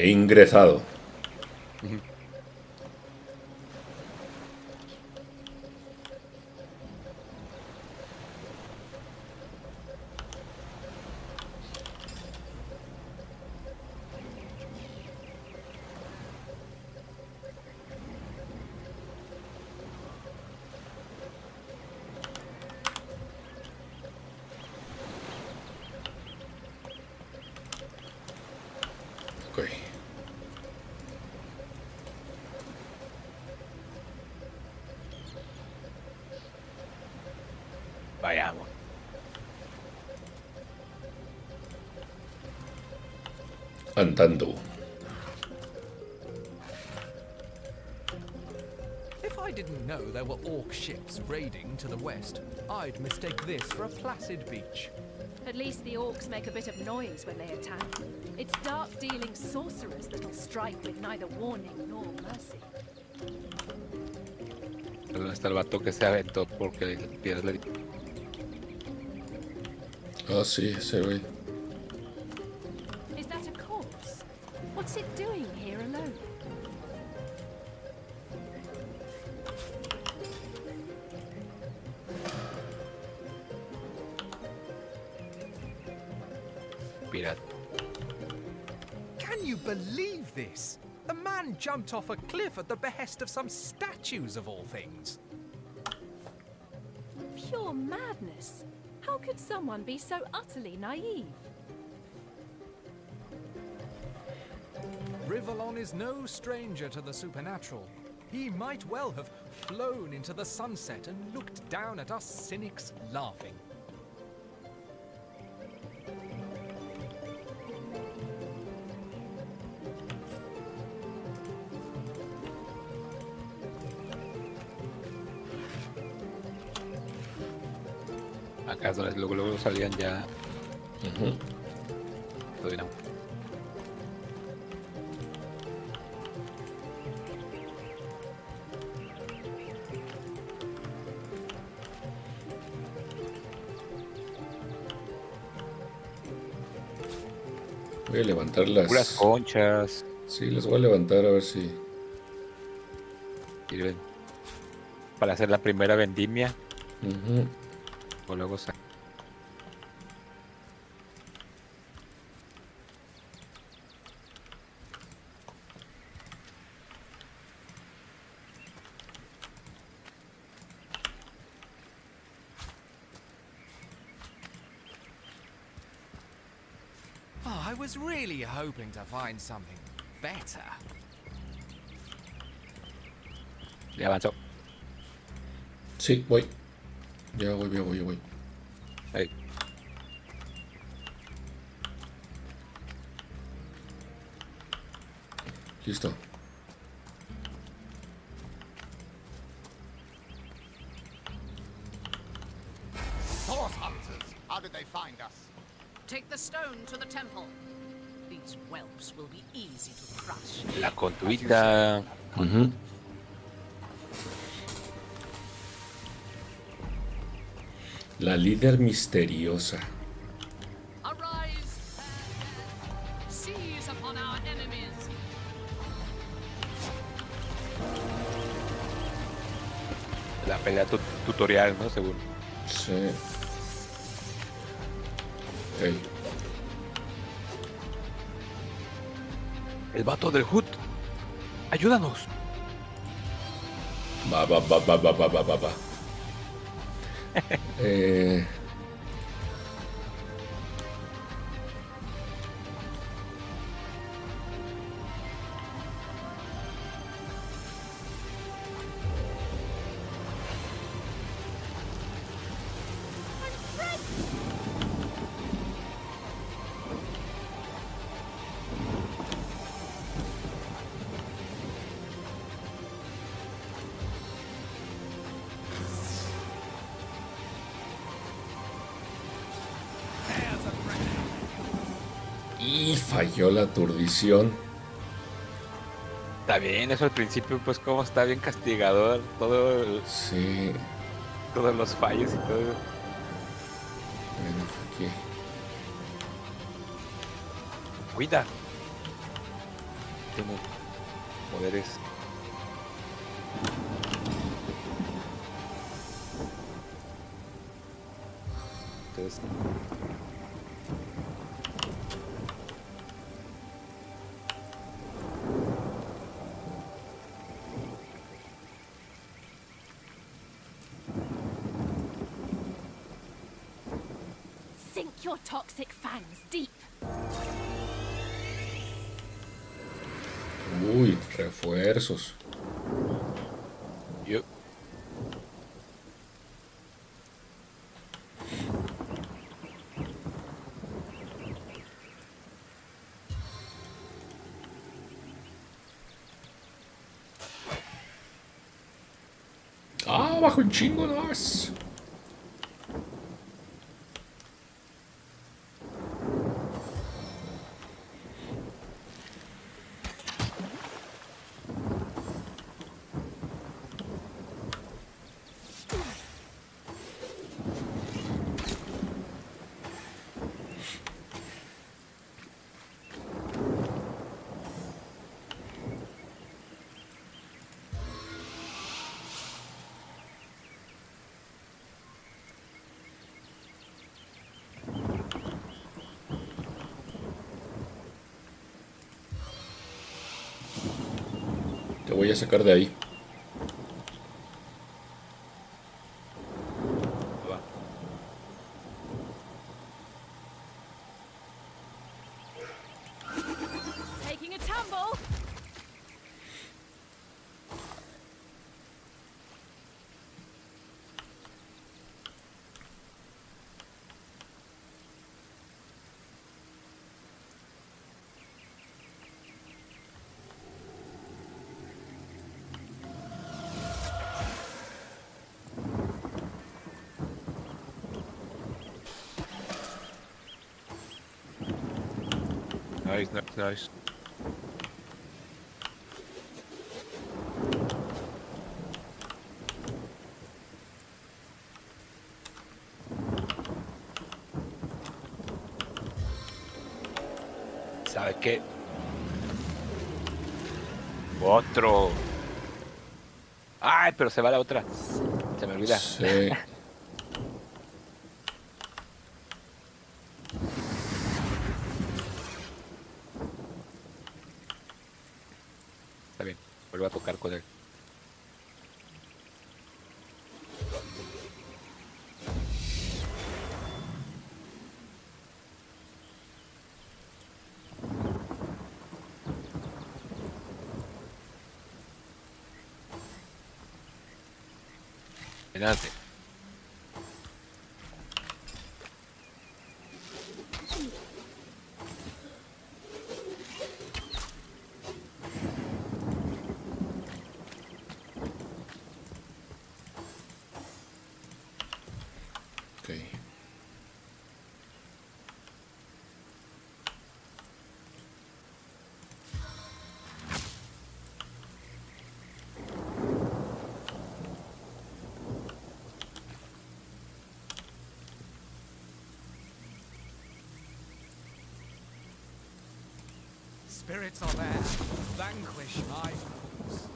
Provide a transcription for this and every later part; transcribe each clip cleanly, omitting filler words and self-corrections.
He ingresado. Ujú. Ok. Vayamos. Andando. If I didn't know there were orc ships raiding to the west, I'd mistake this for a placid beach. At least the orcs make a bit of noise when they attack. It's dark-dealing sorcerers that'll strike with neither warning nor mercy. ¿Dónde está el vato que se aventó porque piedras le... Ah, sí, ese güey. Is that a corpse? What's it doing here alone? pirata? Can you believe this? The man jumped off a cliff at the behest of some statues of all things. Pure madness. How could someone be so utterly naive? Rivellon is no stranger to the supernatural. He might well have flown into the sunset and looked down at us cynics laughing. Acá es donde luego salían ya. Lo dirán. Voy a levantar las... Puras conchas. Sí, las voy a levantar a ver si... Sirven para hacer la primera vendimia. Ujú. O luego Oh, I was really hoping to find something better. ya avanzó. Sí, voy. Ya voy. Ahí. Listo. Source hunters! How did they find us? Take the stone to the temple. These whelps will be easy to crush. La conduita. Ujú. La líder misteriosa. Arise! Seize upon our enemies! La pelea tutorial, ¿no? Según. Sí. Ey. El vato del Hood. Ayúdanos. Va. Y falló la aturdición. Está bien, eso al principio, pues, como está bien castigador. Sí. Todos los fallos y todo. Bueno, aquí. Cuida. Tiene poderes. Entonces, Sink your toxic fangs deep. Uy, refuerzos. yo. Ah, bajo un chingo más. Te voy a sacar de ahí. Va. Taking a tumble. Nice, nice, nice. ¿Sabe qué? Otro. Ay, pero se va la otra. Se me olvida. Sí. Está bien. Vuelvo a tocar con él. Adelante. Ok. Spirits are there. Vanquish my foes.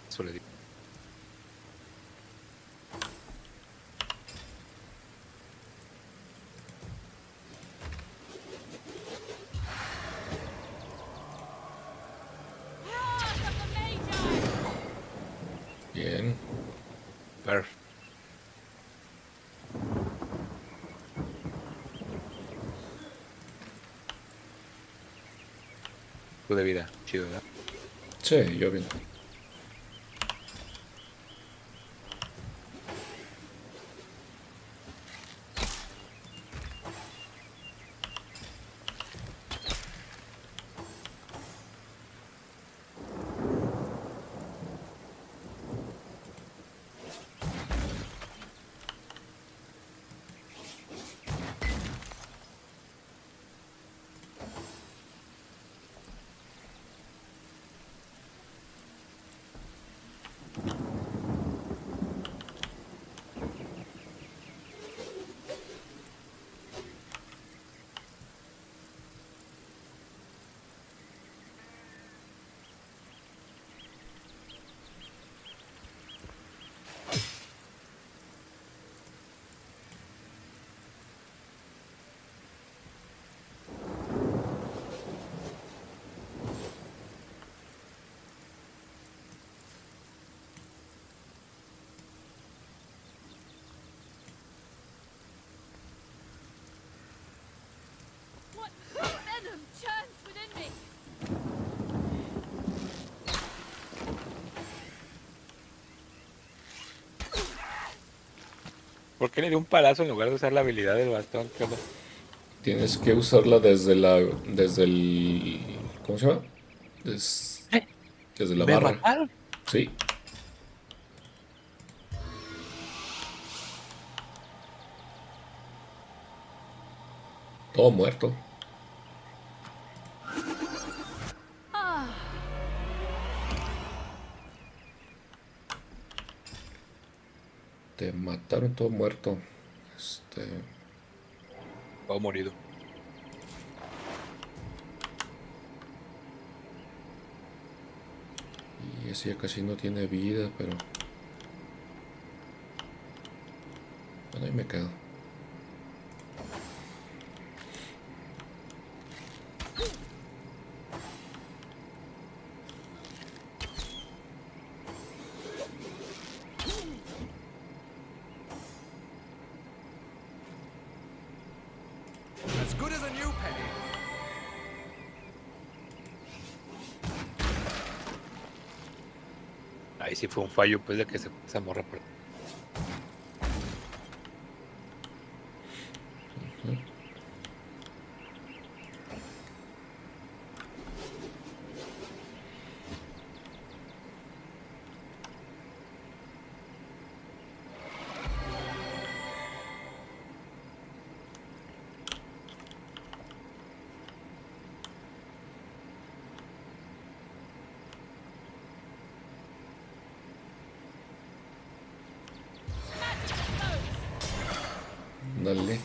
Eso le digo. Wrath of the Magi! Bien. Perf. Tú de vida. Chido, ¿verdad? Sí, yo bien. What venom churns within me? ¿Por qué le dio un palazo en lugar de usar la habilidad del bastón? ¿Qué onda? Tienes que usarla desde el, ¿cómo se llama? Desde la ¿Me barra. mataron? Sí. Todo muerto. Te mataron todo muerto. Todo morido. Y ese ya casi no tiene vida, pero... Bueno, ahí me quedo. As good as a new penny. Ahí sí fue un fallo, pues, de que se morra por... Dale.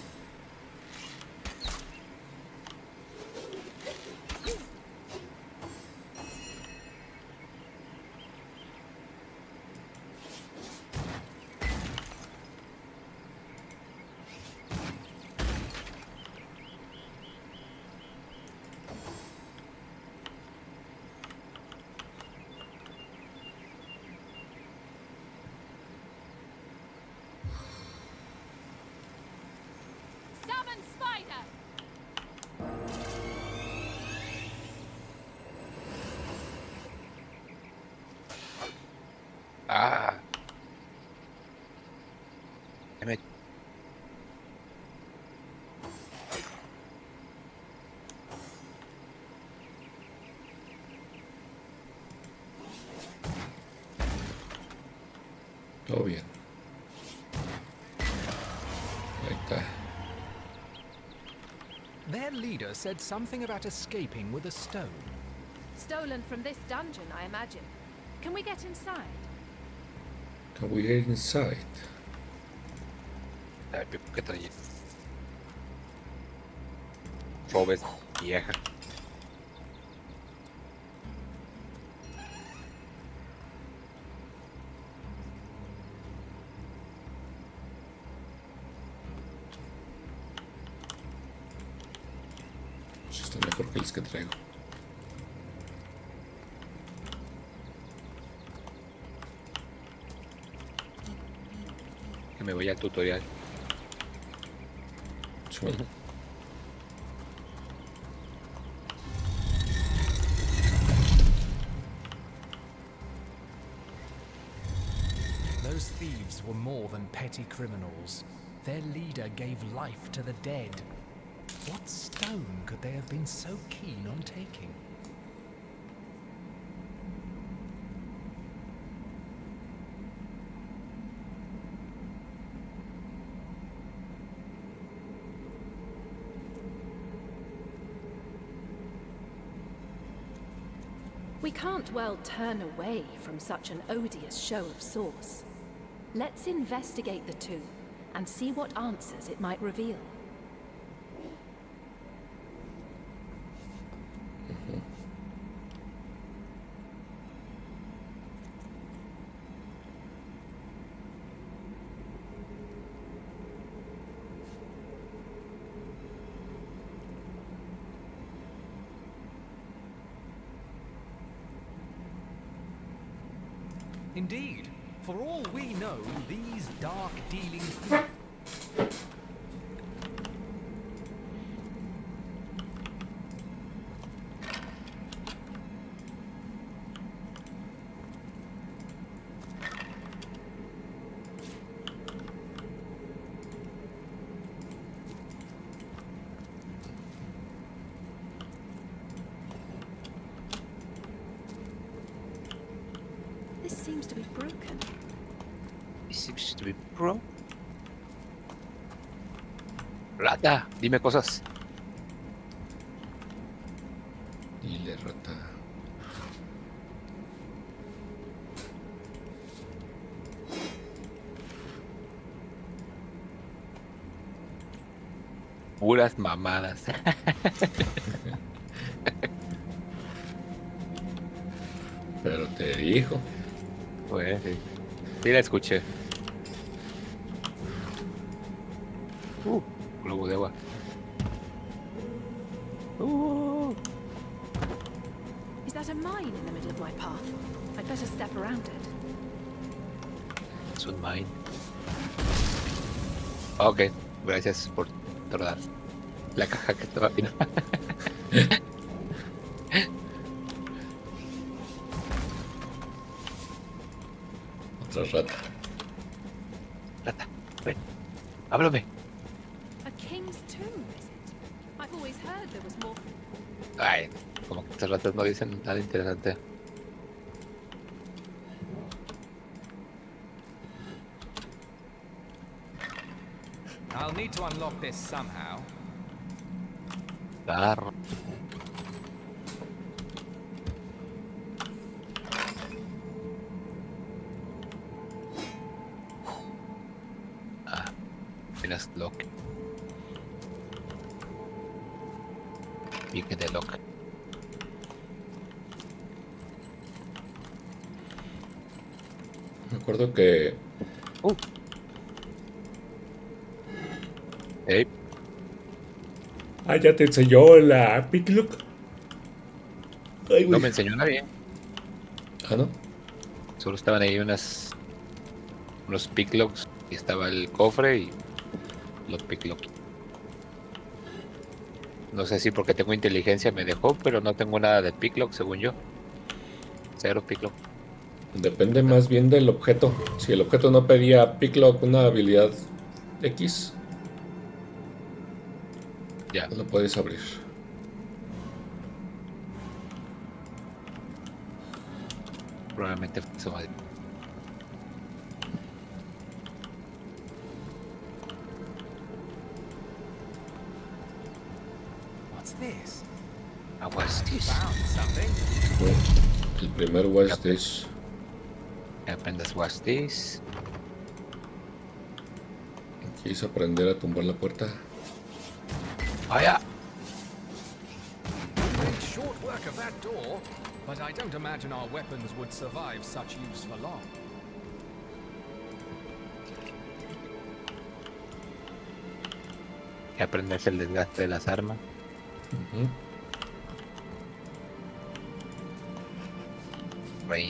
Summon spider! Ah. Me- Todo bien. Ahí está. Their leader said something about escaping with a stone. Stolen from this dungeon, I imagine. Can we get inside? Can we get inside? A ver, ¿qué traía? Robes vieja. Pues está mejor que los que traigo. Que me voy al tutorial. Suena. Those thieves were more than petty criminals. Their leader gave life to the dead. What stone could they have been so keen on taking? We can't well turn away from such an odious show of source. Let's investigate the tomb and see what answers it might reveal. Indeed, for all we know, these dark-dealing seems to be pro. Rata, dime cosas. Dile, rata. Puras mamadas. Pero te dijo. Pues sí. Sí la escuché. Globo de agua. Is that a mine in the middle of my path? I'd better step around it. Es un mine. Ok, gracias por tornar la caja que estaba aquí. Otra rata. Rata, ven, háblame. A king's tomb, is it? I've always heard there was more. Ay, como que estas ratas no dicen nada interesante. I'll need to unlock this somehow. Carro. Ah, tienes lock. Pique de lock. Me acuerdo que Hey, ya te enseñó la Picklock. Ay, no güey. me enseñó nadie. Ah, ¿no? Solo estaban ahí unos picklocks y estaba el cofre y los picklocks. No sé si porque tengo inteligencia me dejó, pero no tengo nada de picklock según yo. Cero picklock. Depende más bien del objeto. Si el objeto no pedía Picklock una habilidad X, Ya, lo puedes abrir. probablemente fue eso. What's this? Aguastis. Found something. El primer West es Aprendas Aguastis. quieres aprender a tumbar la puerta. Vaya. Made short work of that door, but I don't imagine our weapons would survive such use for long. Que aprendes el desgaste de las armas. Ujú. Rey.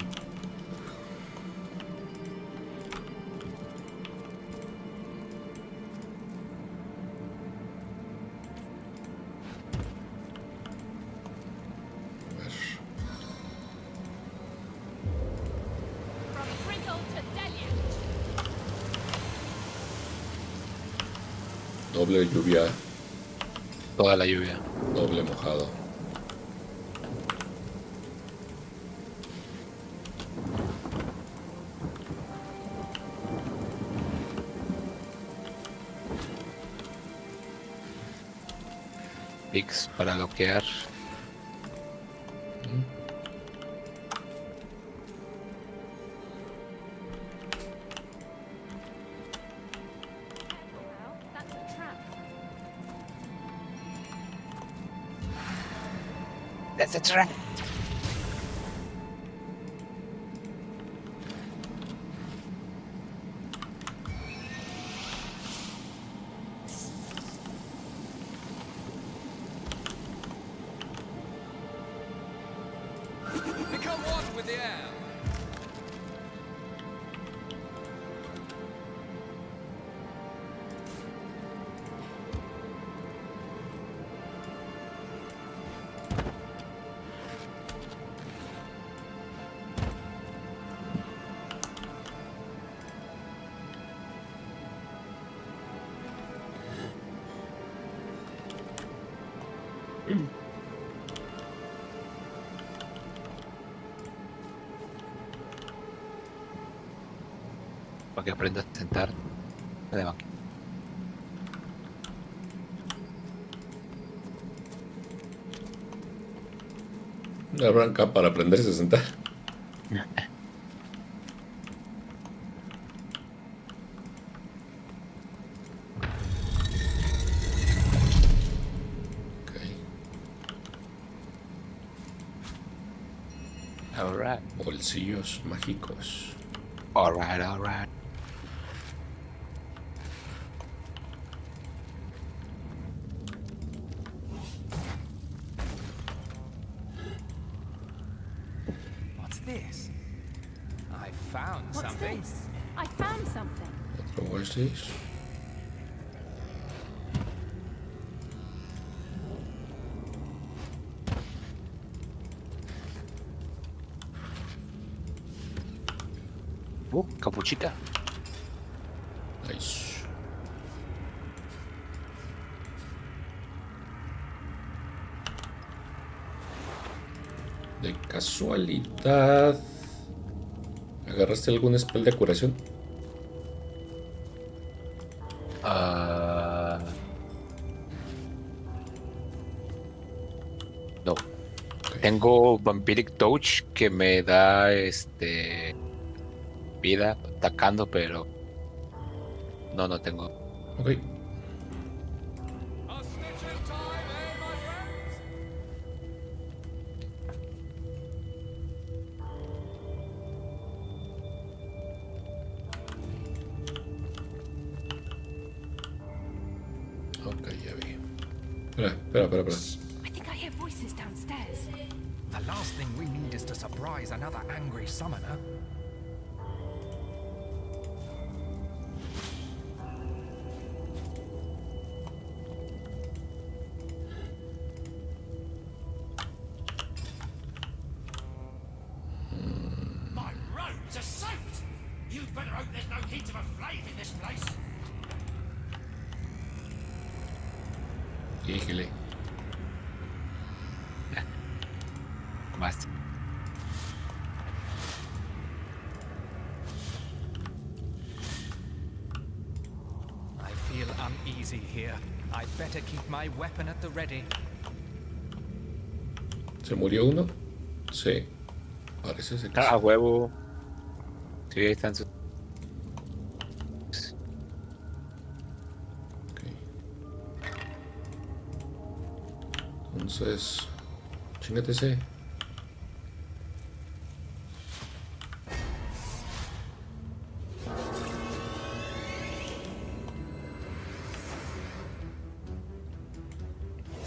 A ver. From Frizzle to Deluge. Doble lluvia, Toda la lluvia. doble mojado. Picks para bloquear. Well, that's a trap. That's a trap. Become one with the air. Para que aprendas a sentar en el banquillo. Una branca para aprenderse a sentar. Ok. Alright. Bolsillos mágicos. Alright. What's this? I found What's something. this? I found something. Otro bolsillo. Capuchita. Nice. De casualidad, ¿agarraste algún spell de curación? No. Ok. Tengo Vampiric Touch que me da vida atacando, pero no tengo. Ok. Ok, ya vi. Espera. I think I hear voices downstairs. The last thing we need is to surprise another angry summoner. My robes are soaked! You'd better hope there's no hint of a flame in this place. Híjole. Más. I feel uneasy here. I'd better keep my weapon at the ready. ¿Se murió uno? Sí. Parece ser que sí. Huevo. Sí, ahí están sus. Ok. Entonces, chingate ese.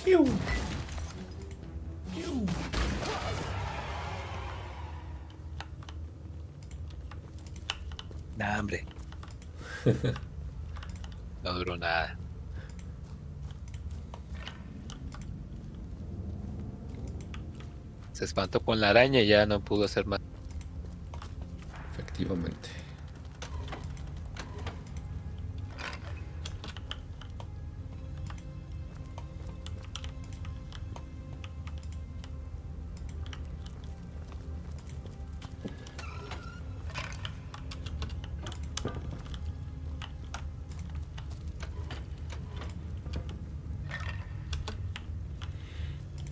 Piu. Piu. Nah, hombre. No duró nada. Se espantó con la araña y ya no pudo hacer más. Efectivamente.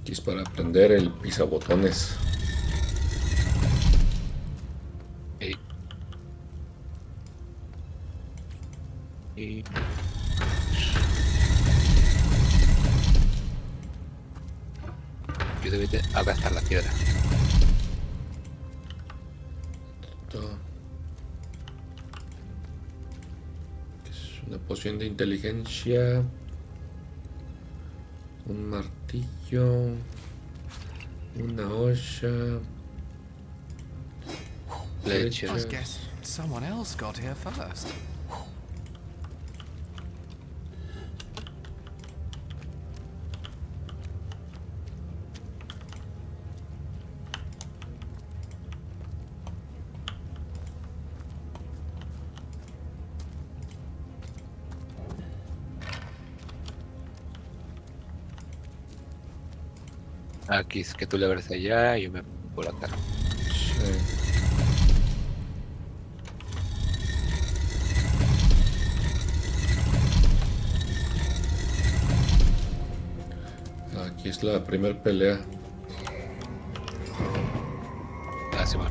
Aquí es para aprender el pisabotones. Y... y... Yo debí de gastar la piedra. Esto es una poción de inteligencia. Un martillo. Una olla. Leche. I guess someone else got here first. Aquí es que tú le abres allá y yo me por acá. Sí. Aquí es la primera pelea. Ah, sí, bueno.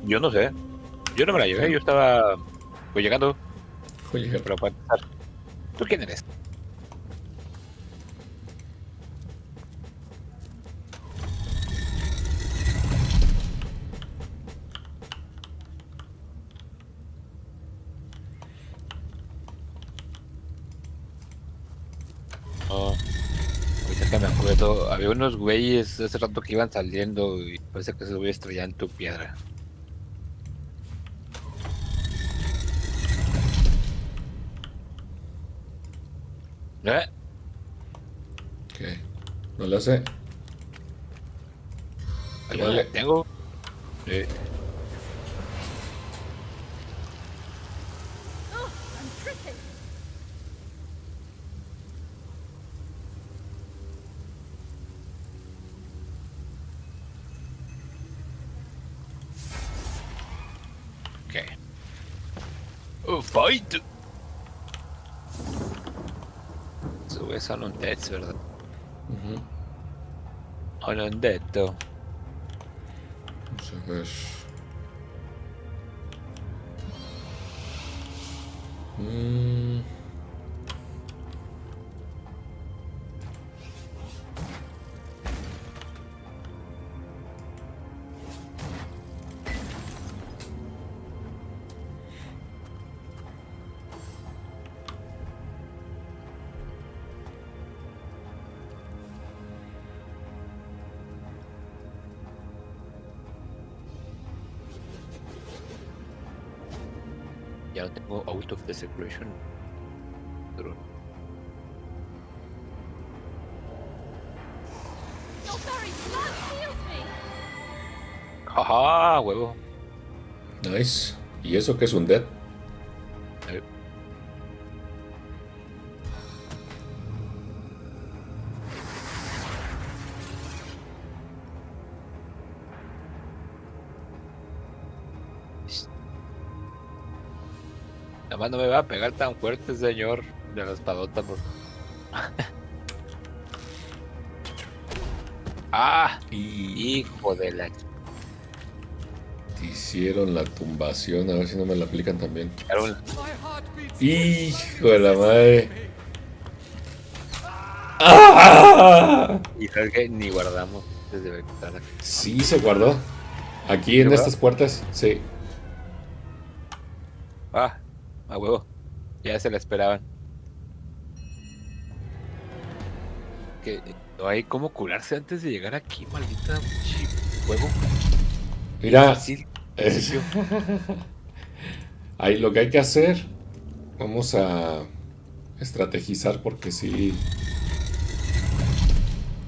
Yo no sé. Yo no me la llevé, yo estaba pues llegando, Oye, pero para empezar. ¿Tú quién eres? No, ahorita que me acuerdo, había unos güeyes hace rato que iban saliendo y parece que se voy a estrellar en tu piedra. ¿Eh? ¿qué? No la sé. Te Yo no la vale. tengo. Eh, Oh, I'm tripping. ¿Qué? Oh, fight. Subes a un dead, ¿verdad? A un dead. Vamos a ver. Mm, Ya no tengo out of desecration. Pero Your very blood heals me. ¡jaja! Huevo. nice. ¿Y eso qué es un dead? Eh, Nada más no me va a pegar tan fuerte, señor. De la espadota, por... ¡Ah! Y Hijo de la... hicieron la tumbación. A ver si no me la aplican también. Cabrón. Hijo de la madre. ¡Ah! Y sabes que ni guardamos desde ventana. Sí, se guardó. Aquí en ¿Se estas puertas. Sí. Ah, a huevo. Ya se la esperaban. Que no hay cómo curarse antes de llegar aquí, maldita huevo. Mira. Fácil. Es- ahí lo que hay que hacer. Vamos a estrategizar porque sí.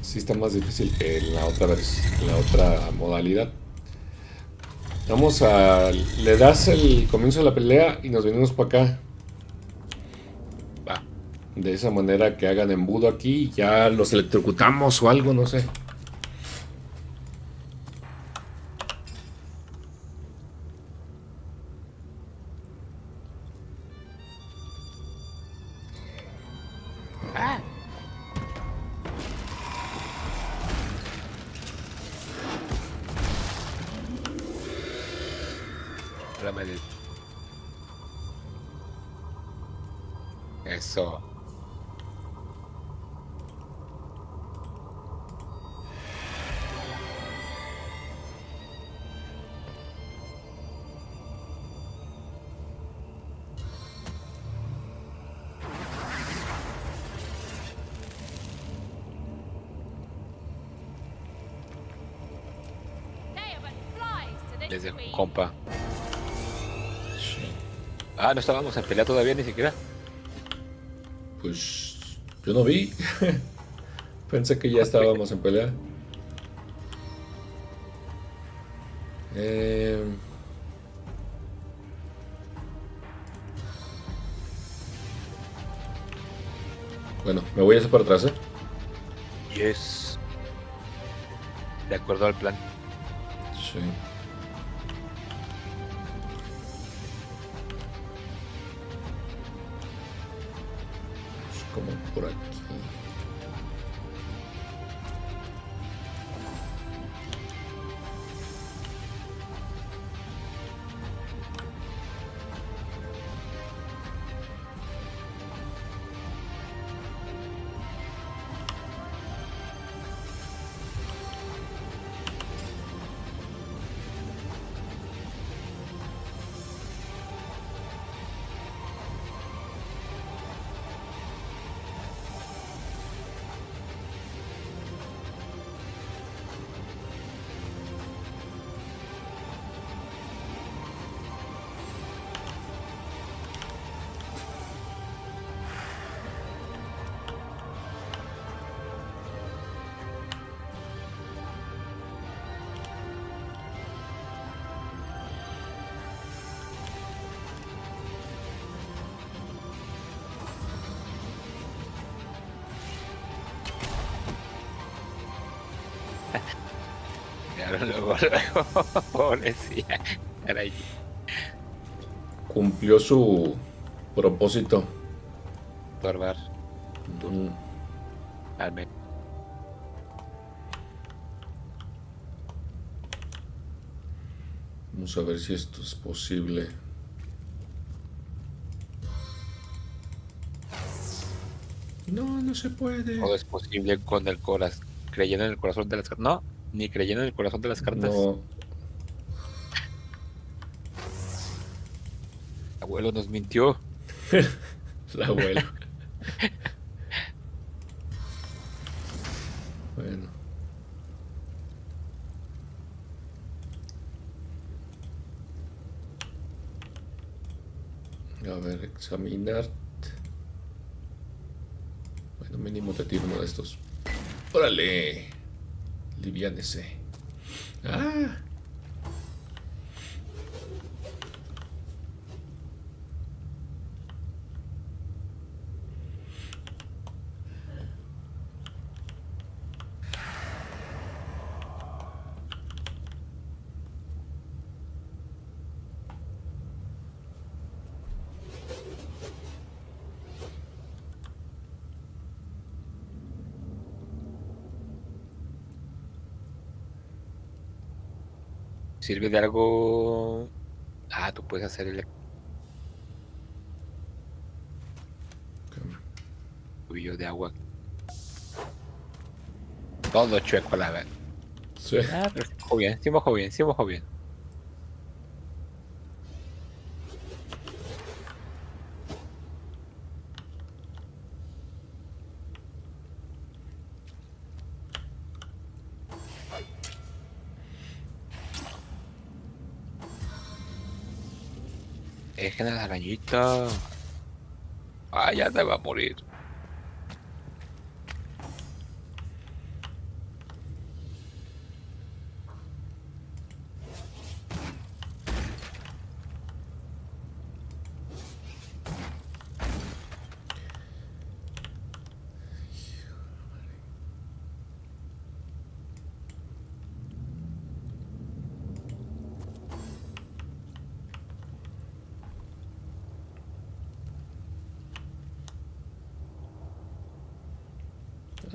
Sí está más difícil que en la otra vez, en la otra modalidad. Vamos a. Le das el comienzo de la pelea y nos venimos para acá. Va. De esa manera que hagan embudo aquí y ya los electrocutamos o algo, no sé. Ah. Espérame. Eso. Desde compa. Ah, no estábamos en pelea todavía ni siquiera. Pues yo no vi. Pensé que ya estábamos en pelea. Bueno, me voy a hacer para atrás, ¿eh? Yes. De acuerdo al plan. Sí. Pues como por aquí. Claro, luego, pobrecía. Caray. Cumplió su propósito. Torbar. Mm, Al menos. Vamos a ver si esto es posible. No, no se puede. Todo es posible con el corazón. Creyendo en el corazón de las cartas. No, ni creyendo en el corazón de las cartas. No, Abuelo nos mintió. la abuela. Bueno. A ver, examinar. Bueno, mínimo te tiro uno de estos. ¡Órale! Liviánese. ¡Ah! Sirve de algo. Ah, tú puedes hacer el tuyo de agua. Todo chueco, la verdad. Sí. Ah, pero sí mojó bien, sí mojó bien, sí mojó bien. Dejen a la arañita. Ah, ya te va a morir.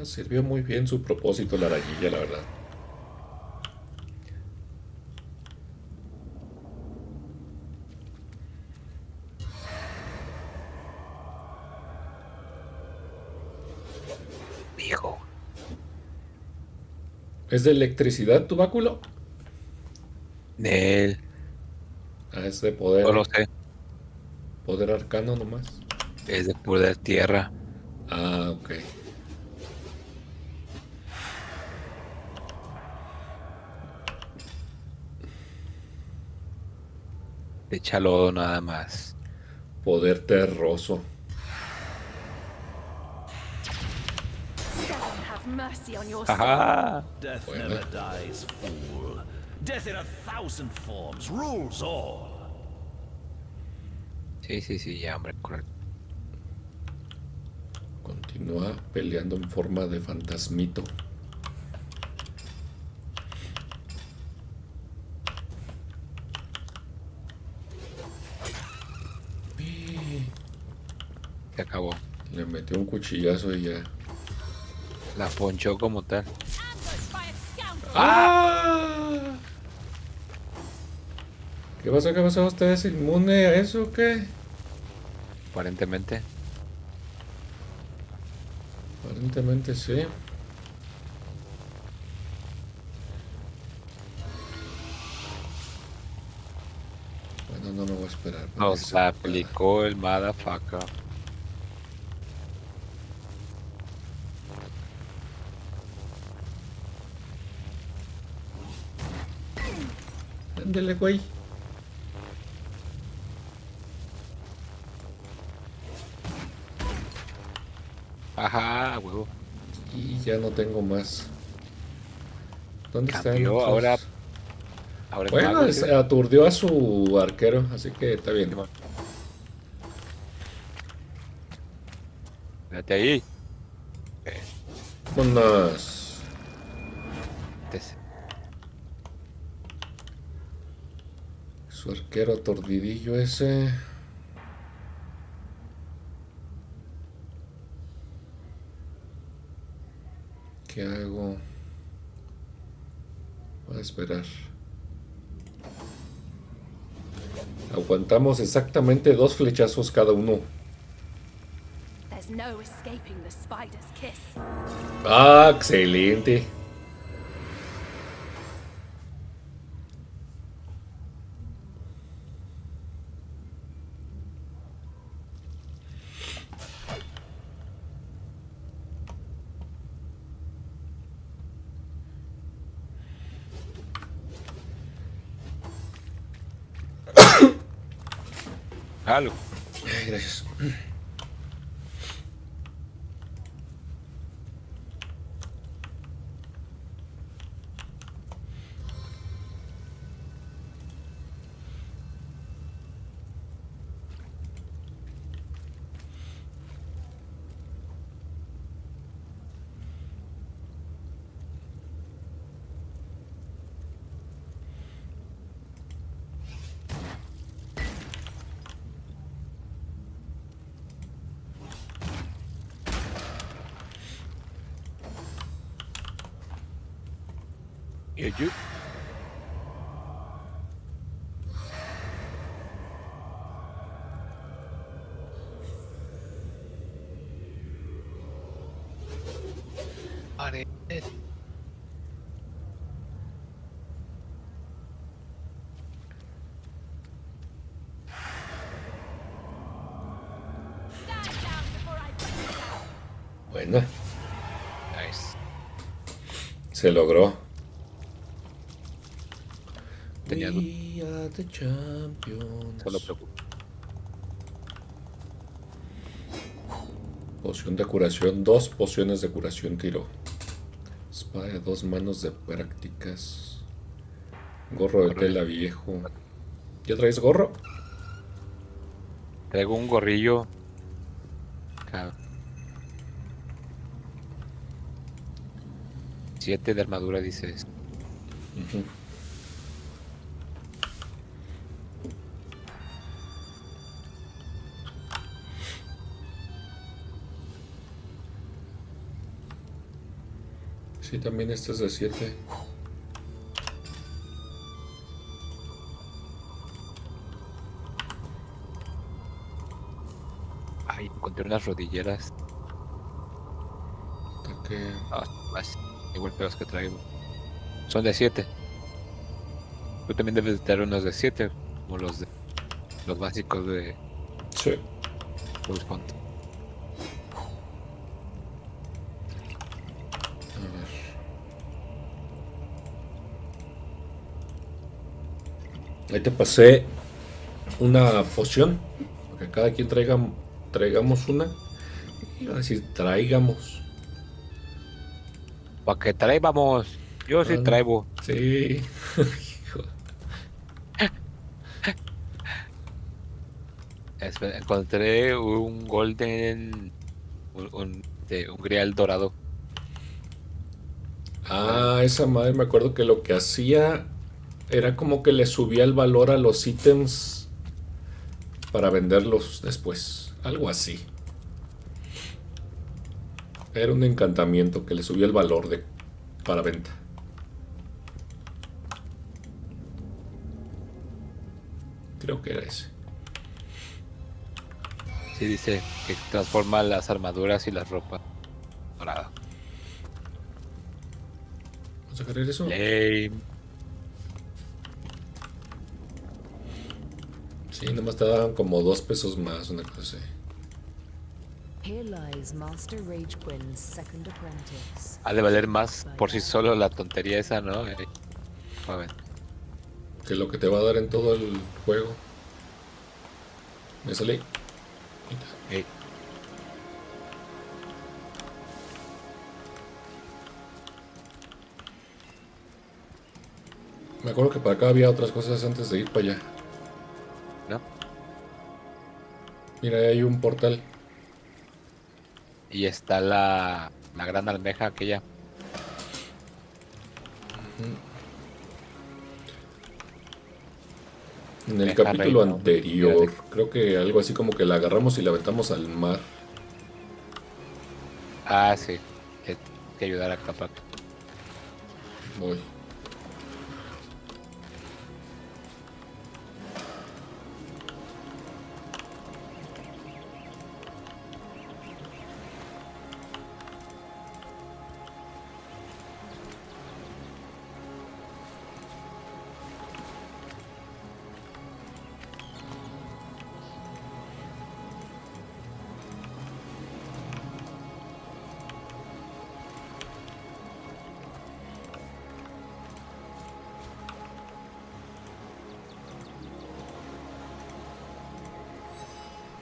Sirvió muy bien su propósito la arañilla, la verdad. Dijo. ¿Es de electricidad tu báculo? Nel. Ah, es de poder. No lo sé. Poder arcano nomás. Es de pura tierra. Ah, ok. Échalo nada más. Poder terroso. Heaven have mercy on your soul. Ajá. Death Bueno. never dies, fool. Death in 1,000 forms rules all. Sí, ya, hombre. Correcto. Continuar. Continúa peleando en forma de fantasmito. Se acabó. Le metió un cuchillazo y ya. La ponchó como tal. Ambushed by a scoundrel! ¡Ah! ¿Qué pasó? ¿Qué pasó? ¿Usted es inmune a eso o qué? Aparentemente. Aparentemente sí. Bueno, no me voy a esperar para que Nos se la pueda. aplicó el motherfucker. Ándele, güey. Ajá, huevo. Y ya no tengo más. ¿Dónde están Cambió, otros? ahora es Bueno, mago, ¿sí? aturdió a su arquero, así que está bien. Simón. Quédate ahí. Vámonos. Este- Su arquero tordidillo ese. ¿Qué hago? Voy a esperar. Aguantamos exactamente 2 flechazos cada uno. There's no escaping the spider's kiss. Ah, excelente. Jalo. Ay, gracias. Y yo. Pared. Stand down before I bring you down! Bueno, Nice. se logró. Tenía We are the champions. Solo preocupo. Poción de curación, 2 pociones de curación tiró. Espada de 2 manos de prácticas. Gorro de tela viejo. ¿Ya traes gorro? Traigo un gorrillo. Ca- 7 de armadura, dices. Sí, también este es de 7. Ay, encontré unas rodilleras. Ataque. Ah, más. Igual que los que traigo. Son de 7. Tú también debes de tener unos de 7. Como los básicos de Sí. Ghost Hunt. A ver. Ahí te pasé una poción. Para que cada quien traigamos una. Iba a decir traigamos. ¿Para qué traíamos? Yo sí Ah, traigo. sí. Hijo. Encontré un golden. un grial dorado. Ah, esa madre me acuerdo que lo que hacía era como que le subía el valor a los ítems para venderlos después. Algo así. Era un encantamiento que le subía el valor para venta. Creo que era ese. Sí, dice que transforma las armaduras y las ropas dorada. ¿Vamos a querer eso? Lame. Sí, nomás te daban como 2 pesos más, una cosa así. Here lies Master Rage Quinn's second apprentice. Ha de valer más por sí solo la tontería esa, ¿no? A ver. Que es lo que te va a dar en todo el juego. Me salí. Ey. Me acuerdo que para acá había otras cosas antes de ir para allá. ¿No? Mira, ahí hay un portal. Y está la gran almeja aquella. En el Almeja capítulo reina, anterior, creo que algo así como que la agarramos y la aventamos al mar. Ah, sí. Que ayudar a capaz. Voy.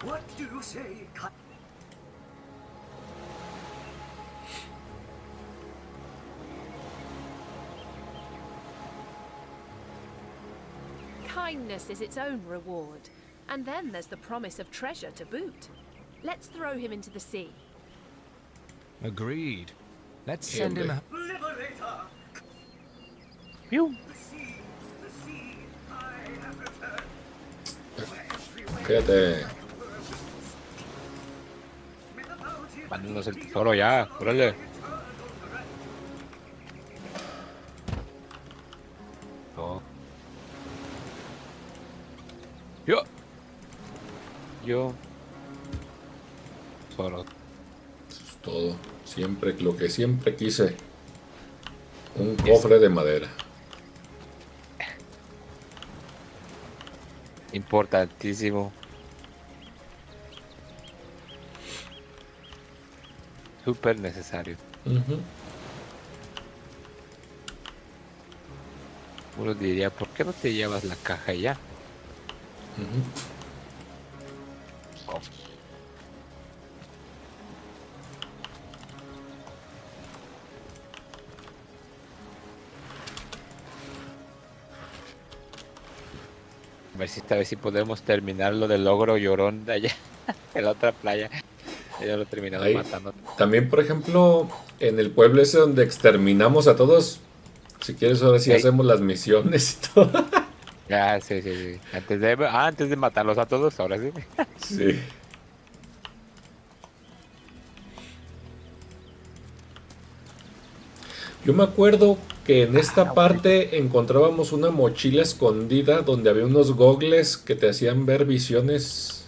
What do you say, Kindness is its own reward, and then there's the promise of treasure to boot. Let's throw him into the sea. Agreed. Let's Sí, send him hombre. a... Liberator? ¡Piu! The sea, I have returned. Fíjate. Mándanos el tesoro ya, órale. Oh. Yo. Solo. Eso es todo. Siempre, lo que siempre quise. Un cofre de madera. Importantísimo. Súper necesario. Ujú. Uno diría, ¿por qué no te llevas la caja y ya? Ujú. Oh. A ver si esta vez sí podemos terminar lo del logro llorón de allá en la otra playa. Ya lo terminamos Ahí. matando. También, por ejemplo, en el pueblo ese donde exterminamos a todos, si quieres ahora sí Ey. hacemos las misiones y todo. Ah, sí, sí, sí. Antes de matarlos a todos, ahora sí. Sí. Yo me acuerdo que en esta parte encontrábamos una mochila escondida donde había unos gogles que te hacían ver visiones.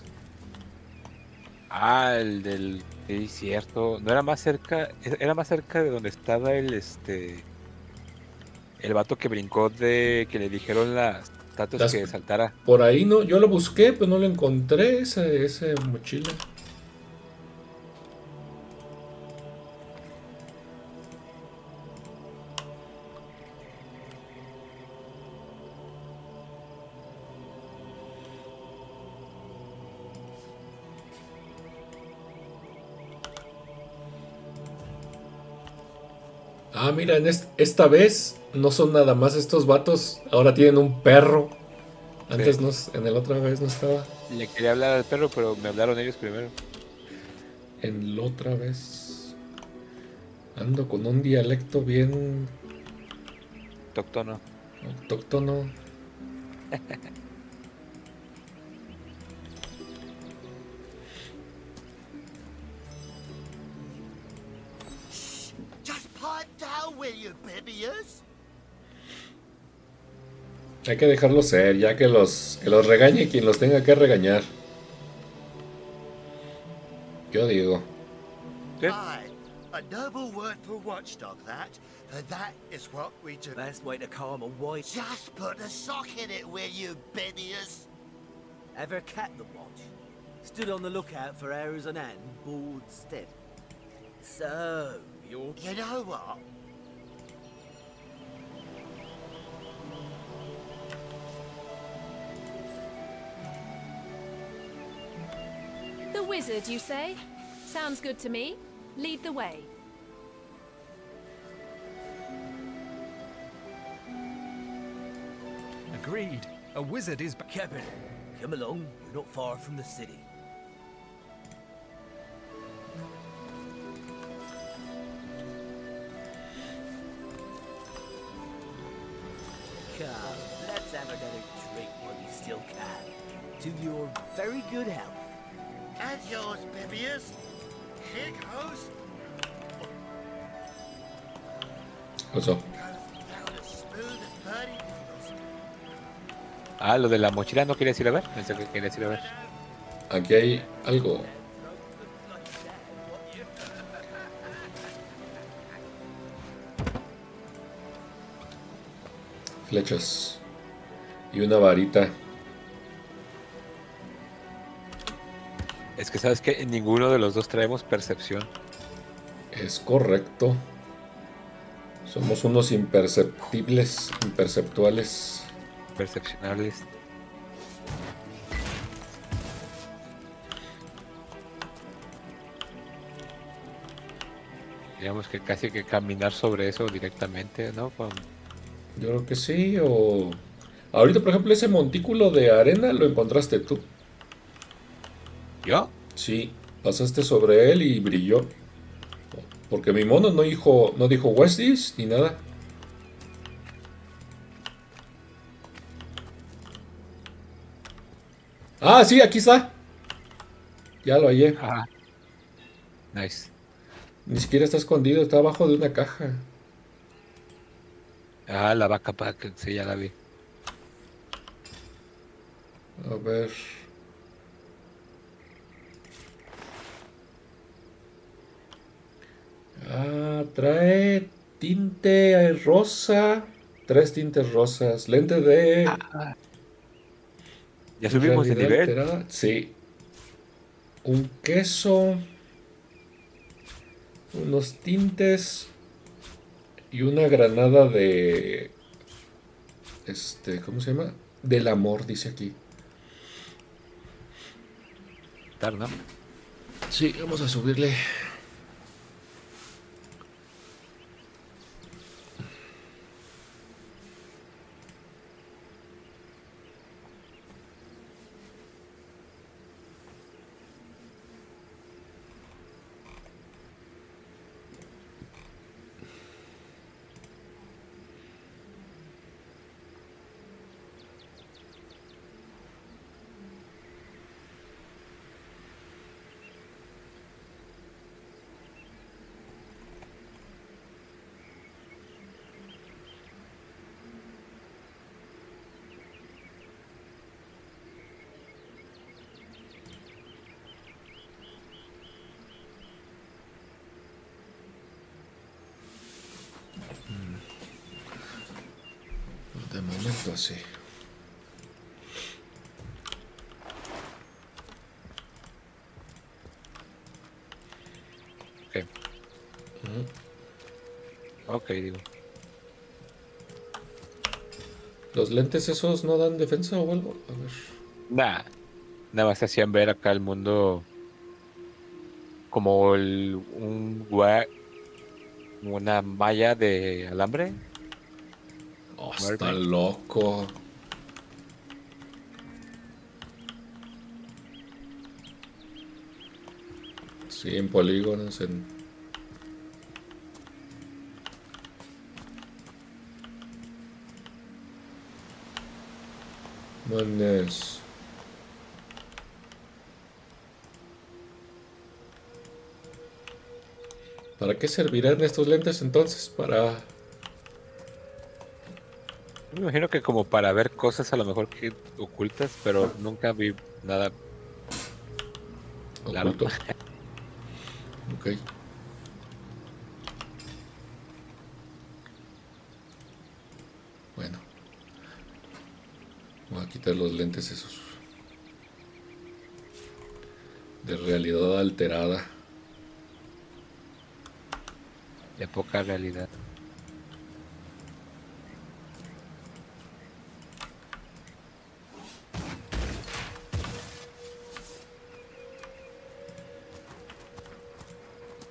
Ah, el del... Sí, cierto. No era más cerca... Era más cerca de donde estaba el vato que brincó de... Que le dijeron las estatuas Las- que saltara. Por ahí no, yo lo busqué, pero no lo encontré, ese mochila. Ah, mira, esta vez no son nada más estos vatos, ahora tienen un perro. Antes Sí. no, en el otra vez no estaba. Le quería hablar al perro, pero me hablaron ellos primero. En la otra vez. Ando con un dialecto bien Autóctono. autóctono. Just pipe down, will you, Bibius? Hay que dejarlos ser, ya que los regañe quien los tenga que regañar. Yo digo. ¿Sí? Aye, a noble word for watchdog, that. And that is what we do. Best way to calm a white. Just put a sock in it, will you, Bibius? Ever kept the watch? Stood on the lookout for errors and end, bored stead. So, you're... You know what? The wizard, you say? Sounds good to me. Lead the way. Agreed. A wizard is back. Captain, come along. You're not far from the city. Come, let's have another drink while you still can. To your very good health. And yours, Bibius. Here goes. Pasó. Goes down as smooth as birdie noodles. Ah, lo de la mochila no querías ir a ver. Pensé que querías ir a ver. Aquí hay algo. Flechas. Y una varita. Es que sabes que ninguno de los dos traemos percepción. Es correcto. Somos unos imperceptibles, imperceptuales. Percepcionables. Digamos que casi que caminar sobre eso directamente, ¿no? Yo creo que sí, o... Ahorita, por ejemplo, ese montículo de arena lo encontraste tú. ¿Yo? Sí, pasaste sobre él y brilló. Porque mi mono no dijo What's this? Ni nada. Ah, sí, aquí está. Ya lo hallé. Ah, nice. Ni siquiera está escondido, está abajo de una caja. Ah, la vaca pack, sí, ya la vi. A ver. Ah, trae tinte rosa. 3 tintes rosas. Lente de Ya subimos de realidad nivel. alterada. Sí. Un queso. Unos tintes. Y una granada de... ¿cómo se llama? Del amor, dice aquí. ¿No? Sí, vamos a subirle. De momento sí. Ok. Ok, digo. ¿Los lentes esos no dan defensa o algo? A ver. Nah, nada más hacían ver acá el mundo como una malla de alambre. Oh, está loco. Sí, en polígonos, en... Manes. ¿Para qué servirán estos lentes entonces? Para Me imagino que como para ver cosas a lo mejor que ocultas, pero nunca vi nada claro. oculto. Ok. Bueno, voy a quitar los lentes esos de realidad alterada. De poca realidad.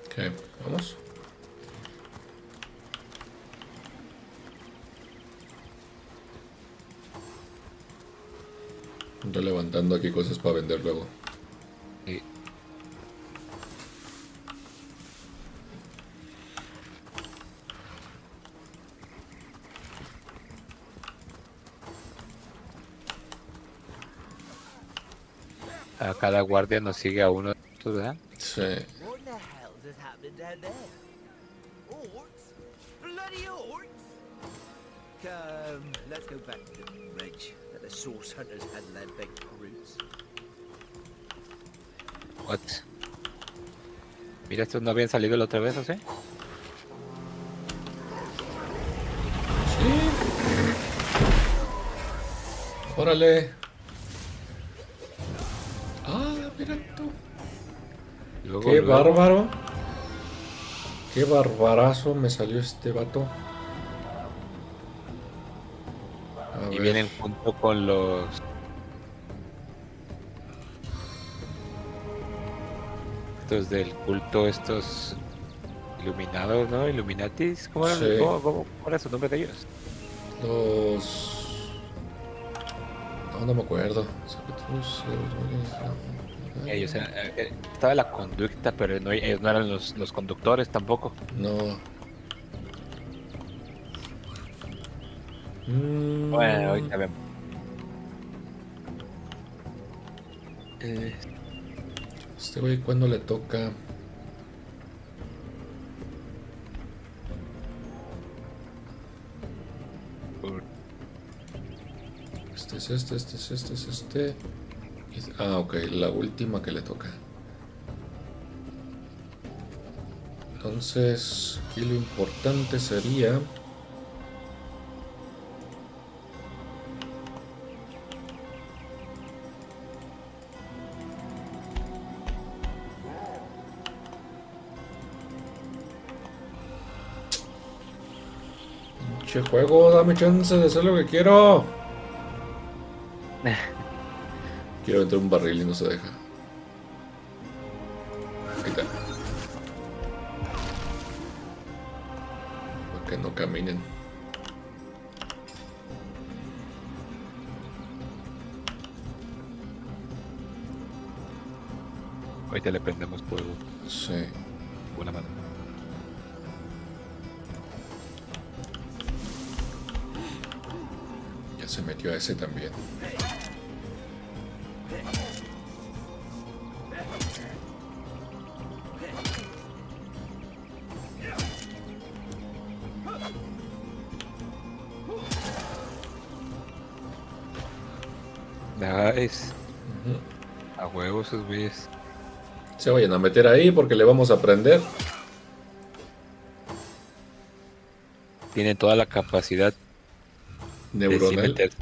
Ok, vamos. Estoy levantando aquí cosas para vender luego. Sí. A cada guardia nos sigue a uno, ¿verdad? Sí. What the hell's is happening down there? Orcs? Bloody orcs? Come, let's go back to the bridge that the source hunters had their big roots. What? Mira, estos no habían salido la otra vez, ¿o sí? Sí. Órale. Ah, mira tú. Luego, Qué luego. bárbaro. Qué barbarazo me salió este vato. A Y ver. vienen junto con los... Estos del culto, estos iluminados, ¿no? Illuminatis. ¿Cómo era, Sí. cómo era su nombre de ellos? Los... No me acuerdo. Ellos estaba la conducta, pero no, ellos no eran los conductores tampoco. No. Bueno, ahorita vemos. Este güey, ¿cuándo le toca? Este es este, este es este, es este. Ah, ok, la última que le toca. Entonces, aquí lo importante sería... Pinche juego, dame chance de hacer lo que quiero. Quiero entrar un barril y no se deja. Ahí está. Para que no caminen. Ahorita le prendemos fuego. Sí. Buena mano. Ya se metió a ese también. Nice. A huevos esos güeyes. Se vayan a meter ahí porque le vamos a aprender. Tienen toda la capacidad de sí Neuronal. meterse.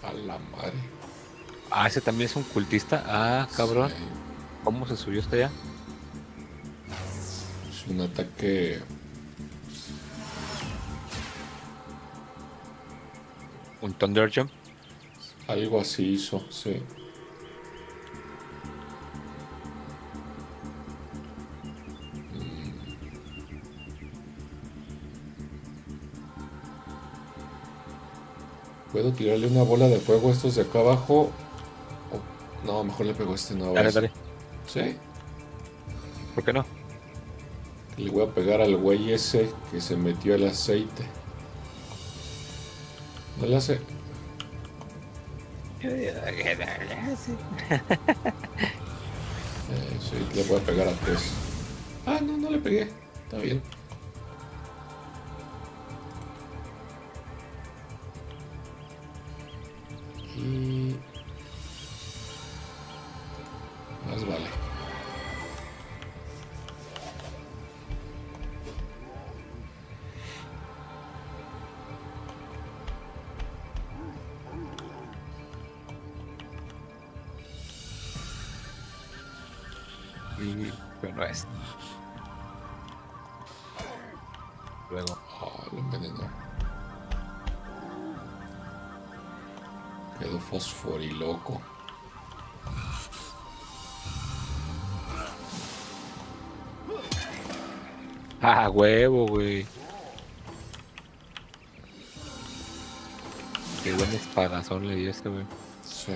A la madre. Ah, ese también es un cultista. Ah, cabrón. Sí, ¿Cómo se subió hasta allá? es un ataque. Un Thunder Jump. Algo así hizo, sí. ¿Puedo tirarle una bola de fuego a estos de acá abajo? No, mejor le pego a este, no. Dale, dale. ¿Sí? ¿Por qué no? Le voy a pegar al güey ese que se metió al aceite. No le hace. Sí, le voy a pegar a 3. Ah, no, no le pegué. Está bien. Y... más vale. Y bueno, es. Luego. Oh, lo envenenó. Quedó fosforiloco. Ah, huevo, güey. Qué buen espadazón le dio este, güey. Sí.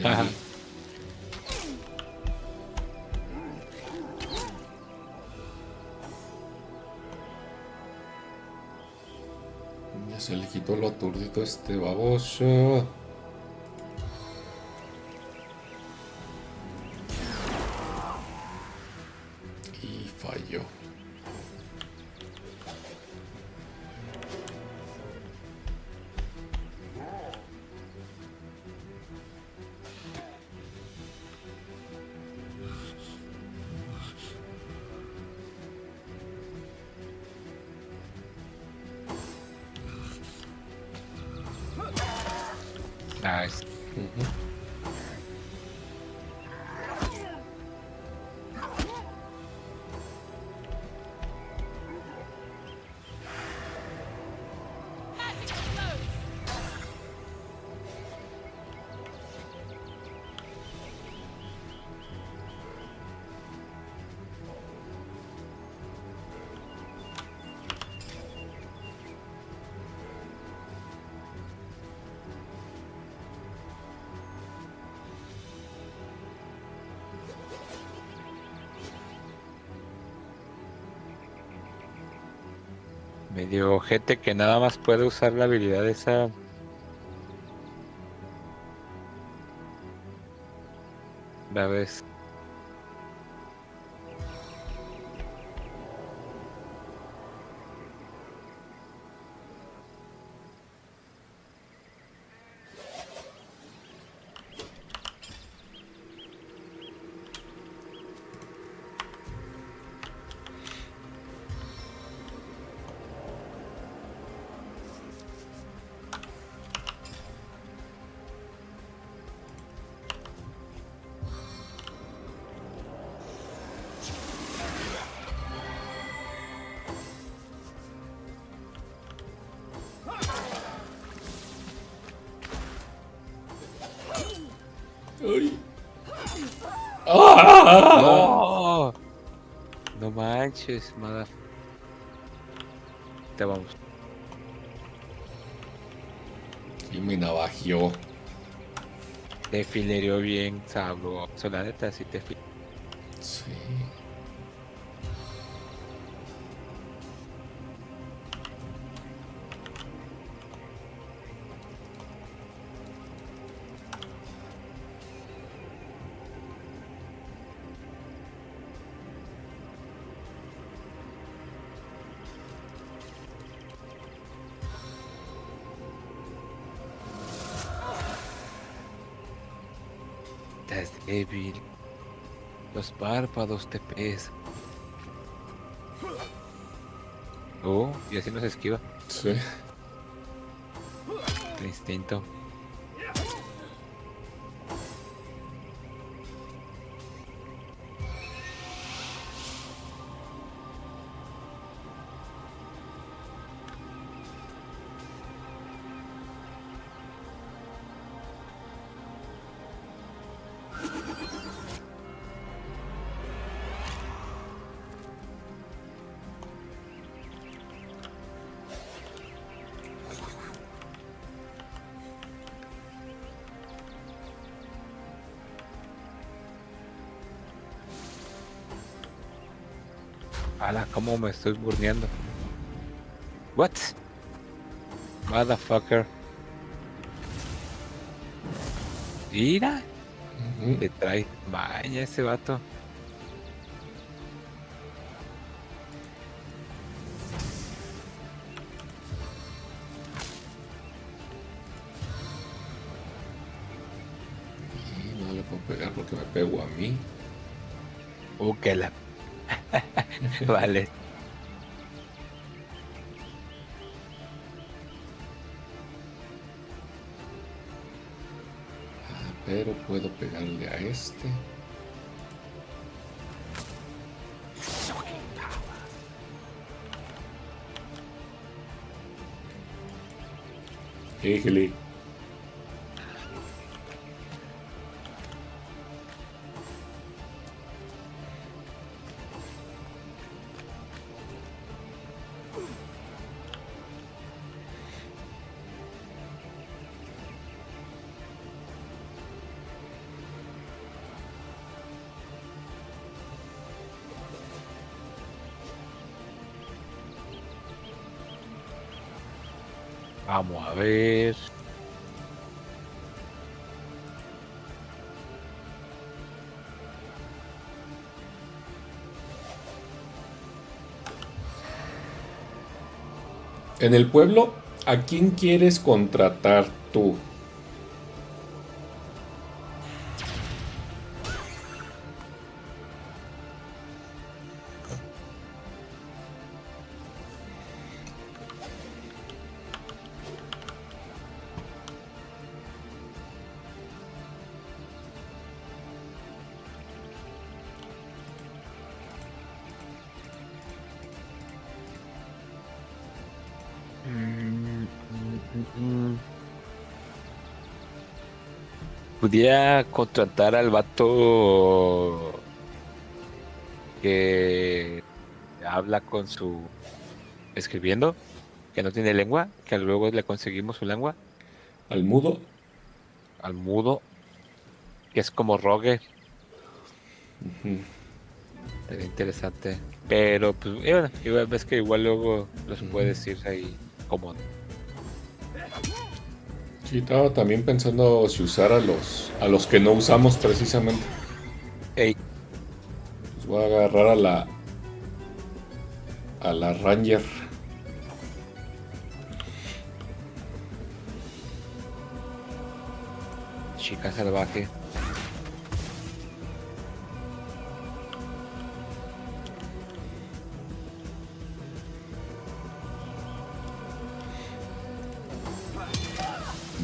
Ajá. Ya se le quitó lo aturdido a este baboso. Y falló. Nice. Ujú. Medio ojete que nada más puede usar la habilidad esa. La vez. Ay. ¡Ah! ¡No! No manches, madre. ahorita vamos. Y me navajeó. Te filereó bien sabroso, la neta, sí te filereó. Sí. Estás débil. Los párpados te pesan. Oh, y así nos esquiva. Sí. El instinto. Ala, cómo me estoy burneando. What? Motherfucker. Mira, Ujú. te trae maña ese vato. Y no le puedo pegar porque me pego a mí. Que la. Vale. Pero puedo pegarle a este. Éjele. Vamos a ver. En el pueblo, ¿a quién quieres contratar tú? Pudiera contratar al vato que habla con su escribiendo, que no tiene lengua, que luego le conseguimos su lengua, ¿Al mudo? al mudo, que es como rogue. Sería interesante. Pero pues bueno, igual ves que igual luego los puedes ir ahí como. Sí, estaba también pensando si usar a los que no usamos precisamente. Ey, Pues voy a agarrar a la Ranger. chica salvaje.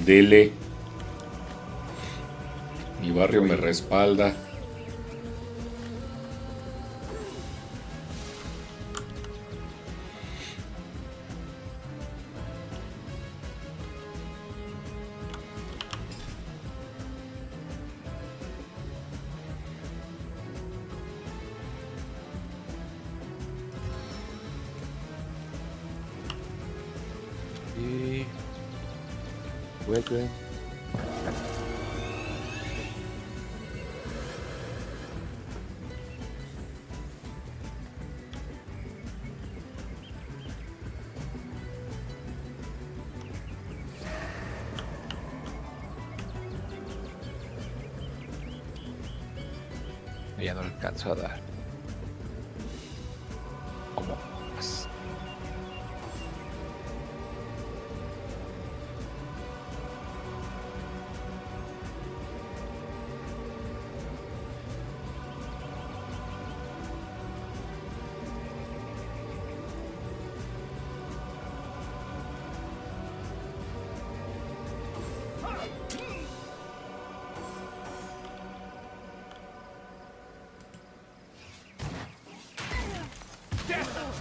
Dele. Mi barrio me respalda. Y... vuelven. Ya no le alcanzo a dar. ¿Cómo? Pues,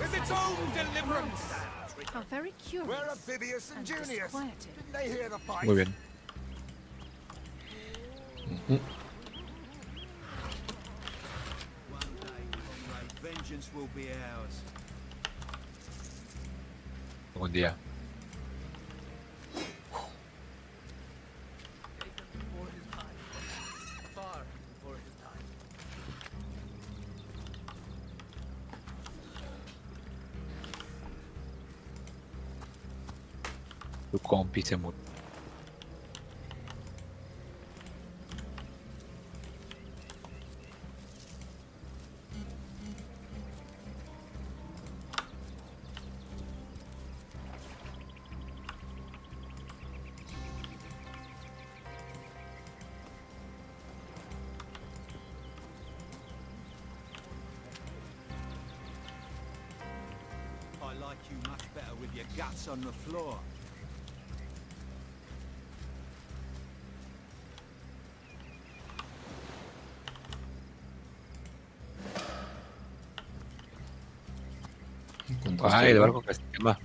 Is its own deliverance! How very curious. Where are Bibius and Junius? Disquieted. Didn't they hear the fight? muy bien. One day, comrade, vengeance will be ours. Algún día. Before his time. Far before his time. Tu compi se murió. I like you much better with your guts on the floor. ¿Encontraste Ay, el algo? barco que se quema.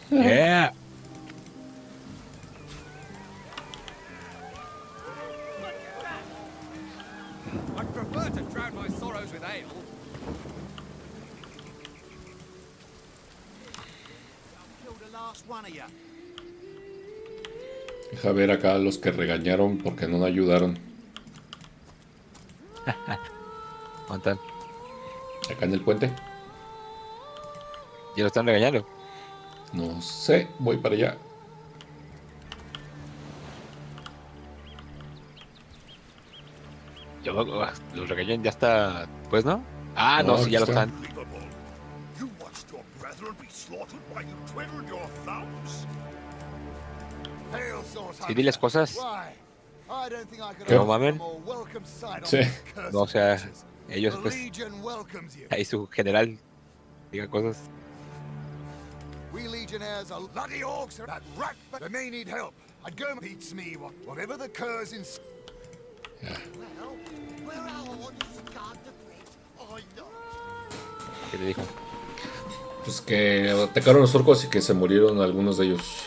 Yeah. I'd prefer to drown my sorrows with ale. I'll kill the last one of you. Deja ver acá a los que regañaron porque no ayudaron. ¿Dónde están? Acá en el puente. ¿Ya lo están regañando? No sé, voy para allá. Los regañan ya está. Pues no. Ah, no, No, sí, aquí ya lo está. están. You watched your brethren be slaughtered while you twiddled your thumbs? Hail, source Sí, diles cosas. Why? I don't think I could ¿Qué? No ask for a mamen. more welcome sight on Sí. these cursed No, o sea, beaches. ellos The pues. Legion welcomes you. Ahí su general diga cosas. We Legionnaires are bloody orcs that rat, but they may need help. I'd go beats me, whatever the curse in... Well, where are all these gods of fate? I know. ¿Qué le dijo? Pues que atacaron los orcos y que se murieron algunos de ellos.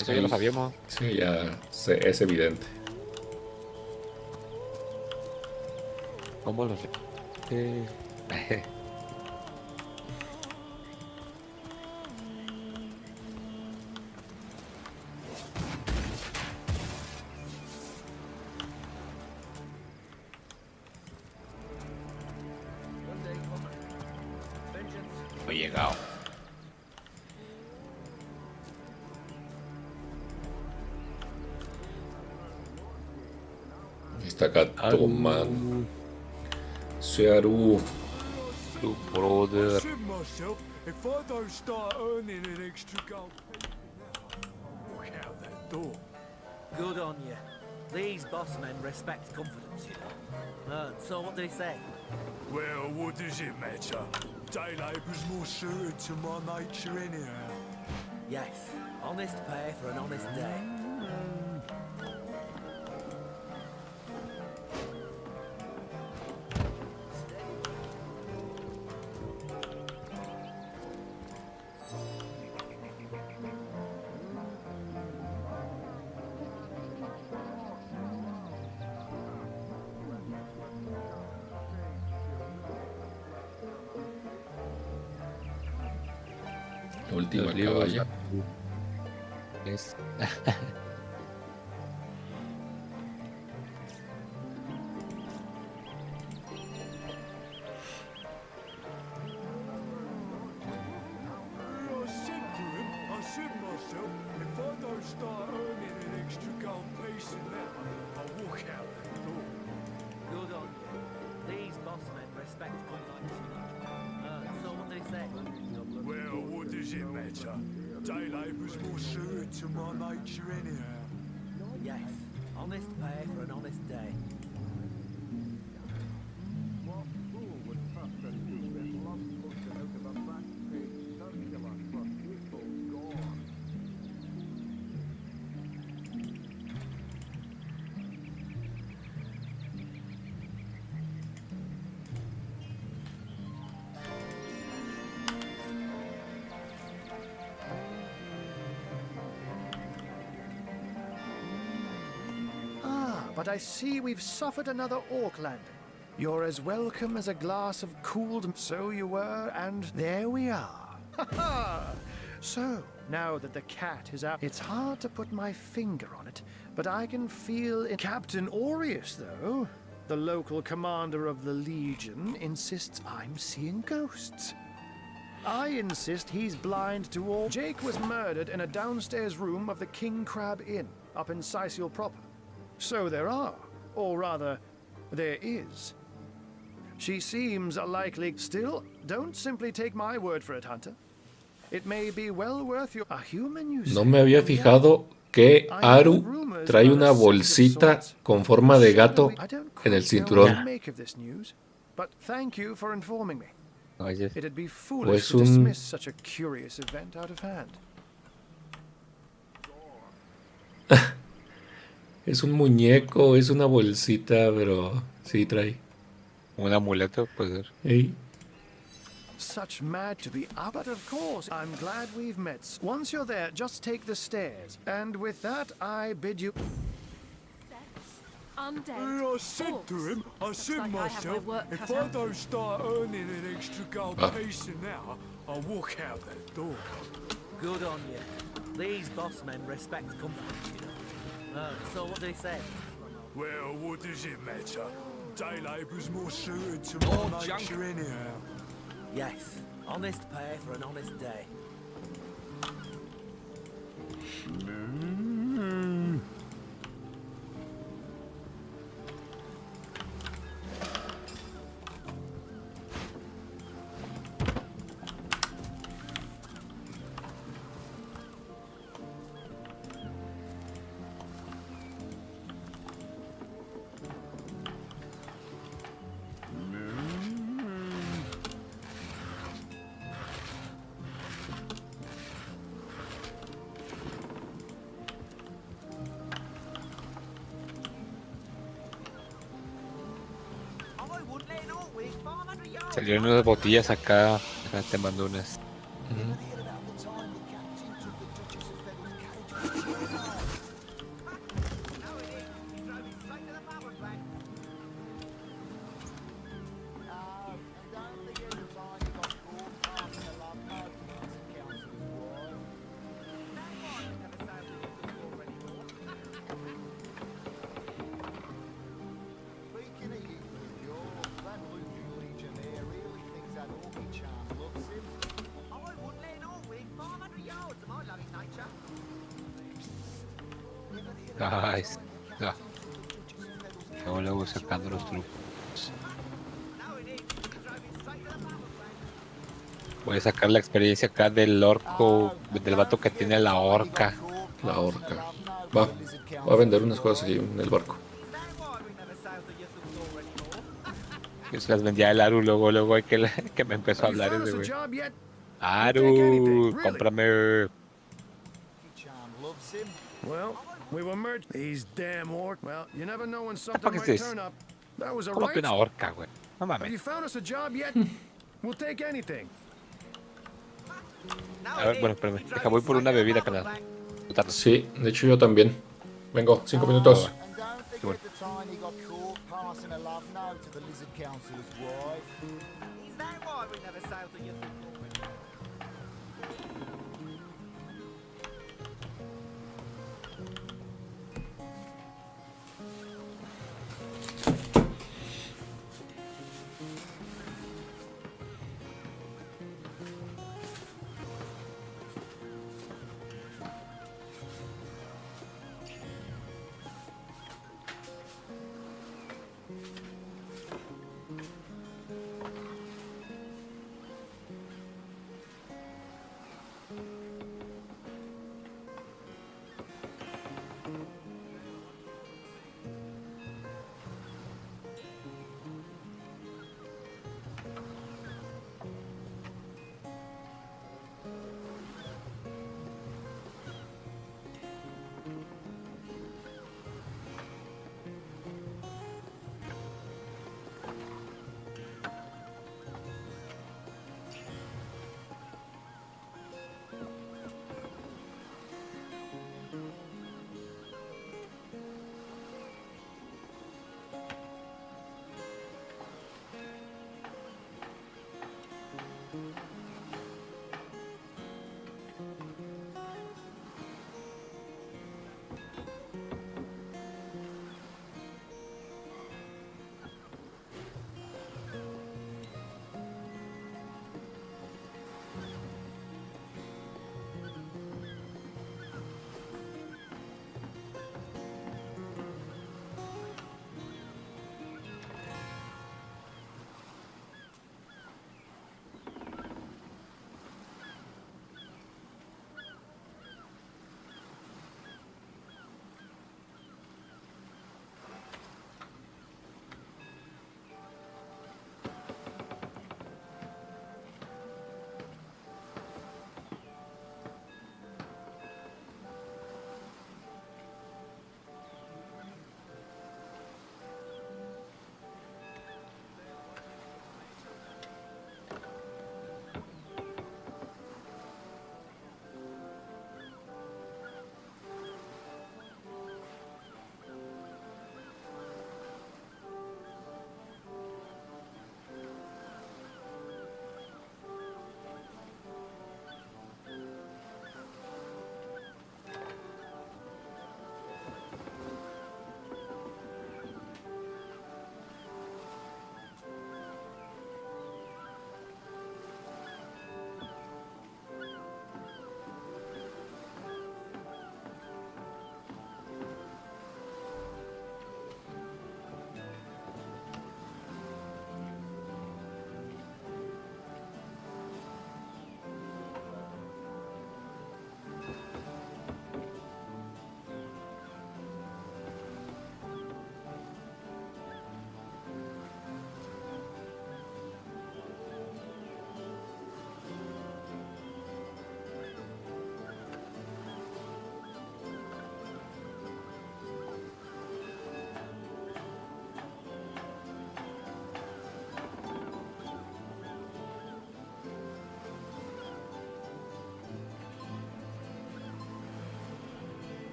Eso ya lo sabíamos. Sí, ya es evidente. ¿Cómo lo sé? One day, comrade. Vengeance. No he llegado. Está acá tomando. Searu. Tu brother. myself if I don't start earning an extra gold. Look out that door. Good on you. These boss men respect confidence, you know. So what did he say? Well, what does it matter? Day labour's more suited to my nature anyhow. Yes, honest pay for an honest day. Última Los libros. caballa. Es... I said to him, I said myself, if I don't start earning an extra gold piece an hour, I'll walk out that door. Good on you. These boss men respect good so what they say? Well, what does it matter? Day labour's more suited to my nature anyhow. Yes, honest pay for an honest day. But I see we've suffered another orc landing. You're as welcome as a glass of cooled... So you were, and there we are. Ha ha! So, now that the cat is out, it's hard to put my finger on it, but I can feel in Captain Aureus, though, the local commander of the Legion, insists I'm seeing ghosts. I insist he's blind to all... Jake was murdered in a downstairs room of the King Crab Inn, up in Ciseal proper. So there are, or rather, there is. She seems likely. Still, don't simply take my word for it, Hunter. It may be well worth your... A human, you No say? me había fijado que Aru trae una bolsita con forma de gato en el cinturón. But thank you for informing me. Oye, It'd be O foolish es to un... dismiss such a curious event out of hand. Es un muñeco, es una bolsita, pero sí trae. un amuleto, puede ser. Ey. Such mad to be up, but of course, I'm glad we've met. Once you're there, just take the stairs. And with that, I bid you... Undead. I said to him, I said like I have my myself, work if cut I out. don't start earning an extra gold piece an hour, I'll walk out that door. Good on you. These boss men respect company, you know. So what they say? Well, what does it matter? Day labour's more suited to my nature anyhow. Yes, honest pay for an honest day. Salieron unas botellas acá. Acá te mando unas. Speaking of you, that Lutheran Legionnaire really thinks that orgy charm loves him. I wouldn't let an orc win 500 yards of my loving nature. Ay, ya. Luego, luego sacando los trucos. Voy a sacar la experiencia acá del orco, del vato que tiene la horca. La horca. Va a vender unas cosas aquí en el barco. Yo se las vendía al Aru, luego hay que me empezó a hablar ese güey. Aru, cómprame. Well, we were merged. These damn orc. Well, you never know when something ¿Para qué might es eso? turn up. That was a ¿Cómo que right. una horca, güey? No Have you mames. found us a job yet? We'll take anything. A ver, bueno, espérame. Deja, voy por una bebida, canal. Sí, de hecho yo también. Vengo, 5 minutos. And don't forget the time he got caught passing a love note to the lizard councillor's wife. Is that why we never sailed to your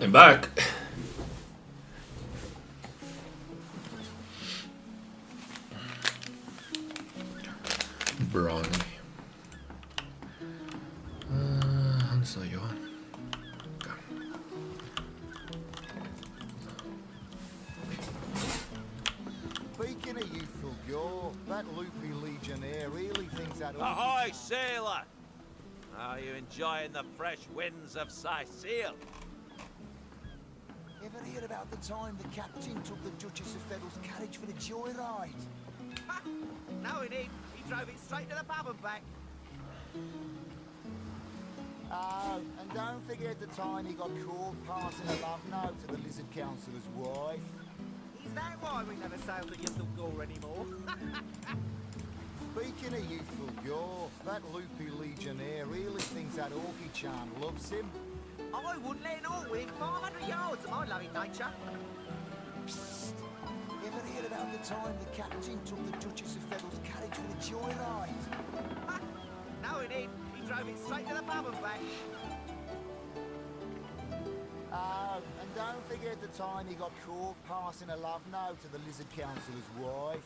I'm back. Brownie. ¿Dónde estoy yo? Acá. Speaking of youthful gore, that loopy legionnaire really thinks that... Ahoy, sailor! Are you enjoying the fresh winds of ciseal? Ever hear about the time the captain took the Duchess of Feddle's carriage for the joyride? No, he didn't. He drove it straight to the pub and back. Oh, and don't forget the time he got caught passing a love note to the Lizard Councillor's wife. Is that why we never sail to Yildle Gore anymore? Speaking of youthful gore, that loopy legionnaire really thinks that Orky-chan loves him. I wouldn't let an orc within 500 yards of my loving nature. Psst. Ever hear about the time the captain took the Duchess of Feddle's carriage for the joyride? No, he didn't. He drove it straight to the pub and back. Oh, and don't forget the time he got caught passing a love note to the Lizard Councillor's wife.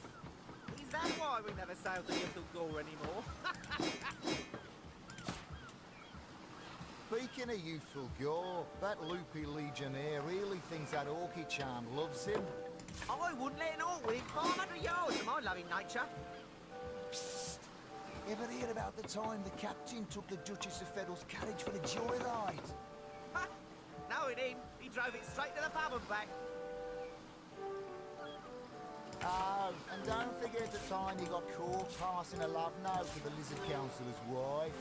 Is that why we never sail to Yildle Gore anymore? Speaking of youthful gore, that loopy legionnaire really thinks that Orky-chan loves him. I wouldn't let an orc within 500 yards of my loving nature. Psst. Ever hear about the time the captain took the Duchess of Feddle's carriage for the joyride? No, he didn't. He drove it straight to the pub and back. Oh, and don't forget the time he got caught passing a love note to the Lizard Councillor's wife.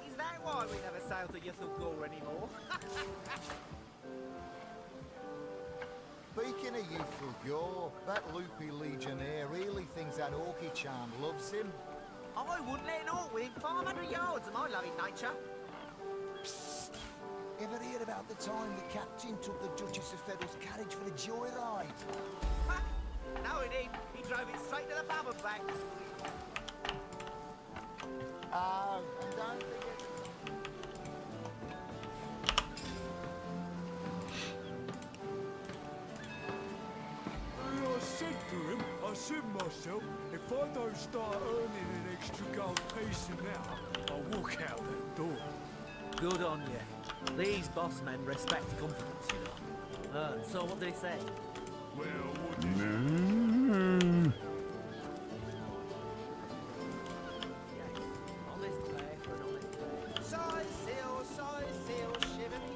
Is that why we never sail to Yildle Gore anymore? Speaking of youthful gore, that loopy legionnaire really thinks that Orky-chan loves him. I wouldn't let an orc within 500 yards of my loving nature. Psst. Ever hear about the time the captain took the Duchess of Feddle's carriage for the joyride? No, he didn't. He drove it straight to the pub and back. Oh, and don't forget... I said to him, I said myself, if I don't start earning an extra gold piece now, I'll walk out that door. Good on you. These boss men respect confidence, you know. So what did he say? Well, what did you... Honest play for an honest play. Size seal, shiver me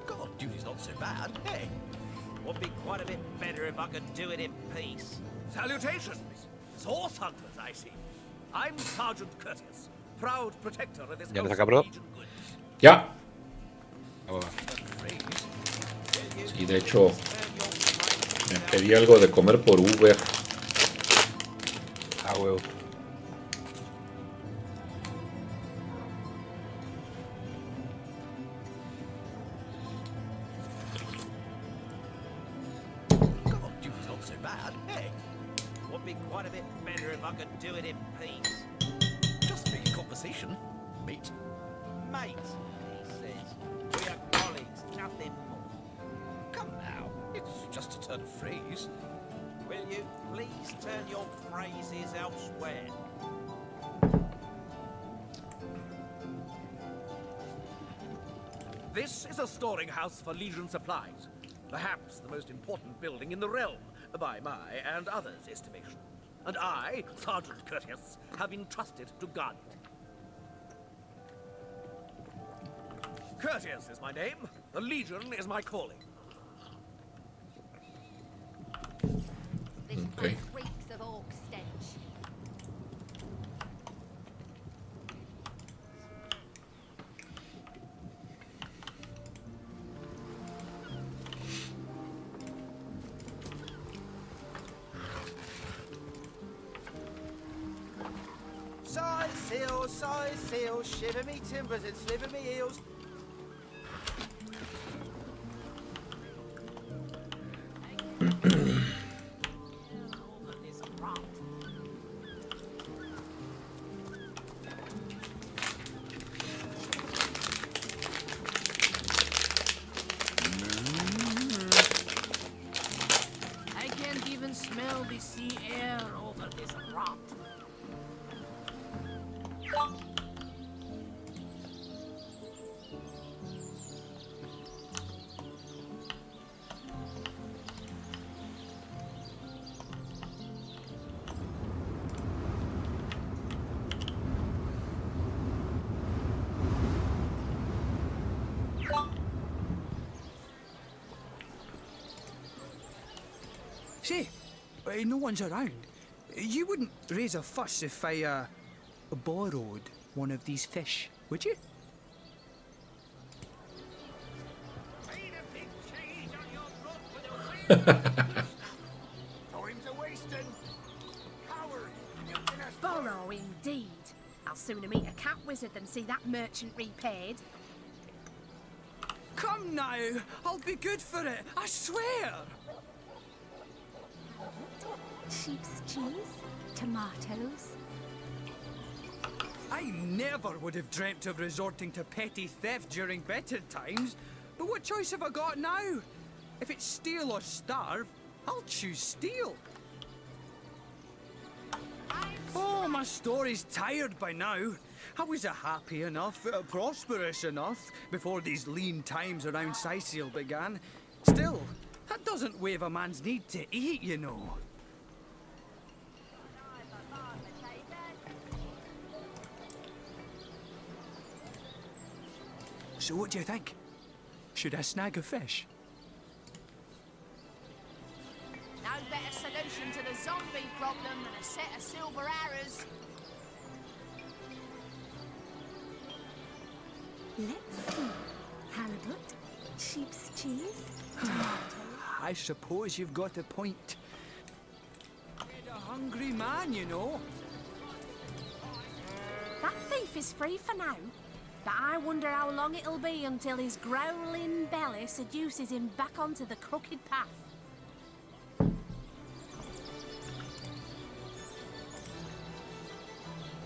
God, duty's not so bad, hey? Would be quite a bit better if I could do it in peace. Salutations! Source hunters, I see. I'm Sergeant Curtius, proud protector of this ¿Ya lo house saca, of bro? Legion goods. Ya. Ah, bueno. Sí, de hecho, me pedí algo de comer por Uber. Ah, huevo. God, duty's not so bad, hey? Would be quite a bit better if I could do it in peace. Just make a conversation, mate. Mate, he says. We are colleagues, nothing more. Come now, it's just a turn of phrase. Will you please turn your phrases elsewhere? This is a storing house for Legion supplies. Perhaps the most important building in the realm, by my and others' estimation. And I, Sergeant Curtius, have been trusted to guard it. Curtius is my name. The Legion is my calling. This Okay. place reeks of orc stench. Size seal, shiver me timbers and sliver me heels. Say, no one's around. You wouldn't raise a fuss if I, borrowed one of these fish, would you? Time's a wasting. Coward. Borrow indeed. I'll sooner meet a cat wizard than see that merchant repaid. Come now, I'll be good for it, I swear! Sheep's cheese? Tomatoes? I never would have dreamt of resorting to petty theft during better times, but what choice have I got now? If it's steal or starve, I'll choose steal. Oh, my story's tired by now. I was happy enough, prosperous enough, before these lean times around Ciseal began. Still, that doesn't waive a man's need to eat, you know. So what do you think? Should I snag a fish? No better solution to the zombie problem than a set of silver arrows. Let's see. Halibut, sheep's cheese, I suppose you've got a point. Fed a hungry man, you know. That thief is free for now, but I wonder how long it'll be until his growling belly seduces him back onto the crooked path.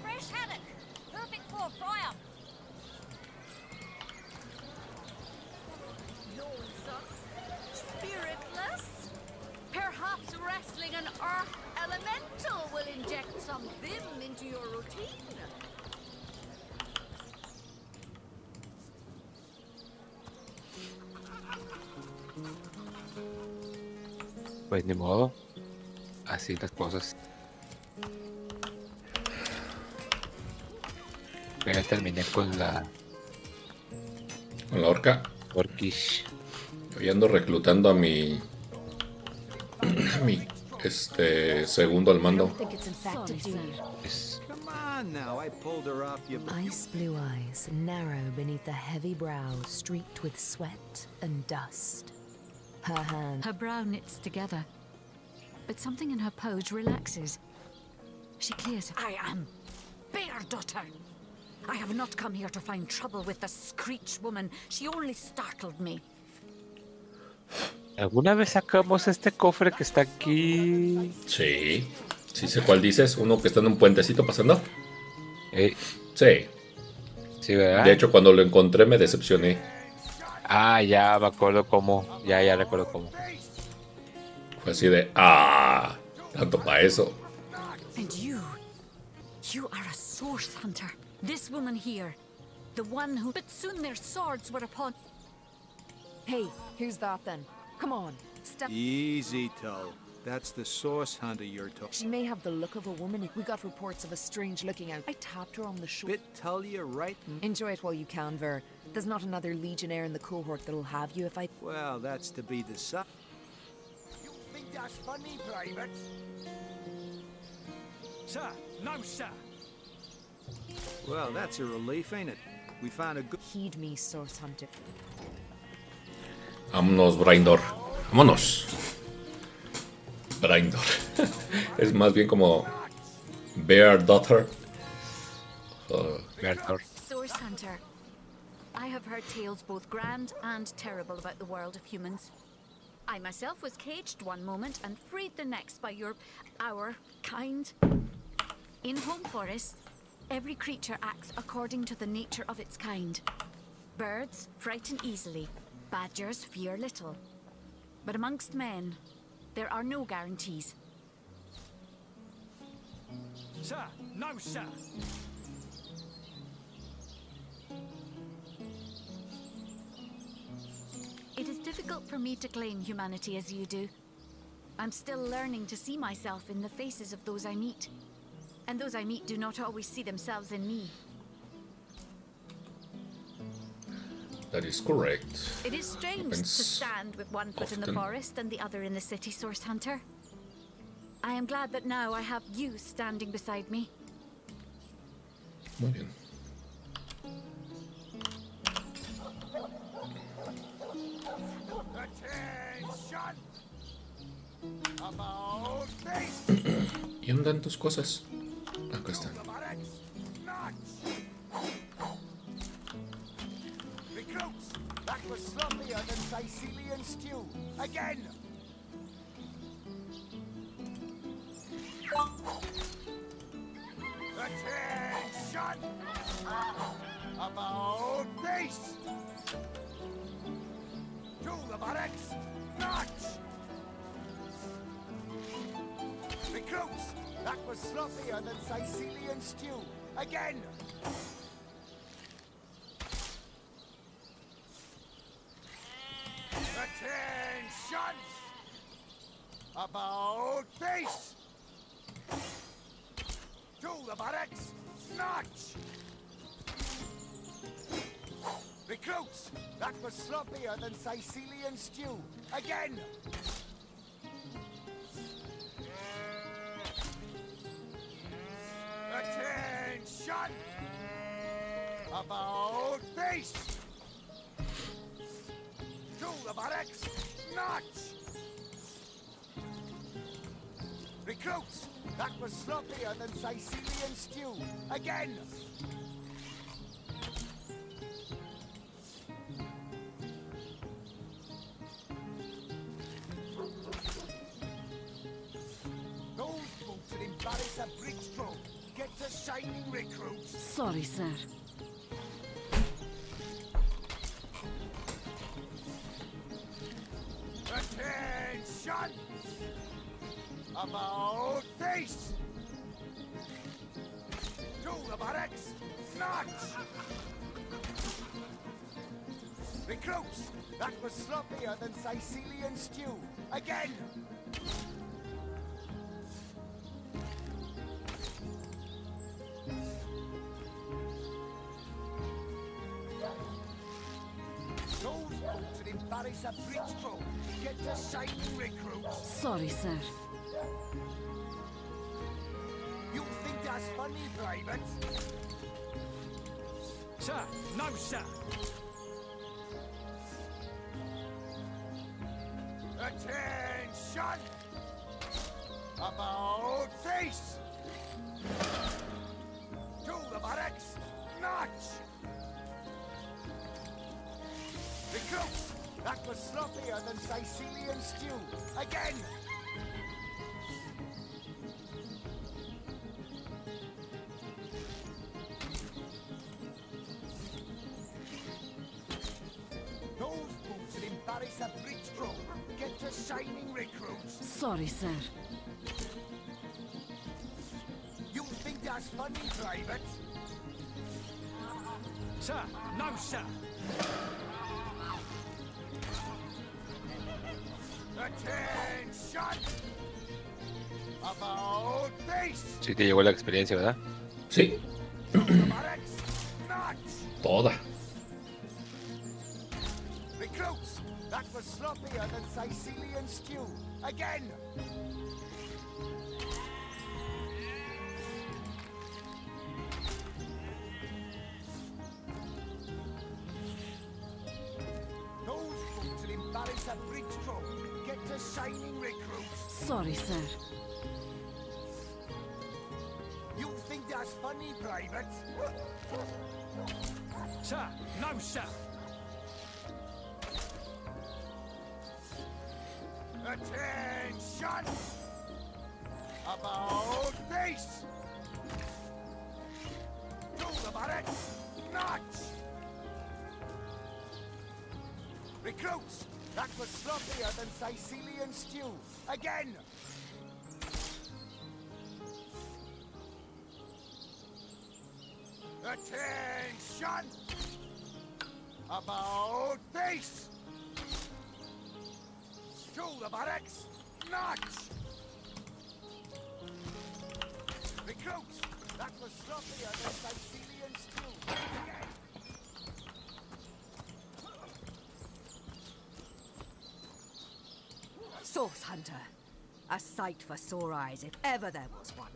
Fresh haddock. Perfect for a fry-up. Spiritless? Perhaps wrestling an earth elemental will inject some vim into your routine. Pues ni modo. Así las cosas. Ya terminé con la orca. Orkish. Yo ando reclutando a mi segundo al mando. Think it's infected, do you? Come on now, I pulled her off your... Ice blue eyes, narrow beneath a heavy brow, streaked with sweat and dust. Her hand. Her brow knits together, but something in her pose relaxes. She clears. I am Bear Daughter. I have not come here to find trouble with the Screech woman. She only startled me. ¿Alguna vez sacamos este cofre que está aquí? Sí. Sí sé cuál dices. Uno que está en un puentecito pasando. Sí. Sí, ¿verdad? De hecho, cuando lo encontré me decepcioné. Ah, ya me acuerdo cómo. Ya recuerdo cómo. Fue así de... tanto para eso. And you are a source hunter. This woman here, the one who... But soon their swords were upon... Hey, who's that then? Come on, step... Easy, Toe. That's the source hunter you're talking. She may have the look of a woman. We got reports of a strange looking out. I tapped her on the shoulder. Bit tell you right. Enjoy it while you can, Ver. There's not another legionnaire in the cohort that'll have you if I... Well, that's to be the sub. You think that's funny, Private? Sir, no, sir. Well, that's a relief, ain't it? We found a good... Heed me, source hunter. Vámonos, Braindor. Vámonos. Braindor. Es más bien como Bear Daughter. Bear Daughter. Source hunter. I have heard tales both grand and terrible about the world of humans. I myself was caged one moment and freed the next by our kind. In Home Forest, every creature acts according to the nature of its kind. Birds frighten easily, badgers fear little. But amongst men, there are no guarantees. Sir, no, sir. It is difficult for me to claim humanity as you do. I'm still learning to see myself in the faces of those I meet. And those I meet do not always see themselves in me. That is correct. It is strange to stand with one foot in the forest and the other in the city, Source Hunter. I am glad that now I have you standing beside me. Muy bien. Attention! About face! ¿Y dónde están tus cosas? Acá están. Recruits, that was sloppier than Sicilian stew. Again! Attention! About face! To the barracks! March! Recruits, that was sloppier than Sicilian stew. Again! Attention! About face! To the barracks! March! Recruits, that was sloppier than Sicilian stew. Again! Attention! About face! To the barracks! March! Recruits, that was sloppier than Sicilian stew. Again! Those boots will embarrass a bridge stroke. Get to shining recruits. Sorry, sir. Attention! About face! To the barracks! March! Recruits, that was sloppier than Sicilian stew. Again! Those boots will embarrass a bridge stroke. Get to shining recruits. Sorry, sir. You think that's funny, Private? Sir, no, sir. Attention! About face! To the barracks! March! Recruits, that was sloppier than Sicilian stew. Again! Those boots will embarrass a bridge stroke. Get to shining recruits. Sorry, sir. You think that's funny, Private? Sir, no, sir. Attention! About face! Sí te llegó la experiencia, ¿verdad? Sí. Toda. Recruits, that was sloppier than Sicilian stew. Again! Those boots will embarrass a bridge stroke. Get to shining recruits. Sorry, sir. You think that's funny, Private? Sir, no, sir. Attention! About face! To the barracks! March! Recruits, that was sloppier than Sicilian stew. Again! Attention! About face! To the barracks! March! Recruits, that was sloppier than Sicilian stew. Again! Source Hunter. A sight for sore eyes, if ever there was one.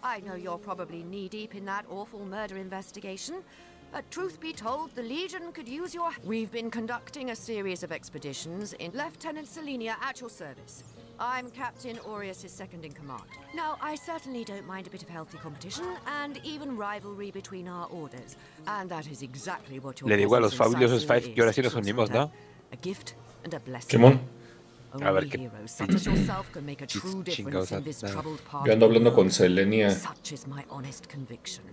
I know you're probably knee-deep in that awful murder investigation, but truth be told, the Legion could use your... We've been conducting a series of expeditions in Lieutenant Selenia at your service. I'm Captain Aureus' second-in-command. Now, I certainly don't mind a bit of healthy competition, and even rivalry between our orders. And that is exactly what your Le digo a los presence in fabulosos Ciseal Five que ahora sí nos Source unimos, Hunter. ¿no? A gift and a blessing. Simón, A ver Only qué heroes such as yourself can make a true difference chingados in this nada. troubled part yo ando of the hablando con world. Selenia, Such is my honest conviction.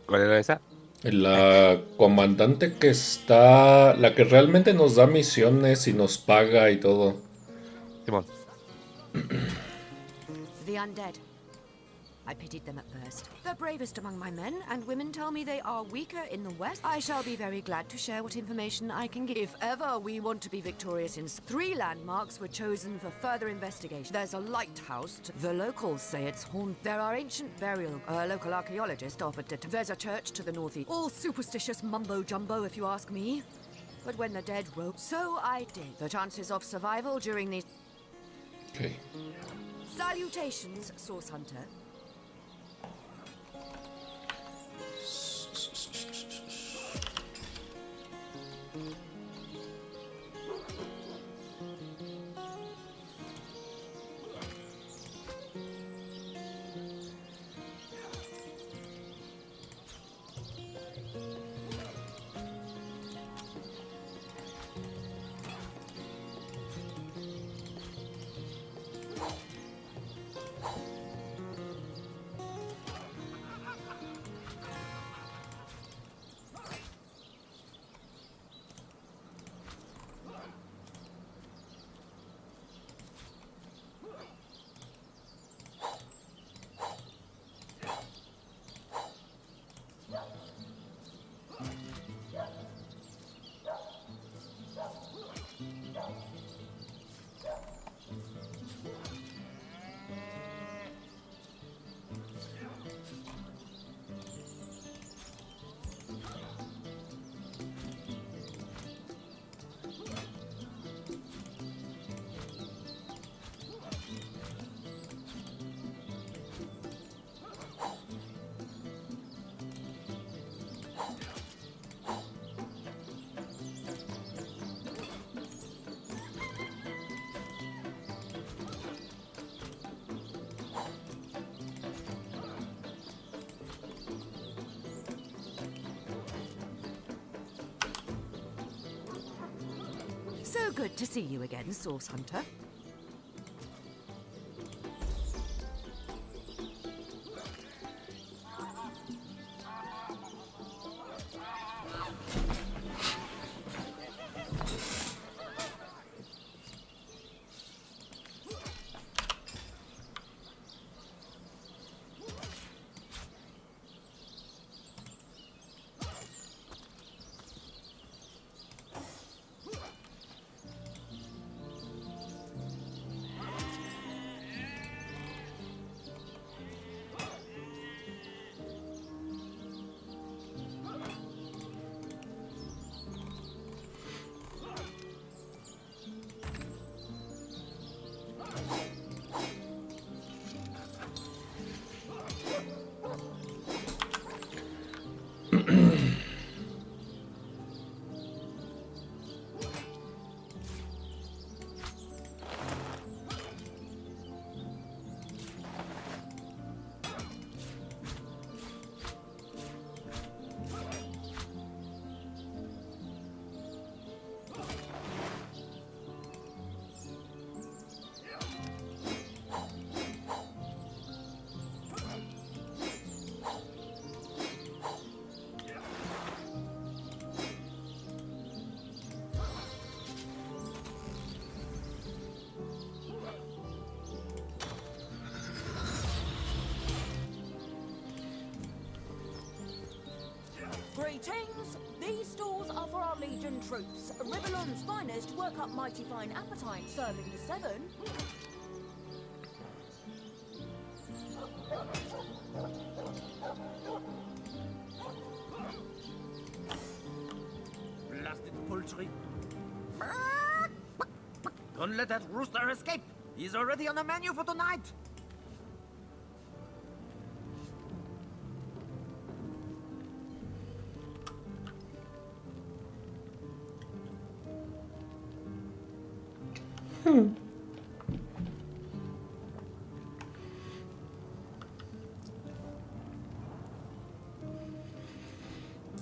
¿Cuál era esa? la comandante que está, la que realmente nos da misiones y nos paga y todo. Simón. The undead. I pitied them at first. The bravest among my men, and women tell me they are weaker in the west. I shall be very glad to share what information I can give. If ever we want to be victorious in... 3 landmarks were chosen for further investigation. There's a lighthouse. The locals say it's haunted. There are ancient burial... local archaeologist offered it. There's a church to the northeast. All superstitious mumbo-jumbo, if you ask me. But when the dead wrote... So I did. The chances of survival during these... Okay. Salutations, Source Hunter. So good to see you again, Source Hunter. Greetings! These stalls are for our Legion troops. Ribelon's finest work up mighty fine appetite, serving the 7. Blasted poultry. Don't let that rooster escape. He's already on the menu for tonight.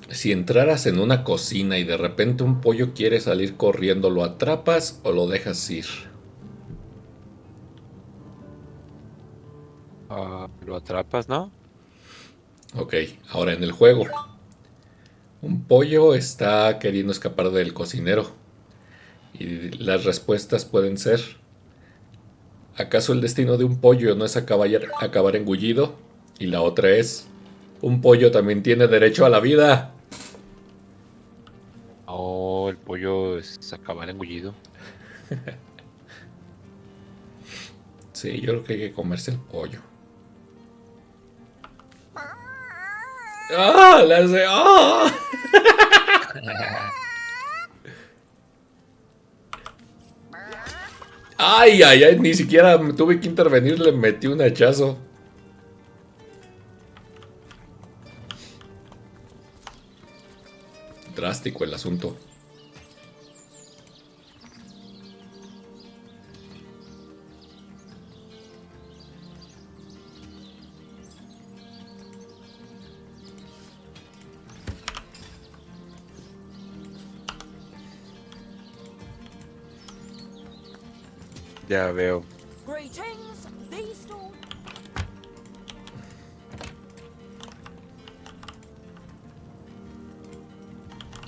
Si entraras en una cocina y de repente un pollo quiere salir corriendo, ¿lo atrapas o lo dejas ir? Lo atrapas, ¿no? Ok, ahora en el juego. Un pollo está queriendo escapar del cocinero. Y las respuestas pueden ser: ¿acaso el destino de un pollo no es acabar engullido? Y la otra es: un pollo también tiene derecho a la vida. Oh, el pollo es acabar engullido. Sí, yo creo que hay que comerse el pollo. ¡Ah! ¡Le hace! ¡Ah! ¡Ay, ay, ay! Ni siquiera tuve que intervenir, le metí un hachazo. Drástico el asunto. Ya veo. Greetings, these two.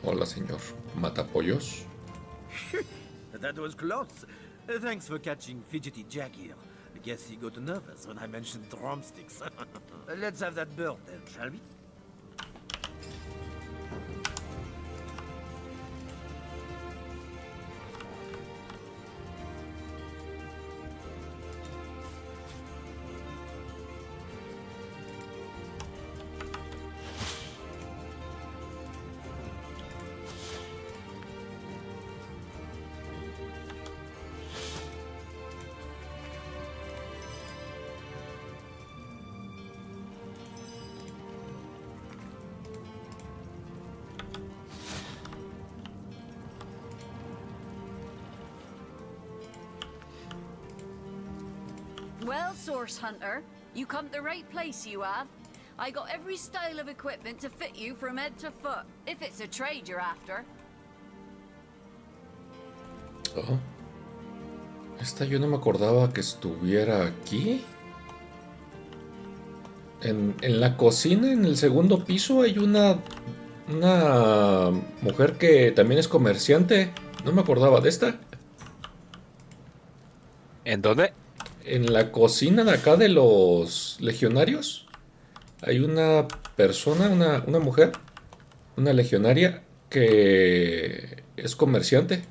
Hola, señor. ¿Matapollos? That was close. Thanks for catching Fidgety Jack here. I guess he got nervous when I mentioned drumsticks. Let's have that bird then, shall we? Well, Source Hunter, you come to the right place, you have. I got every style of equipment to fit you from head to foot, if it's a trade you're after. Oh. Esta yo no me acordaba que estuviera aquí. En la cocina, en el segundo piso, hay una mujer que también es comerciante. No me acordaba de esta. ¿En dónde? En la cocina de acá de los legionarios hay una persona, una mujer, una legionaria que es comerciante.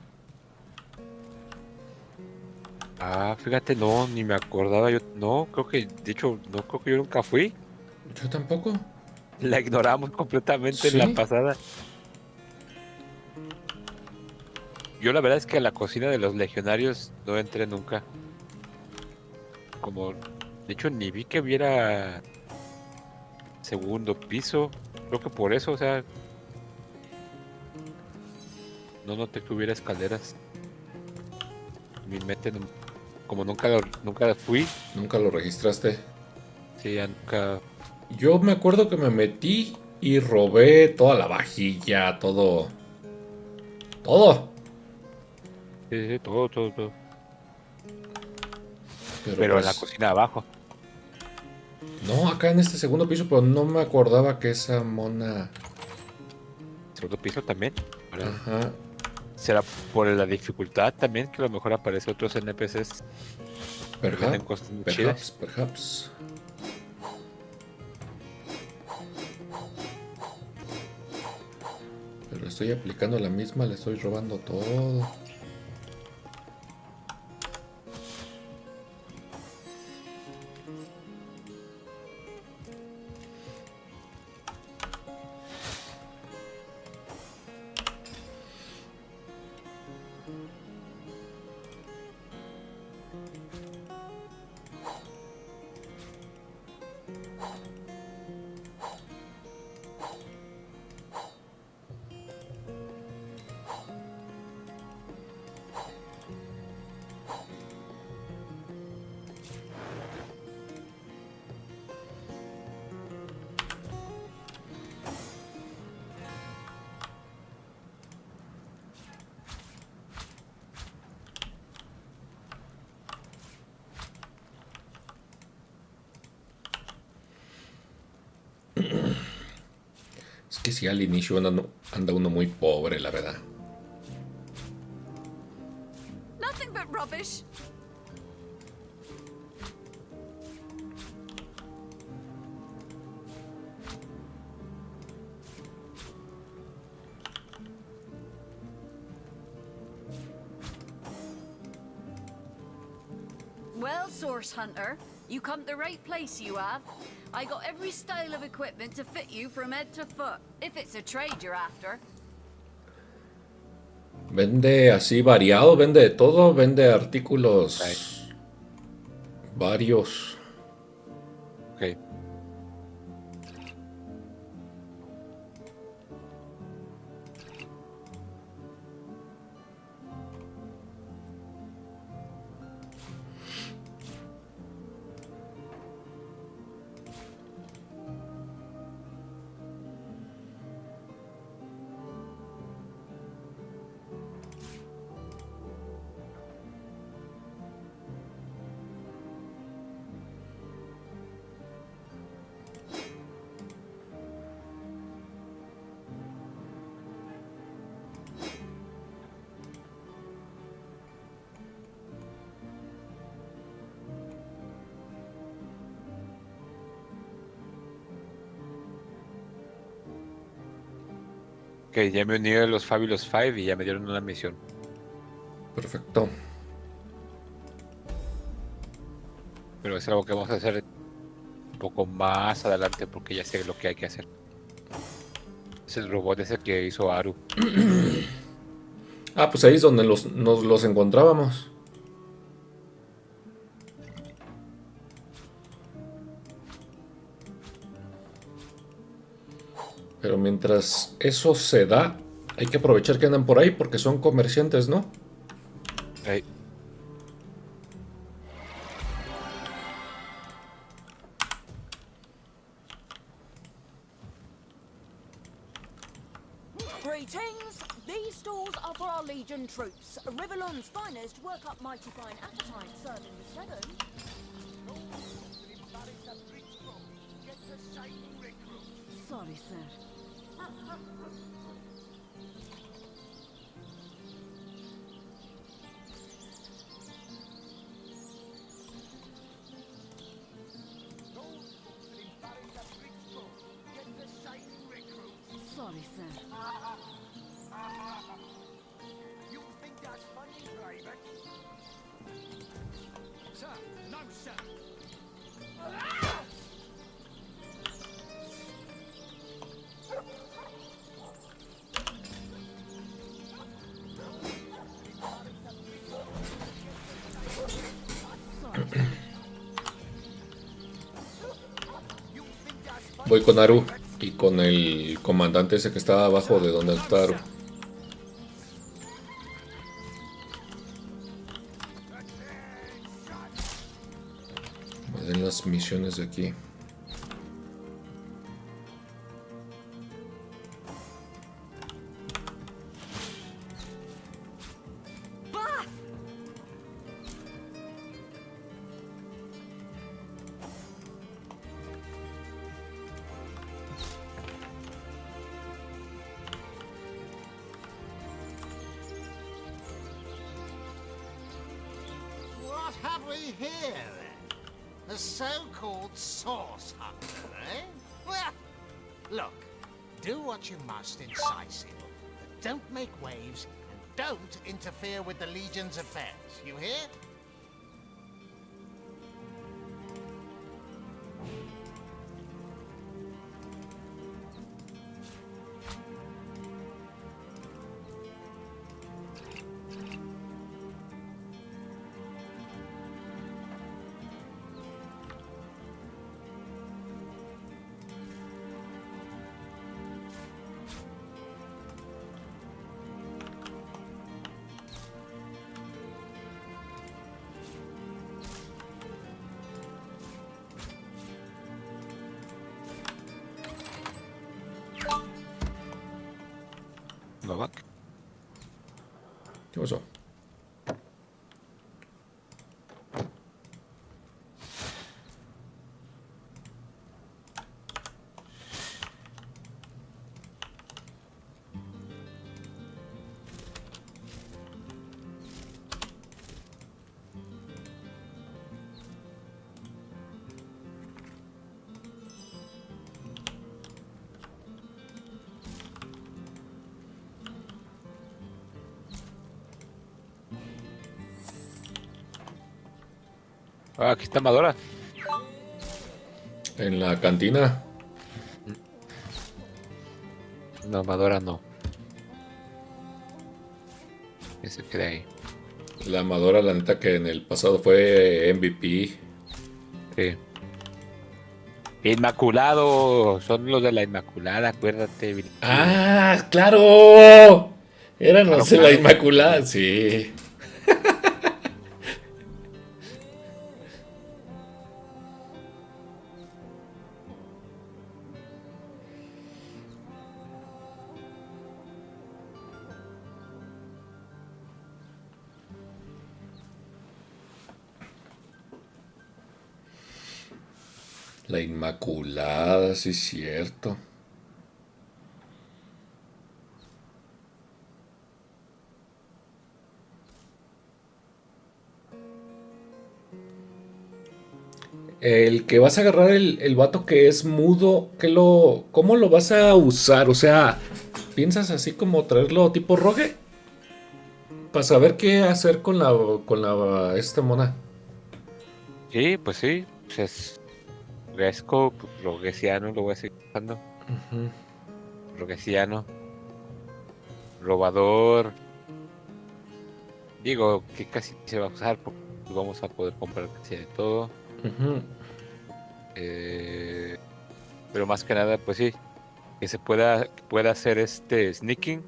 Ah, fíjate, no, ni me acordaba. Yo no, creo que, de hecho, no creo que yo nunca fui. Yo tampoco. La ignoramos completamente en la Sí. pasada. Yo la verdad es que a la cocina de los legionarios no entré nunca. Como, de hecho, ni vi que hubiera segundo piso. Creo que por eso, o sea, no noté que hubiera escaleras. Mi mente, como nunca fui. Nunca lo registraste. Sí, ya nunca. Yo me acuerdo que me metí y robé toda la vajilla, todo. Todo. Sí, todo. Pero en la pues, cocina abajo. no, acá en este segundo piso, pero no me acordaba que esa mona. Segundo piso también. Ajá. ¿Será por la dificultad también que a lo mejor aparece otros NPCs que venden cosas muy chidas? Perhaps. Pero estoy aplicando la misma, le estoy robando todo. Es que sí, al inicio anda uno muy pobre, la verdad. Nothing but rubbish. Well, Source Hunter, you come to the right place, you have. I got every style of equipment to fit you from head to foot, if it's a trade you're after. Vende así variado, vende de todo, vende artículos varios. Ok. Ok, ya me uní a los Fabulous Five y ya me dieron una misión. Perfecto. Pero es algo que vamos a hacer un poco más adelante porque ya sé lo que hay que hacer. Es el robot ese que hizo Aru. Ah, pues ahí es donde nos los encontrábamos. Pero mientras eso se da, hay que aprovechar que andan por ahí porque son comerciantes, ¿no? Hey. Greetings! These stores are for our Legion troops. Rivellon's finest work up mighty fine appetite serving the seven. Sorry, sir. Sorry, sir. You think that's funny, Private? Sir, no, sir. Voy con Aru y con el comandante ese que está abajo de donde está Aru. Me den las misiones de aquí. What have we here, then? The so-called source hunter, eh? Well, look, do what you must in ciseal, but don't make waves and don't interfere with the Legion's affairs, you hear? babac. ¿Qué pasó? Ah, aquí está Madora. En la cantina. No, Madora no. Ese queda ahí. La Amadora, la neta que en el pasado fue MVP. Sí. Inmaculado. Son los de la Inmaculada, acuérdate. Virgilio. ¡Ah, claro! Eran Claro, los de la claro. Inmaculada, sí. La Inmaculada, sí es cierto. El que vas a agarrar el vato que es mudo, ¿cómo lo vas a usar? O sea, ¿piensas así como traerlo tipo rogue? Para saber qué hacer con esta mona. Sí, pues sí. Pues es Roguesco, pues, Roguesiano, lo voy a seguir usando. Roguesiano. Robador. Digo que casi se va a usar porque vamos a poder comprar casi de todo. Pero más que nada, pues sí, que pueda hacer sneaking,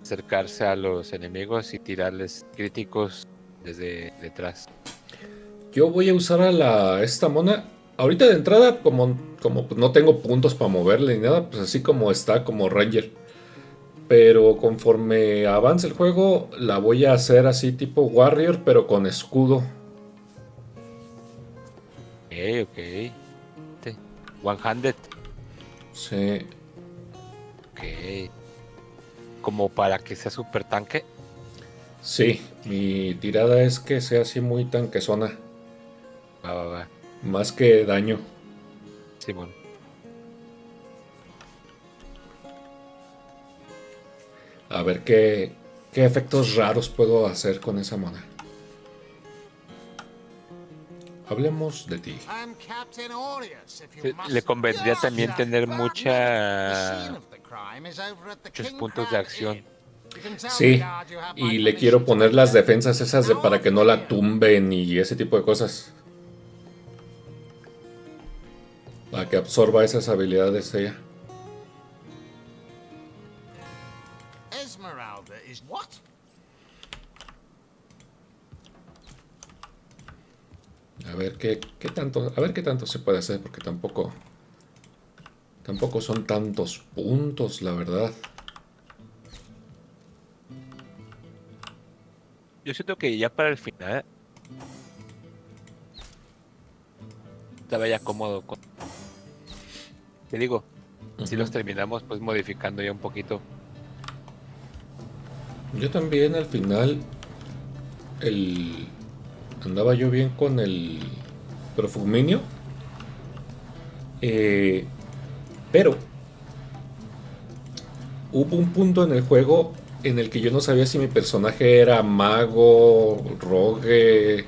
acercarse a los enemigos y tirarles críticos desde detrás. Yo voy a usar a esta mona. Ahorita de entrada, como pues, no tengo puntos para moverle ni nada, pues así como está, como Ranger. Pero conforme avance el juego, la voy a hacer así tipo Warrior, pero con escudo. Ok. One-handed. Sí. Ok. Como para que sea super tanque. Sí, mi tirada es que sea así muy tanquezona. Va. Más que daño. Simón. A ver qué efectos raros puedo hacer con esa mona. Hablemos de ti. I'm Captain Aureus, if you Sí, must. le convendría también tener The muchos puntos de acción. Sí, y le quiero poner las defensas esas para que no la tumben y ese tipo de cosas. Para que absorba esas habilidades ella. Esmeralda is what? A ver qué tanto se puede hacer, porque tampoco son tantos puntos, la verdad. Yo siento que ya para el final estaba ya cómodo con... Te digo, si los terminamos pues modificando ya un poquito. Yo también al final andaba yo bien con el perfuminio. Pero hubo un punto en el juego en el que yo no sabía si mi personaje era mago, rogue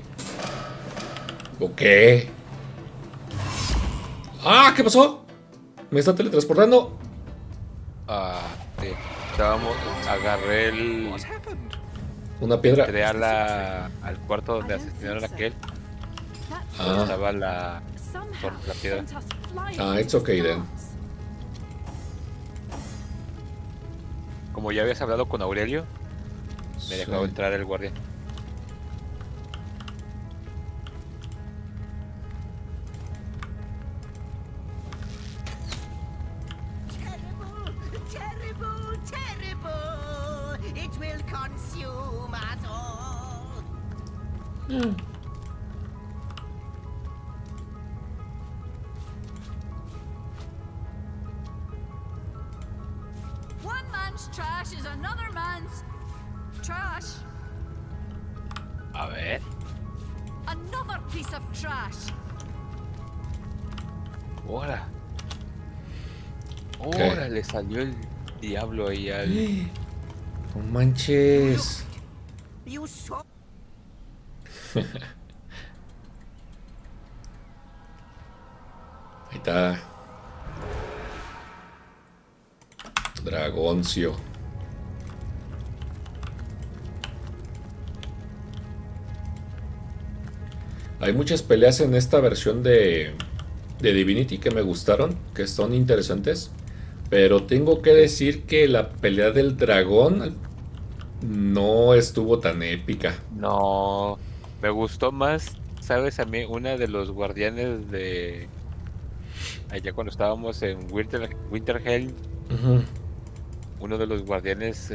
o qué. ¡Ah! ¿Qué pasó? ¿Me está teletransportando? Sí. Agarré una piedra. Entré al cuarto donde asesinaron a aquel. Estaba la piedra. It's okay then. Como ya habías hablado con Aurelio, me dejó entrar el guardia. One man's trash is another man's trash. A ver. Another piece of trash. Ahora. ¿Qué? Ahora le salió el diablo ahí al. No manches. You saw. Ahí está. Dragoncio. Hay muchas peleas en esta versión de Divinity que me gustaron, que son interesantes. Pero tengo que decir que la pelea del dragón no estuvo tan épica. No. Me gustó más, ¿sabes? A mí, una de los guardianes de. Allá cuando estábamos en Winterhelm, Ujú. uno de los guardianes,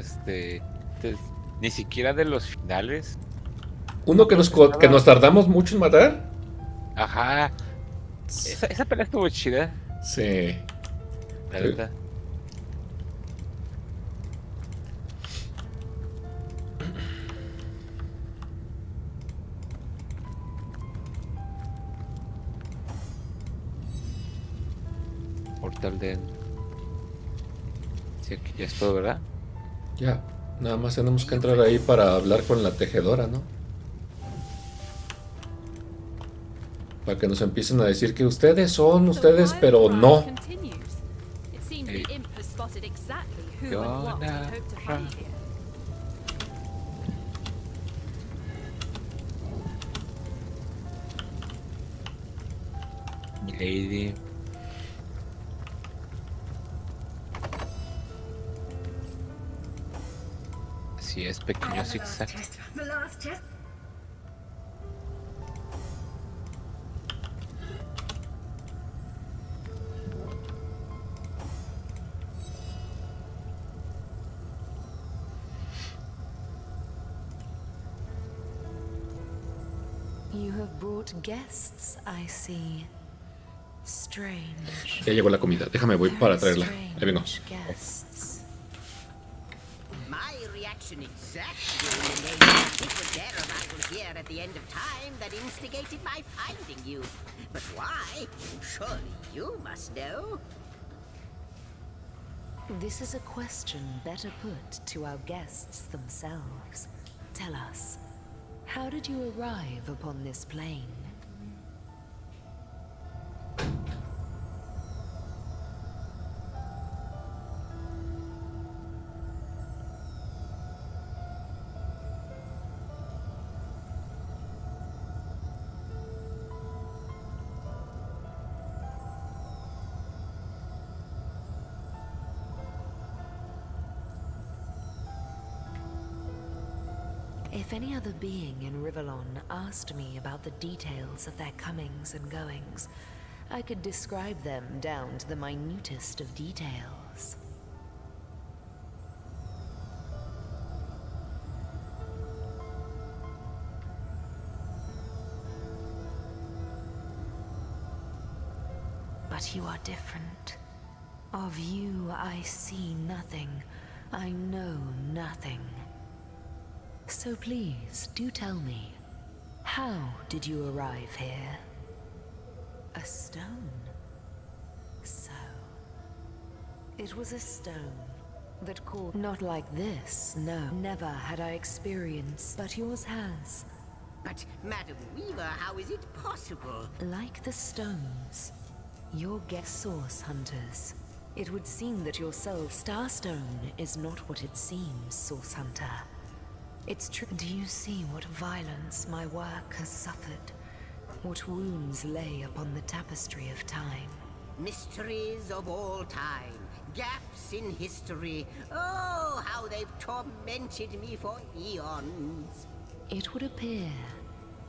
ni siquiera de los finales. Uno que Creo nos, que que nos estaba. tardamos mucho en matar. Ajá. Esa pelea estuvo chida, Sí. la neta. Portal de. Sí, aquí ya es todo, ¿verdad? Ya. Nada más tenemos que entrar ahí para hablar con la tejedora, ¿no? Para que nos empiecen a decir que ustedes son ustedes, pero no. It seems the imp has spotted exactly who ¿Qué and what we onda, hope to Ra? find here. Milady. Así es, pequeño zigzag. You have brought guests, I see. Strange. Ya llegó la comida. Déjame, voy para traerla. Ahí vengo. Guests. My reaction exactly in the name of secret there arrival here at the end of time that instigated my finding you. But why? Surely you must know. This is a question better put to our guests themselves. Tell us, how did you arrive upon this plane? If any other being in Rivellon asked me about the details of their comings and goings, I could describe them down to the minutest of details. But you are different. Of you, I see nothing. I know nothing. So please, do tell me, how did you arrive here? A stone. So, it was a stone that called... Not like this, no. Never had I experienced, but yours has. But, Madam Weaver, how is it possible? Like the stones, your guest source hunters. It would seem that your soul Starstone is not what it seems, Source Hunter. It's true. Do you see what violence my work has suffered? What wounds lay upon the tapestry of time? Mysteries of all time, gaps in history. Oh, how they've tormented me for eons. It would appear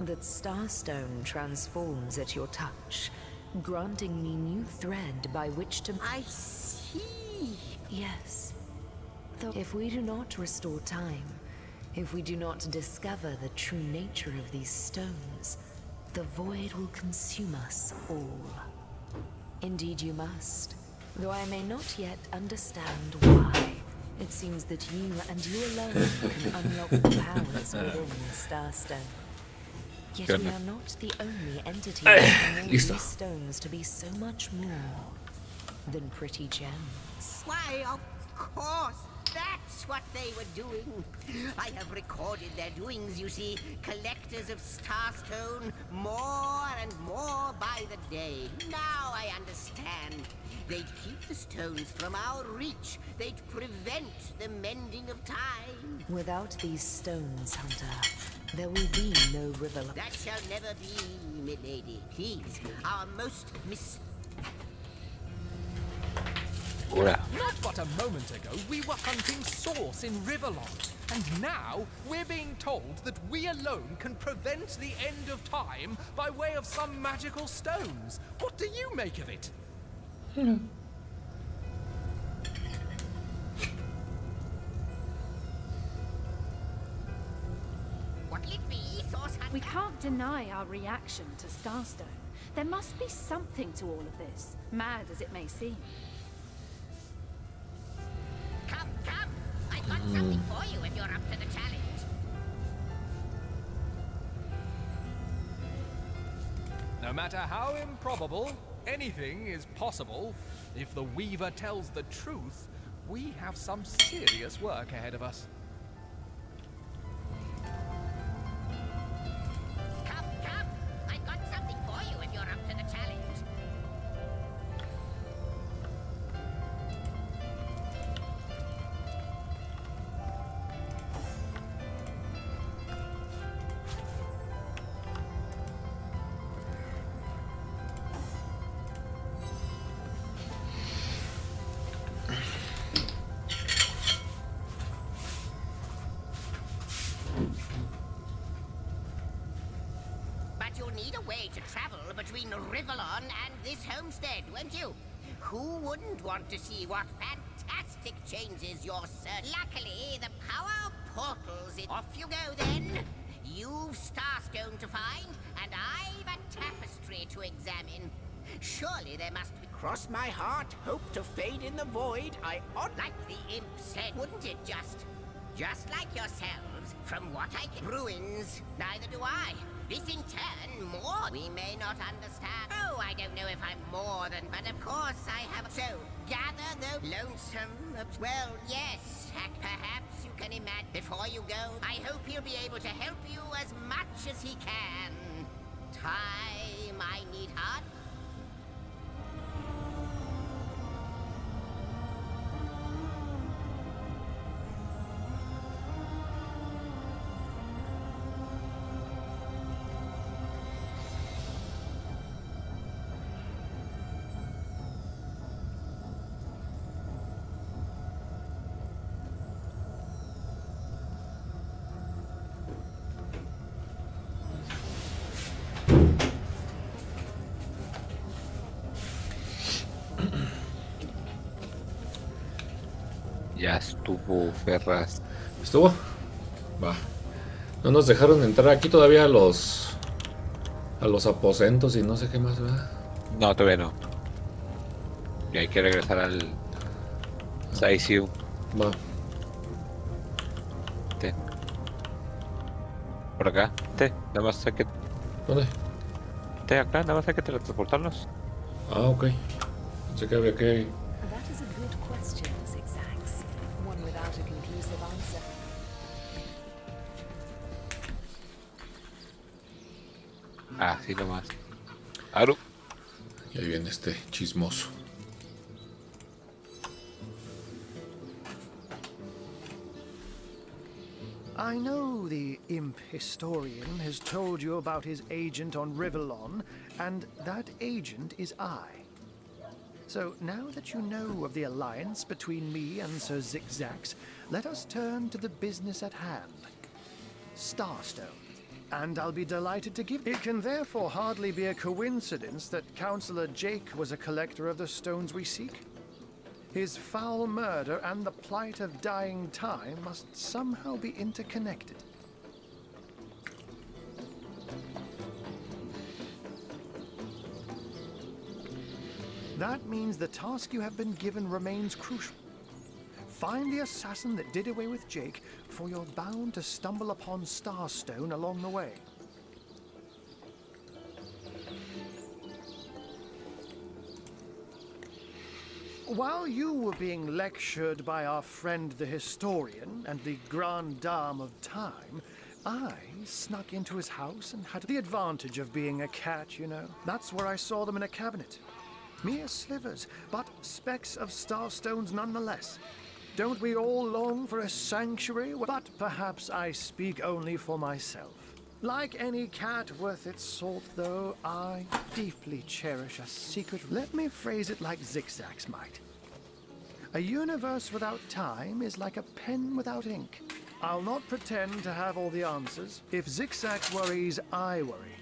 that Starstone transforms at your touch, granting me new thread by which to... I see. Yes. Though if we do not restore time, If we do not discover the true nature of these stones, the void will consume us all. Indeed you must, though I may not yet understand why. It seems that you and you alone can unlock the powers within Starstone. Yet we are not the only entity that can know these stones to be so much more than pretty gems. Why, of course, that's what they were doing. I have recorded their doings, you see. Collectors of Starstone, more and more by the day. Now I understand. They'd keep the stones from our reach. They'd prevent the mending of time. Without these stones, Hunter, there will be no river. That shall never be, milady. Please, our most Not but a moment ago, we were hunting source in Riverlon, and now we're being told that we alone can prevent the end of time by way of some magical stones. What do you make of it? What'll it be, Source Hunter? We can't deny our reaction to Starstone. There must be something to all of this, mad as it may seem. Come, come! I've got something for you if you're up to the challenge. No matter how improbable, anything is possible. If the Weaver tells the truth, we have some serious work ahead of us. Come, come! I've got something for you if you're up to the challenge. But you'll need a way to travel between Riverlon and this homestead, won't you? Who wouldn't want to see what fantastic changes you're certain? Luckily, the power of portals is... Off you go, then. You've Starstone to find, and I've a tapestry to examine. Surely there must be... Cross my heart, hope to fade in the void. I ought... Like the imp said, wouldn't it just? Just like yourselves, from what I can... Ruins, neither do I. This in turn, more we may not understand. Oh, I don't know if I'm more than... But of course I have... So, gather the lonesome... Well, yes, perhaps you can imagine... Before you go, I hope he'll be able to help you as much as he can. Time I need hard... Ya estuvo, Ferras. ¿Estuvo? Va. No nos dejaron entrar aquí todavía a los aposentos y no sé qué más, ¿verdad? No, todavía no. Y hay que regresar al ciseal. Va. Ten. Por acá. Nada más hay que... ¿Dónde? Acá, nada más hay que transportarnos. Ah, ok. Pensé que había que... That is a good question, Zigzags. One without a conclusive answer. Ah, sí, nomás. Aru. Y ahí viene este chismoso. I know the imp historian has told you about his agent on Riverlon, and that agent is I. So now that you know of the alliance between me and Sir Zigzags, let us turn to the business at hand. Starstone. And I'll be delighted to give... It can therefore hardly be a coincidence that Councillor Jake was a collector of the stones we seek. His foul murder and the plight of dying time must somehow be interconnected. That means the task you have been given remains crucial. Find the assassin that did away with Jake, for you're bound to stumble upon Starstone along the way. While you were being lectured by our friend the historian and the grande dame of time, I snuck into his house and had the advantage of being a cat, you know. That's where I saw them in a cabinet. Mere slivers, but specks of starstones nonetheless. Don't we all long for a sanctuary? But perhaps I speak only for myself. Like any cat worth its salt, though, I deeply cherish a secret. Let me phrase it like Zigzags might. A universe without time is like a pen without ink. I'll not pretend to have all the answers. If Zigzags worries, I worry.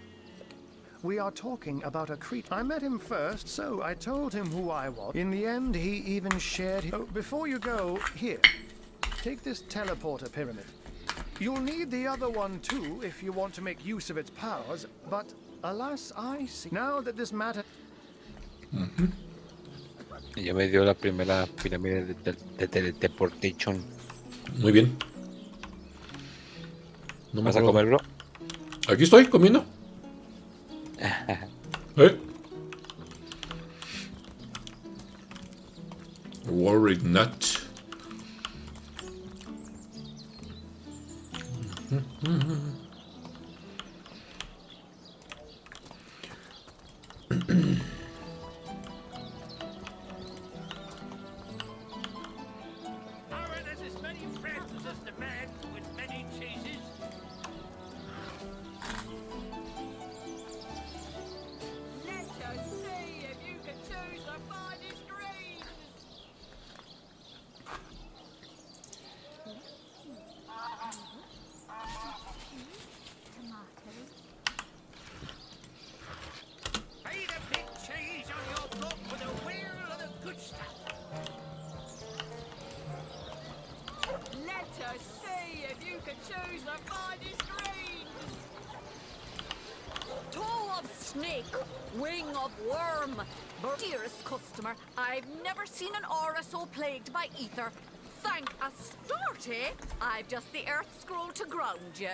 We are talking about a creature. I met him first, so I told him who I was. In the end, he even shared... Oh, before you go, here. Take this teleporter pyramid. You'll need the other one too if you want to make use of its powers, but alas, I see. Now that this matter... Ya me dio la primera pirámide de teleportation. Muy bien. No me ¿Vas a acuerdo. comer, bro? Aquí estoy comiendo. Worried not. Snake, wing of worm. Dearest customer, I've never seen an aura so plagued by ether. Thank Astarte, I've just the earth scroll to ground you.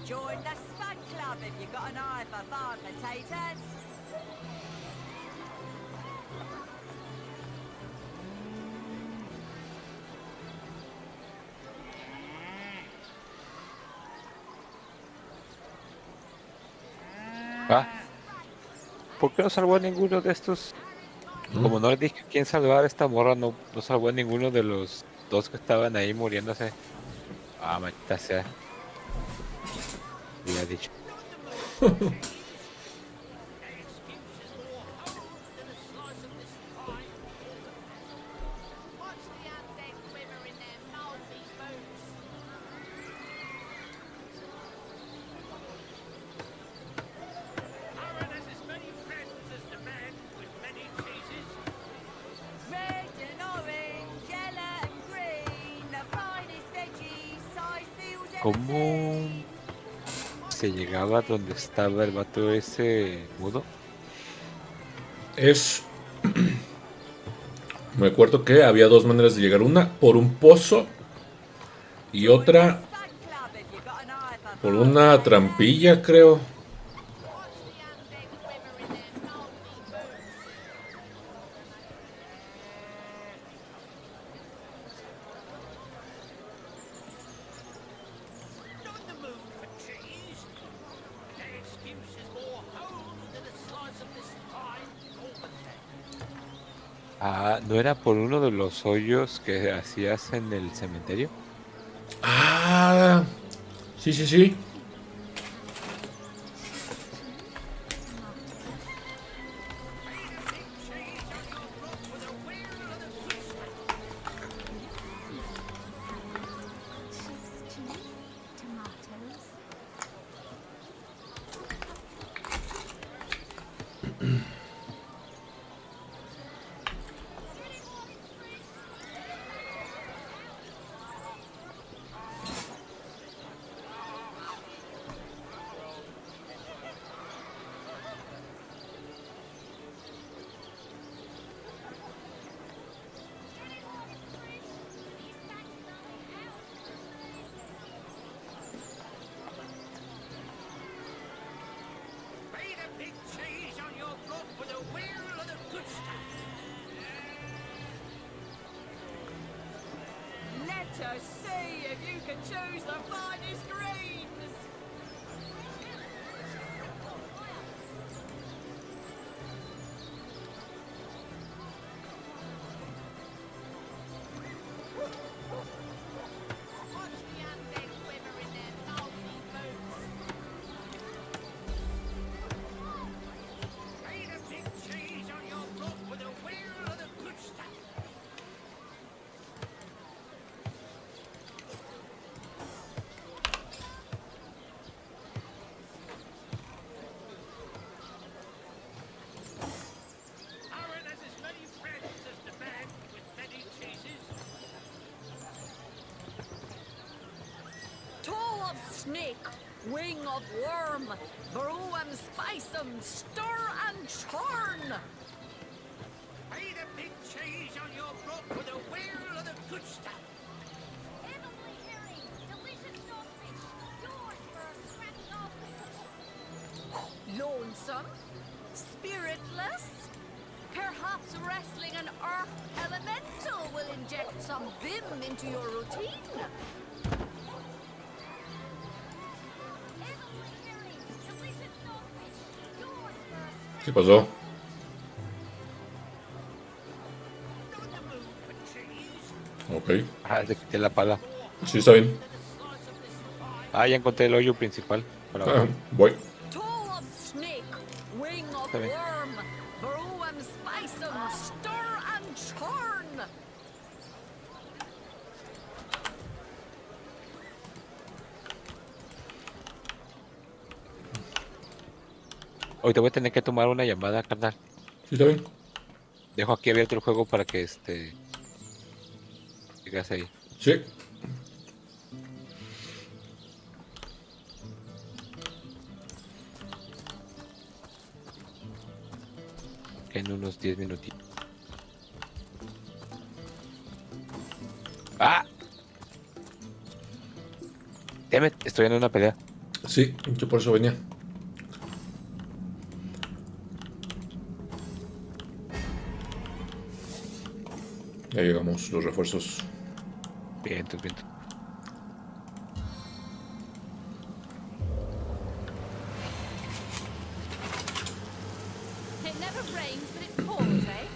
Join the Spud Club if you've got an eye for farm potatoes. Ah, ¿por qué no salvó a ninguno de estos? Como no le dije a quién salvar, esta morra no salvó a ninguno de los dos que estaban ahí muriéndose. Ah, maldita sea. Había dicho. ¿Cómo se llegaba donde estaba el vato ese mudo? Me acuerdo que había dos maneras de llegar. Una por un pozo y otra por una trampilla, creo. Ah, ¿no era por uno de los hoyos que hacías en el cementerio? Ah, sí, sí, sí. Let us see if you can choose the finest greens. Toe of snake, wing of worm, brew 'em, spice 'em, stir and churn. Pay the big cheese on your block with a wheel of the good stuff. Lonesome, spiritless. Perhaps wrestling an earth elemental will inject some vim into your routine. ¿Qué pasó? Ok. Ah, le quité la pala. Sí, está bien. Ah, ya encontré el hoyo principal. Para Ah, abajo. voy. Toe of snake, wing of Está bien. worm, brew 'em, spice 'em, stir and churn. Hoy te voy a tener que tomar una llamada, carnal. Sí, está bien. Dejo aquí abierto el juego para que llegas ahí. Sí. En unos 10 minutitos. ¡Ah! Estoy en una pelea. Sí, yo por eso venía. Ya llegamos los refuerzos. Bien. It never rains, but it pours, eh?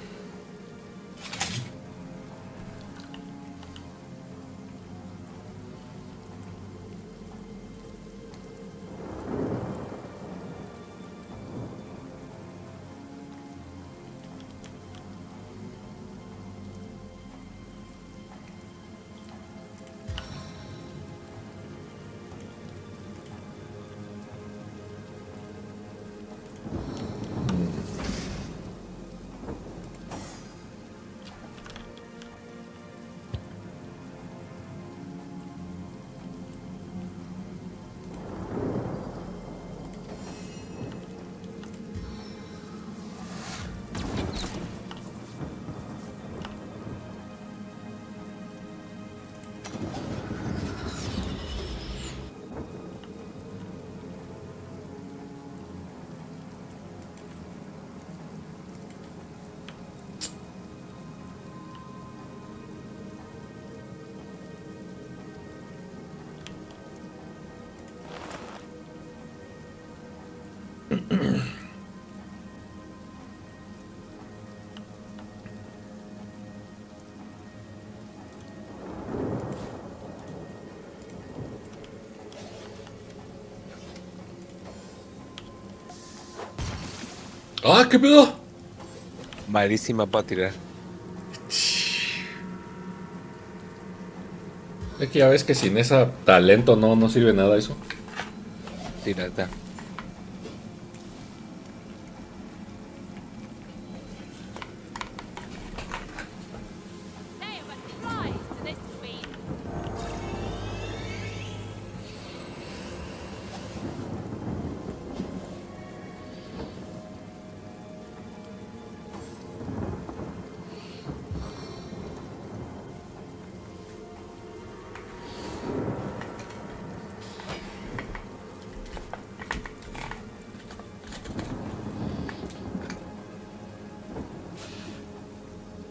¡Ah, qué pedo! Malísima para tirar. Es que ya ves que sin ese talento no sirve nada eso. Sí, la neta.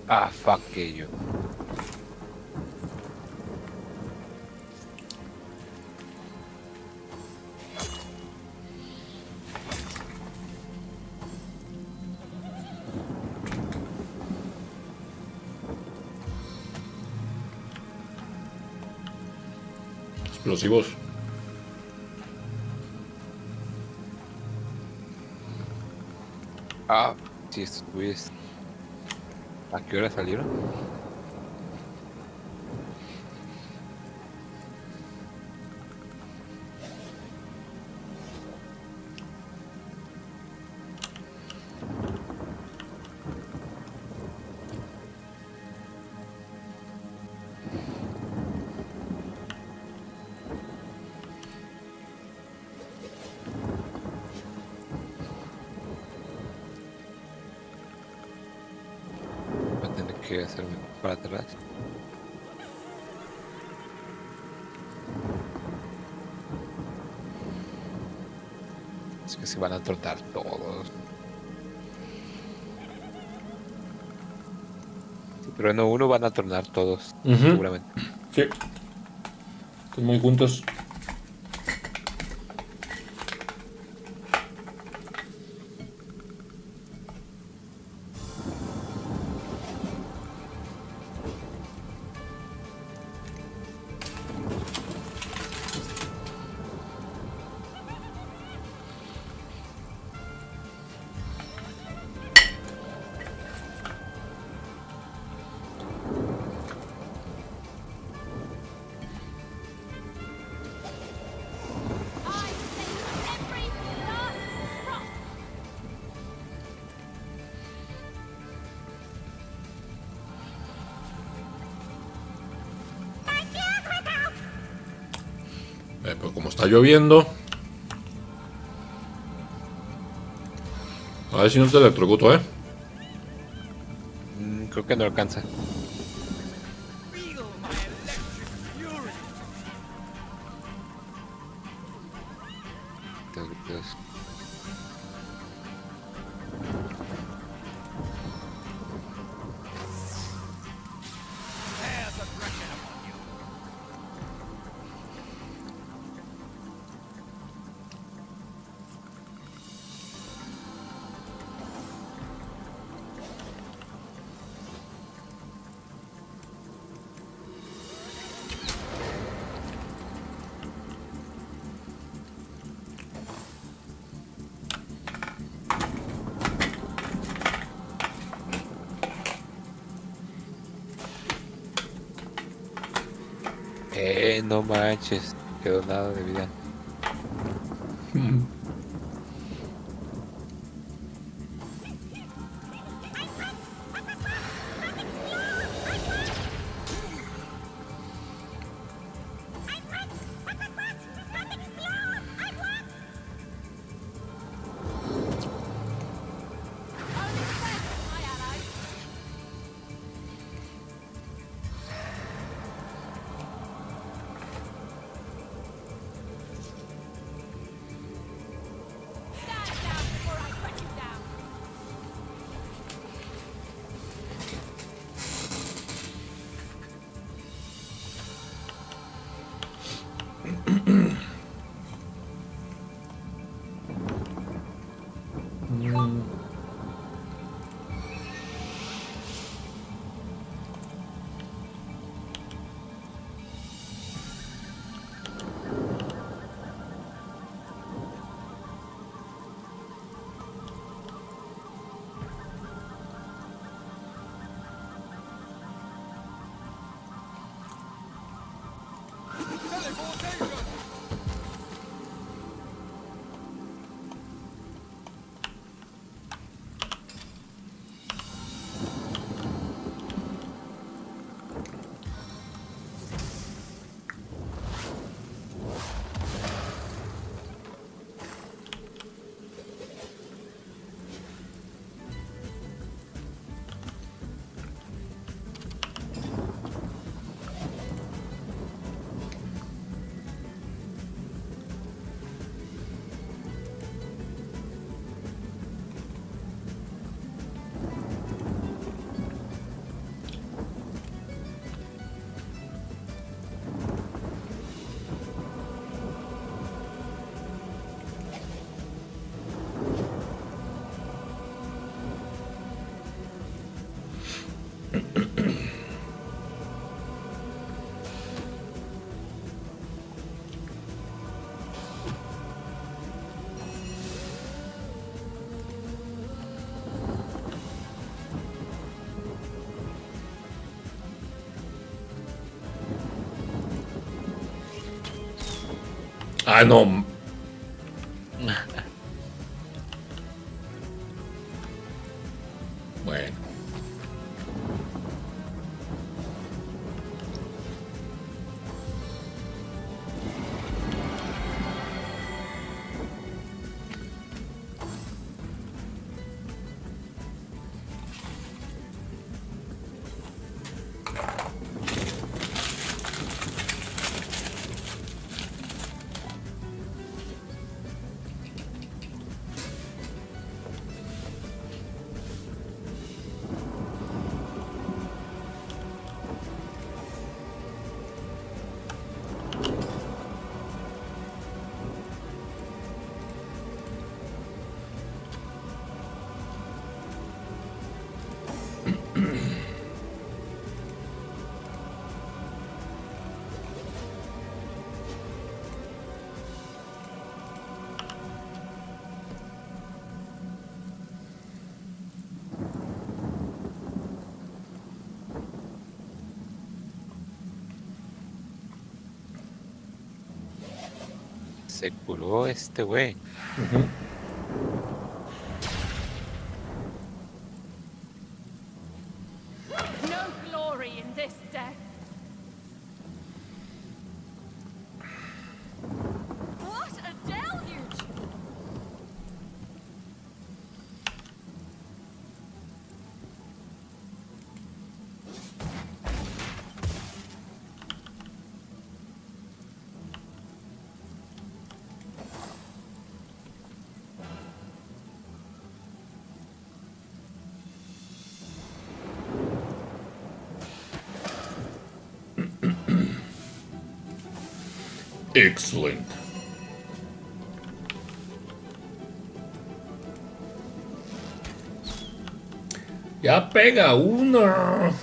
Ah, fuck ello. Explosivos. Ah, sí, estos güeyes. ¿A qué hora salieron? Voy a tener que hacerme para atrás. Es que se van a trotar todos. Sí, pero en uno van a tronar todos, seguramente. Sí. Están muy juntos. Pues como está lloviendo. A ver si no te electrocuto, Creo que no alcanza. Entonces, no manches, quedó nada de vida. Ah, no. Bueno. Se curó este güey. No glory in this death. What a deluge! Excellent. Ya pega una.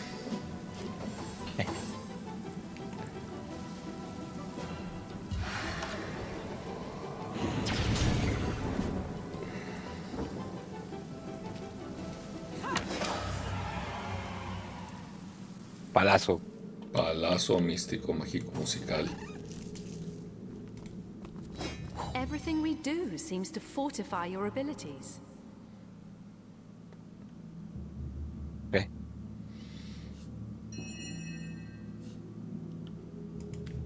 Palazo. Palazo místico, mágico, musical. Everything we do seems to fortify your abilities. Okay.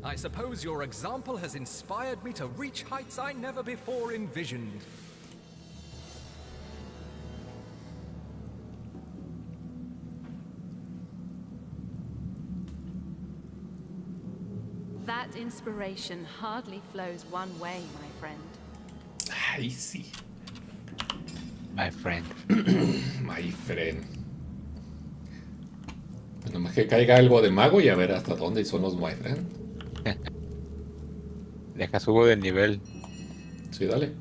I suppose your example has inspired me to reach heights I never before envisioned. That inspiration hardly flows one way, my friend. Ay, sí. My friend. My friend. Pues nomás que caiga algo de mago y a ver hasta dónde son los my friend. Deja subo de nivel. Sí, dale.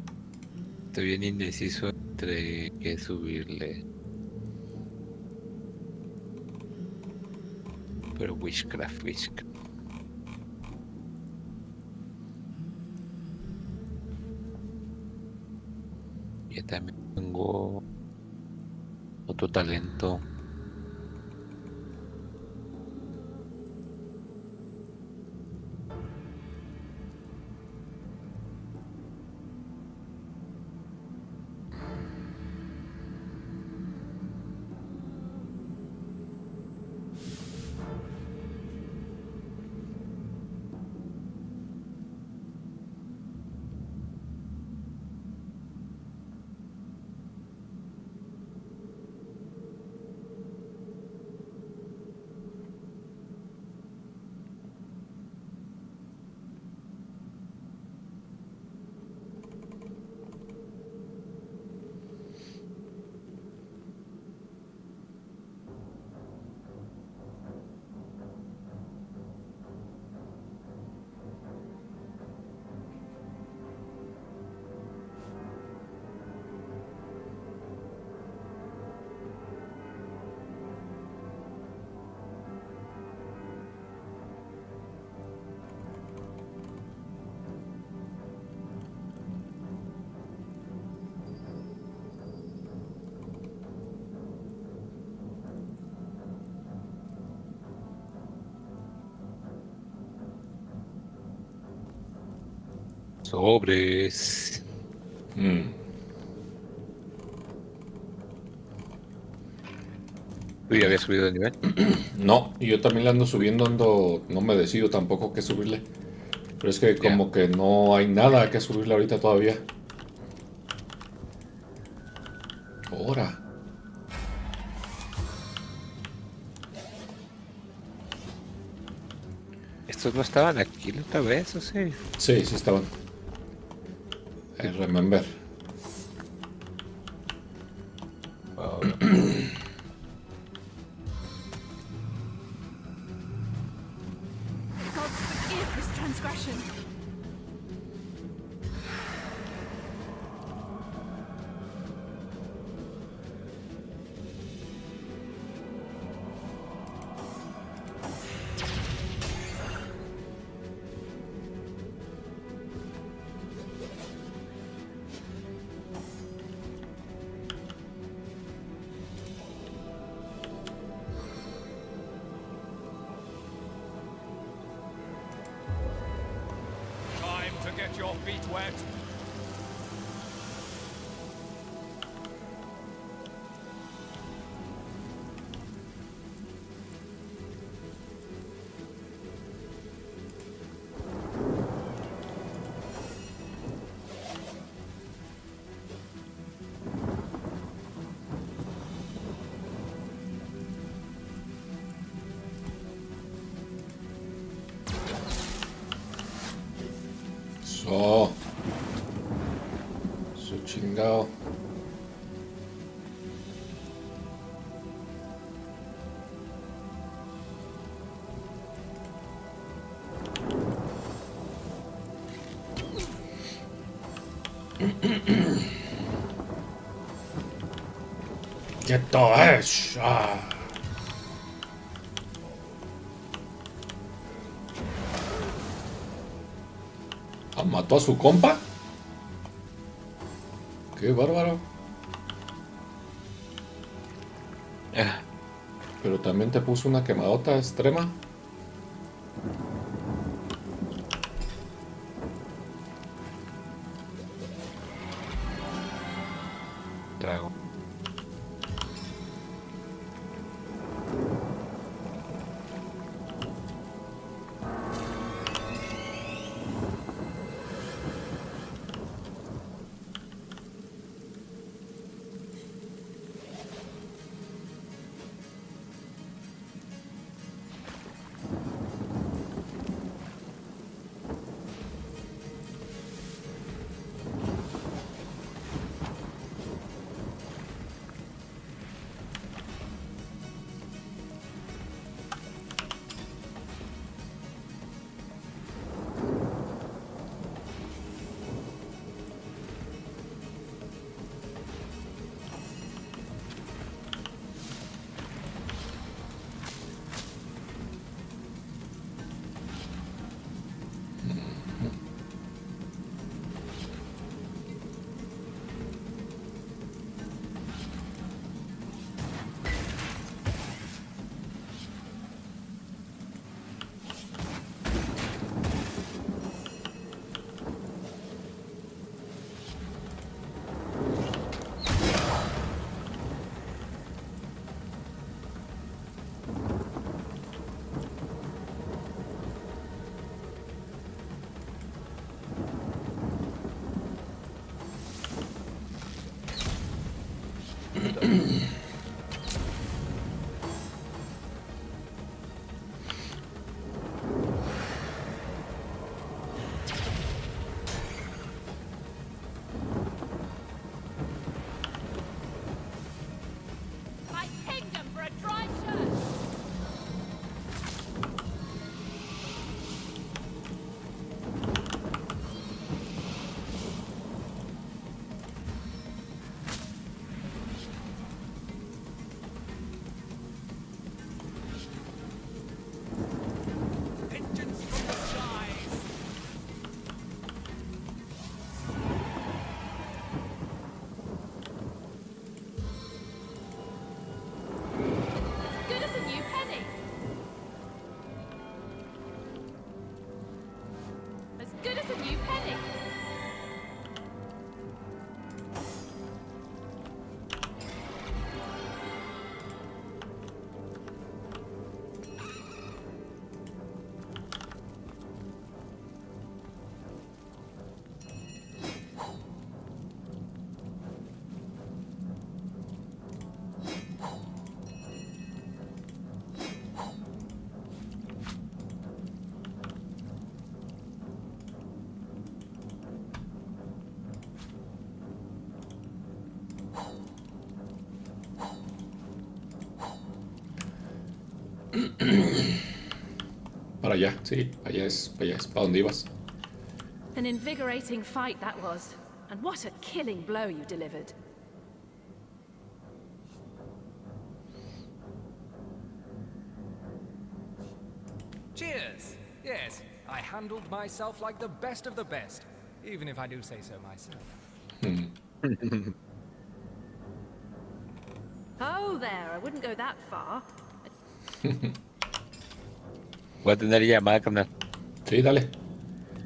Estoy bien indeciso entre qué subirle. Pero Witchcraft. Yo también tengo otro talento. Sobres. ¿Tú ya habías subido de nivel? No, y yo también le ando subiendo, no me decido tampoco qué subirle. Pero es que como que no hay nada que subirle ahorita todavía. Ahora. ¿Estos no estaban aquí la otra vez o sí? Sí, sí estaban. I remember. God forgive this transgression. Time to get your feet wet. So. Su chingado. ¡Quieto, ¿Mató a su compa? ¡Qué bárbaro! Pero también te puso una quemadota extrema. Trago. I pinged him for a dry shirt. Para allá, sí, para allá es para donde ibas. An invigorating fight that was. And what a killing blow you delivered. Cheers! Yes, I handled myself like the best of the best, even if I do say so myself. Oh, there, I wouldn't go that far. Voy a tener llamada, carnal. Sí, dale.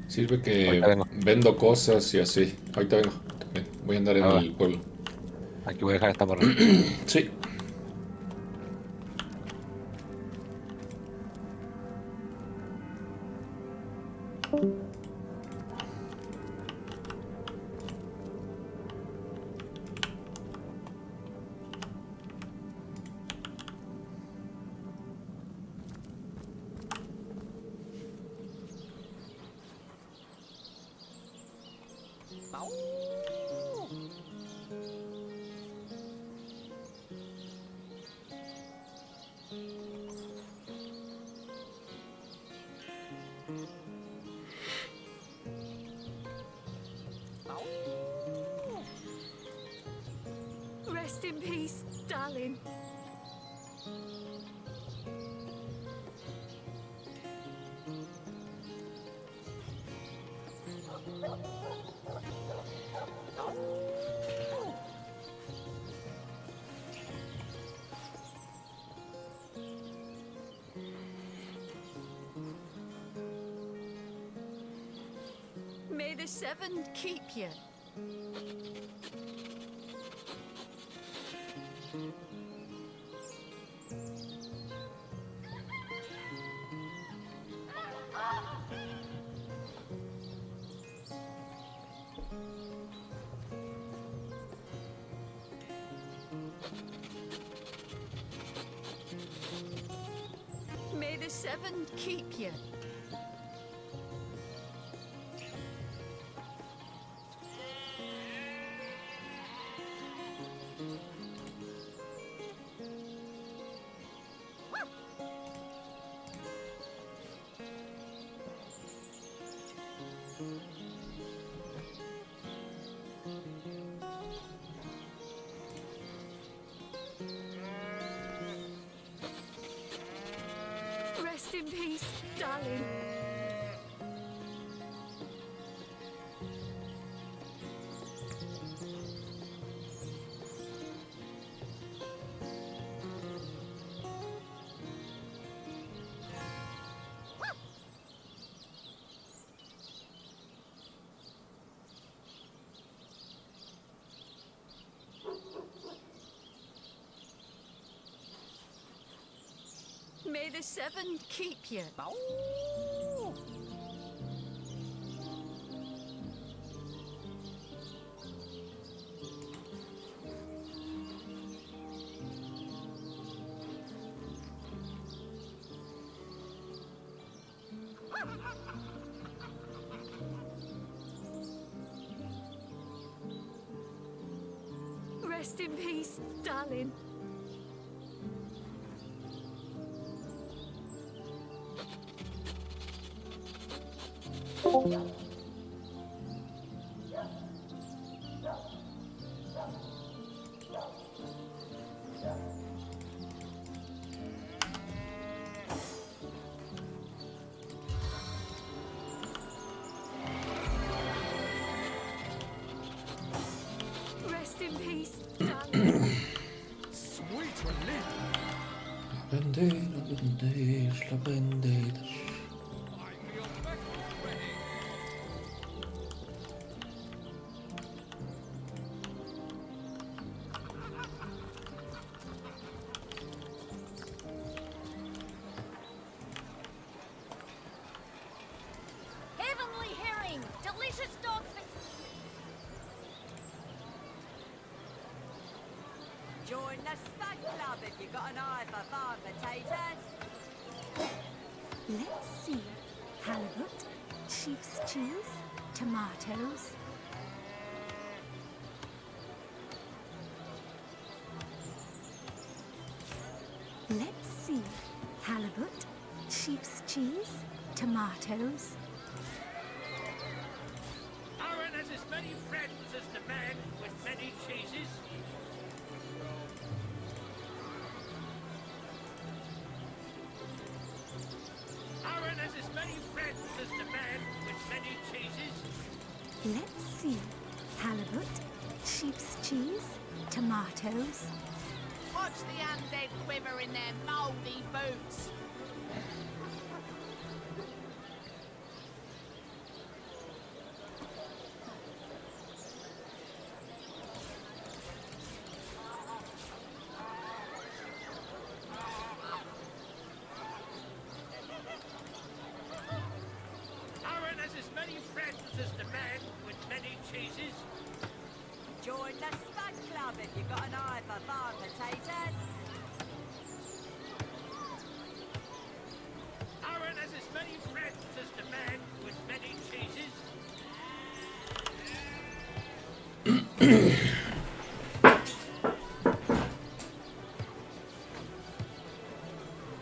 Sirve Ahorita que vengo. vendo cosas y así. Ahorita vengo. También voy a andar en Ah, va. el pueblo. Aquí voy a dejar esta morra. Sí. Rest in peace, darling. May the seven keep you. May the seven keep you. Rest in peace, darling. May the seven keep you. Rest in peace, darling. Rest in peace, darling. Sweet relief! La bandera. Heavenly herring! Delicious dog Join the Spud Club if you've got an eye for farm potatoes. Let's see. Halibut, sheep's cheese, tomatoes. Let's see. Halibut. halibut, sheep's cheese, tomatoes. Aaron has as many friends as the man with many cheeses. Aaron has as many friends as the man with many cheeses. Let's see. Halibut, sheep's cheese, tomatoes. Watch the undead quiver in their mouldy boots. Aaron has as many friends as the man with many cheeses. Join the Spud Club if you've got an eye for farm potatoes. Aaron has as many friends as the man with many cheeses.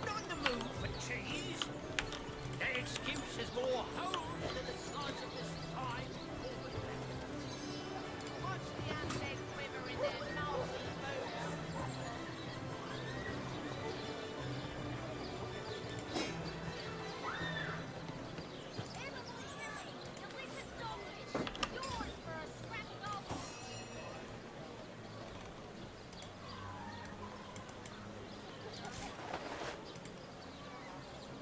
Not in the mood for cheese. Their excuse is more home than the slice of this time. Watch the undead quiver in their mouldy boots.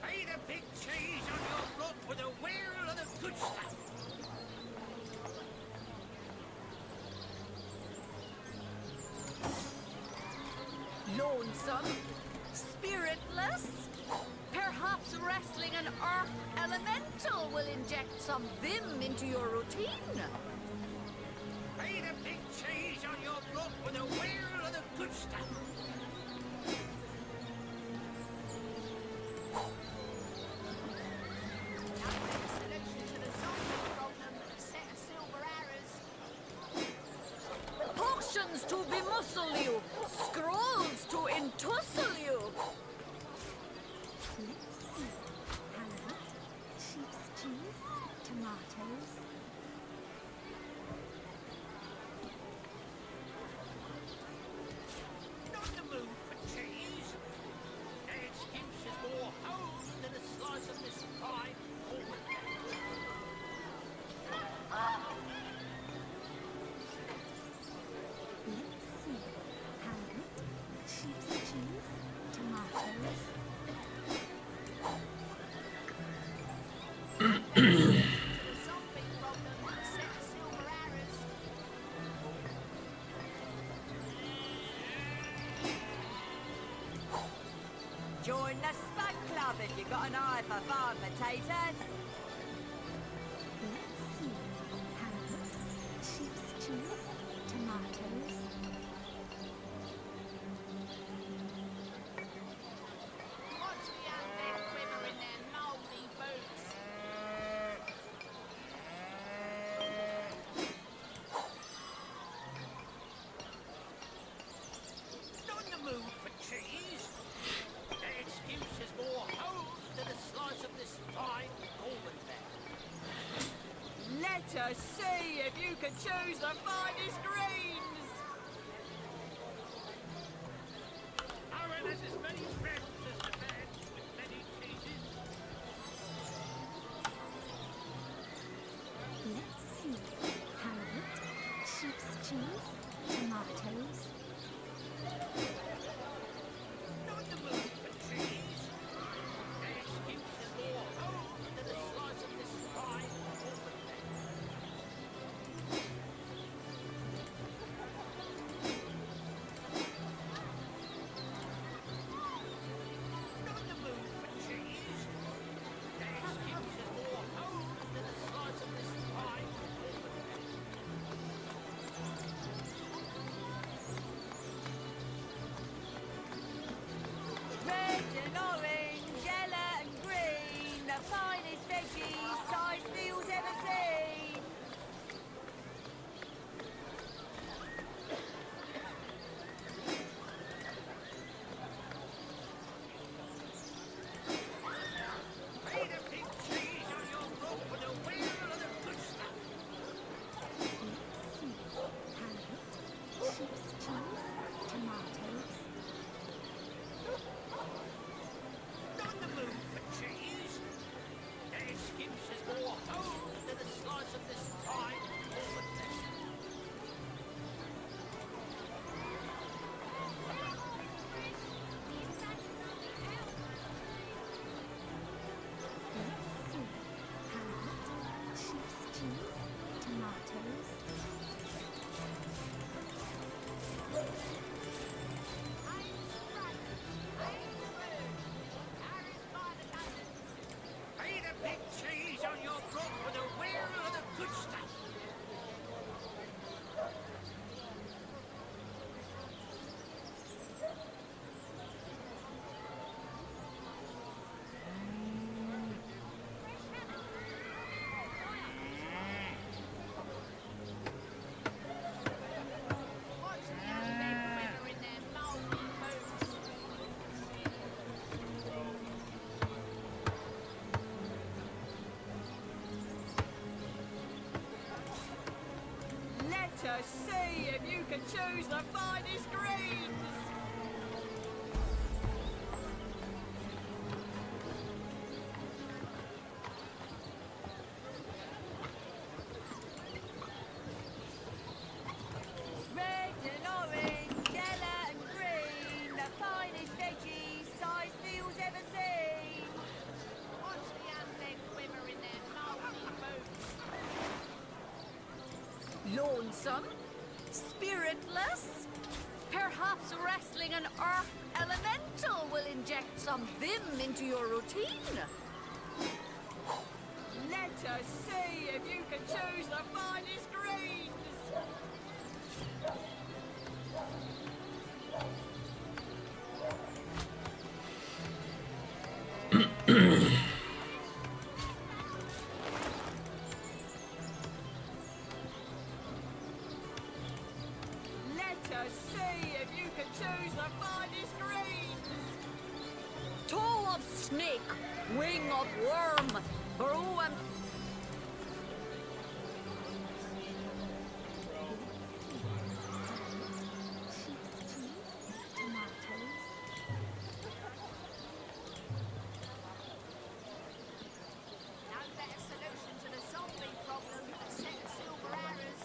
Pay the big cheese on your block with a wheel of the good stuff. Lonesome? Spiritless? Perhaps wrestling an earth elemental will inject some vim into your routine. Pay the big cheese on your block with a wheel of the good stuff. Potions to bemuscle you, scrolls to entussle you. Let's see. Halibut, sheep's cheese, tomatoes. Not in the mood for cheese. Their excuse is more home than a slice of this fine corn. Let's see. Halibut, sheep's cheese, tomatoes. Join the Spud Club if you've got an eye for farm potatoes. Let's see. Halibut, sheep's cheese, tomatoes. Watch the undead quiver in their mouldy boots. Not in the mood for cheese. Their excuse is more home than a slice of this fine corn there. Let us see if you can choose the finest greens. Aaron has as many friends as the man with many cheeses. Let's see. Halibut, sheep's cheese, tomatoes. Not in the mood for cheese. Their excuse is more home than a slice of this fine corn there. us see if you can choose the finest greens. Red and orange, yellow and green, the finest veggies ciseals ever seen. Watch the undead quiver in their mouldy boots. Lonesome? Spiritless? Perhaps wrestling an earth elemental will inject some vim into your routine. Let us see if you can choose the finest greens. Let us see if you can choose the finest greens. Toe of snake, wing of worm, brow and... No better solution to the zombie problem than a set of silver arrows.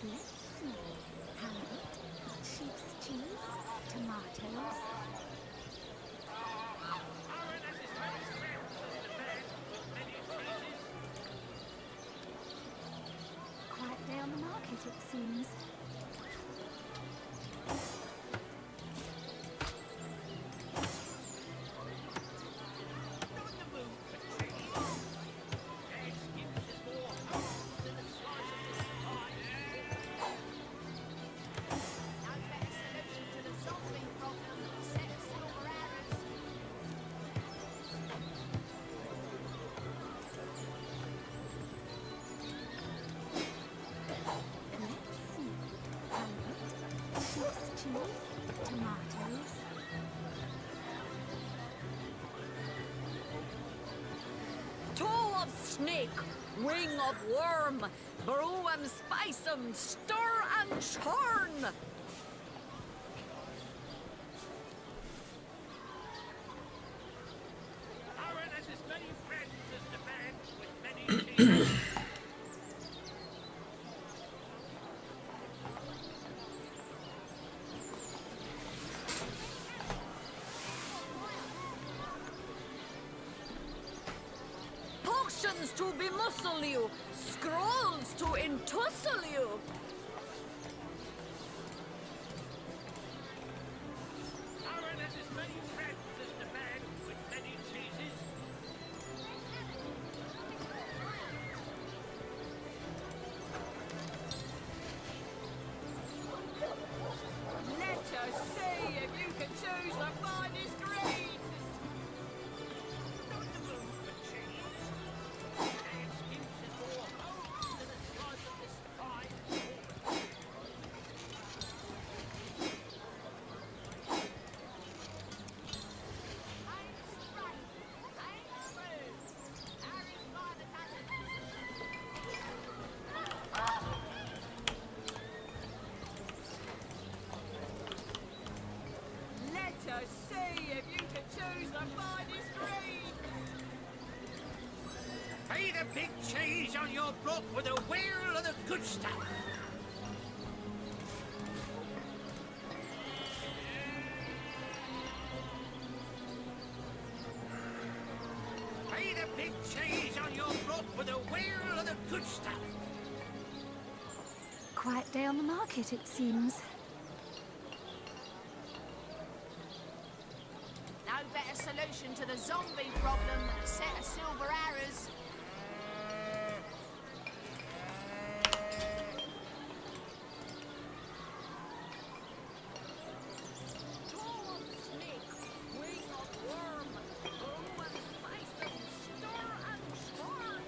Let's see. Halibut, sheep's cheese, tomatoes. Quiet day on the market, it seems. No better solution to the zombie problem than a set of silver arrows. Let's see. Halibut, sheep's cheese, tomatoes. Toe of snake, wing of worm, brew and spice 'em, stir and churn. Aaron has as many friends as the man with many teeth. Potions to bemuscle you, scrolls to entussle you. Aaron has as many friends as the man with many cheeses. Let us see if you can choose the finest greens. Let us see if you can choose the finest greens. Pay the big cheese on your block with a wheel of the good stuff. Pay the big cheese on your block with a wheel of the good stuff. Quiet day on the market, it seems. No better solution to the zombie problem than a set of silver arrows. Toe of snake, wing of worm, brew and spice 'em, stir and churn.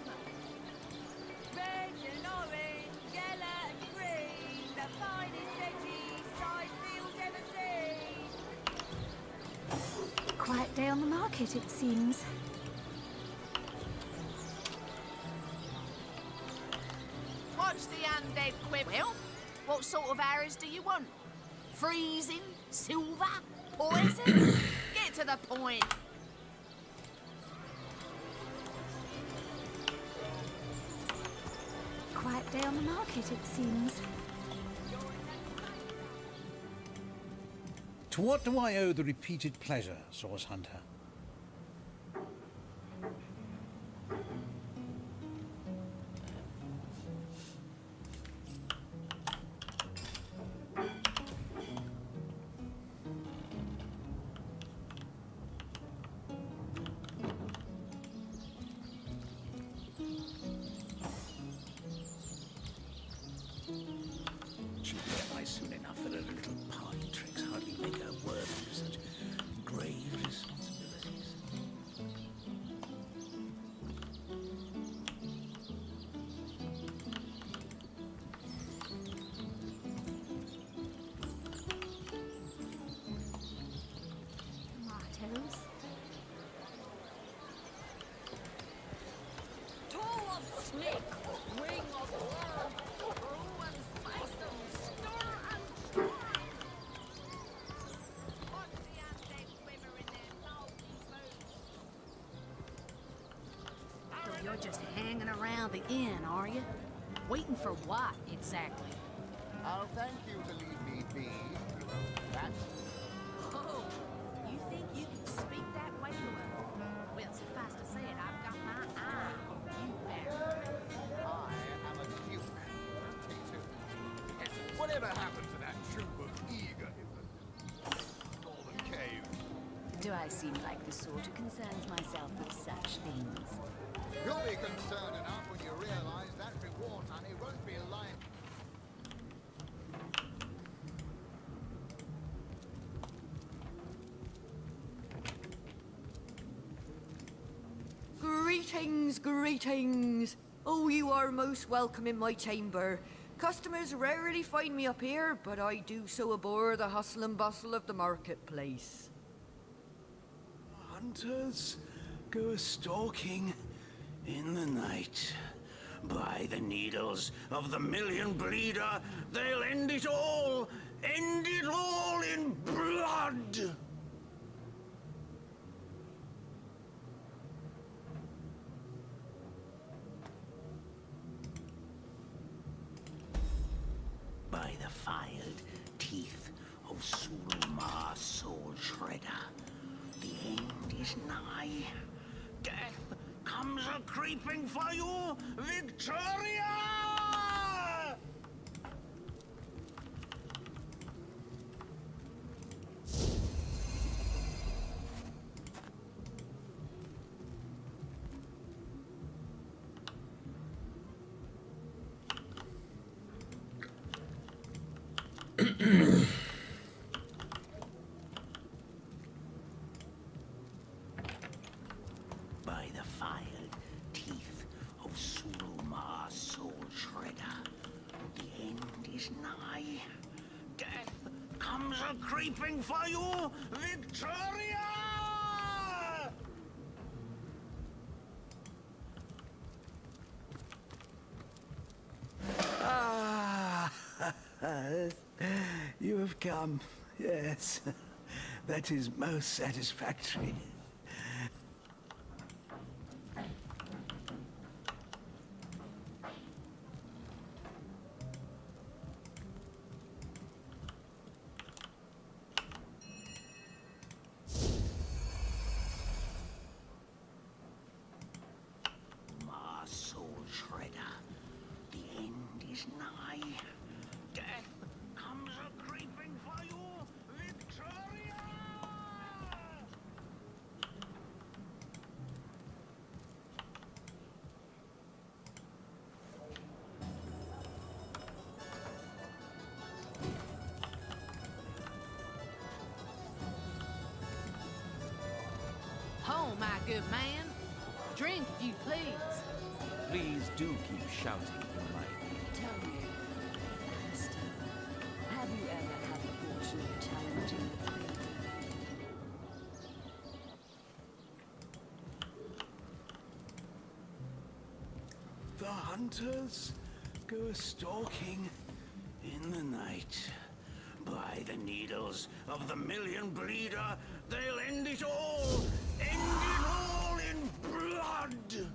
Red and orange, yellow and green, the finest veggies ciseals ever seen. Quiet day on the market, it seems. What's the undead quip? Well, what sort of arrows do you want? Freezing? Silver? Poison? Get to the point. Quiet day on the market, it seems. To what do I owe the repeated pleasure, Source Hunter? She'll realize soon enough that her little party tricks hardly make her worthy of such grave responsibilities. Tomatoes. Toe of snake, wing of worm, brew and spice them, stir and try. Watch the undead quiver in their mouldy boots. So you're just hanging around the inn, are you? Waiting for what, exactly? I'll thank you to leave me be, you old rat. Oh, you think you can speak that way to her? Well, suffice to say it, I've got my eye on you, Barry. I am a duke, T2. Yes, whatever happened to that troop of eager in the northern cave? Do I seem like the sort who concerns myself with such things? You'll be concerned enough when you realize that reward money won't be lying. Greetings, greetings. Oh, you are most welcome in my chamber. Customers rarely find me up here, but I do so abhor the hustle and bustle of the marketplace. Hunters go a-stalking in the night. By the needles of the million bleeder, they'll end it all in blood! By the filed teeth of Suruma Soul Shredder, the end is nigh. Death comes a-creeping for you, Victoria! By the filed teeth of Suruma Soul Shredder, the end is nigh. Death comes a-creeping for you, Victoria! Ah, you have come. Yes, that is most satisfactory. My soul shredder, the end is nigh. Death comes a-creeping for you, Victoria! Oh, my good man. Drink, if you please. Please do keep shouting in my ear. Tell me, Master, have you ever had the fortune of challenging the fate? the hunters go stalking in the night. By the needles of the million bleeder, they'll end it all! End it all in blood!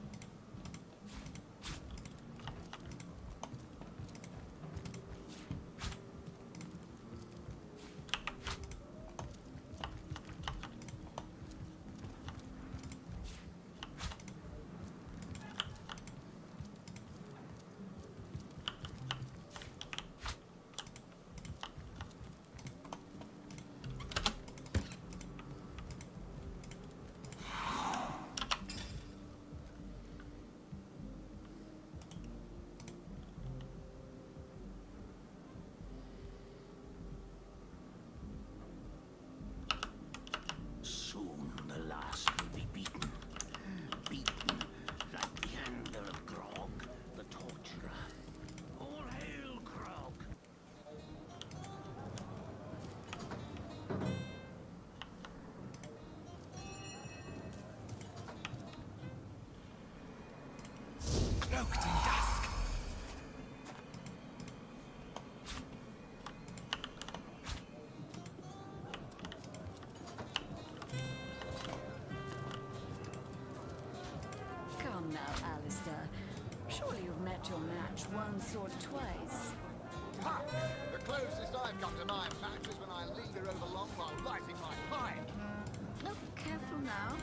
Soon the last will be beaten. Beaten like the anger of Grog, the torturer. All hail, Grog! Cloaked in dusk. Come now, Alistair. Surely you've met your match once or twice. Ha! The closest I've come to my match is when I linger over long while lighting my pipe. Look careful now.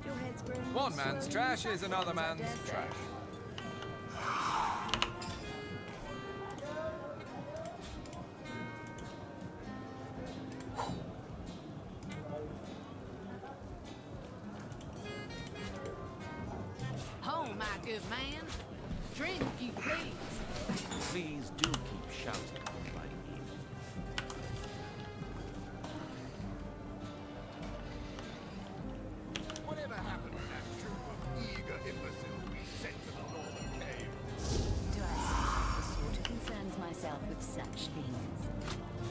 Your head's growing One man's slowly trash is another saffron, I man's dare say. trash. Oh, my good man. Drink, if you please. Please do keep shouting on my ear. Whatever happened to that troop of eager imbeciles we sent to the northern cave? Do I sound the sort who concerns myself with such things?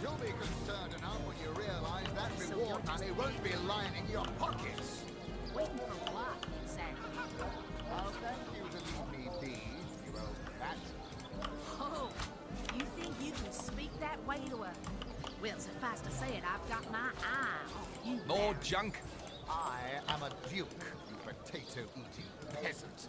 You'll be concerned enough when you realize that So reward you're just money won't be lining your pockets. Waiting for what, exactly? I'll thank you to leave me be, you old cat. Oh, you think you can speak that way to her? Well, suffice to say it, I've got my eye on you. More Barry. junk. I am a duke, you potato-eating peasant.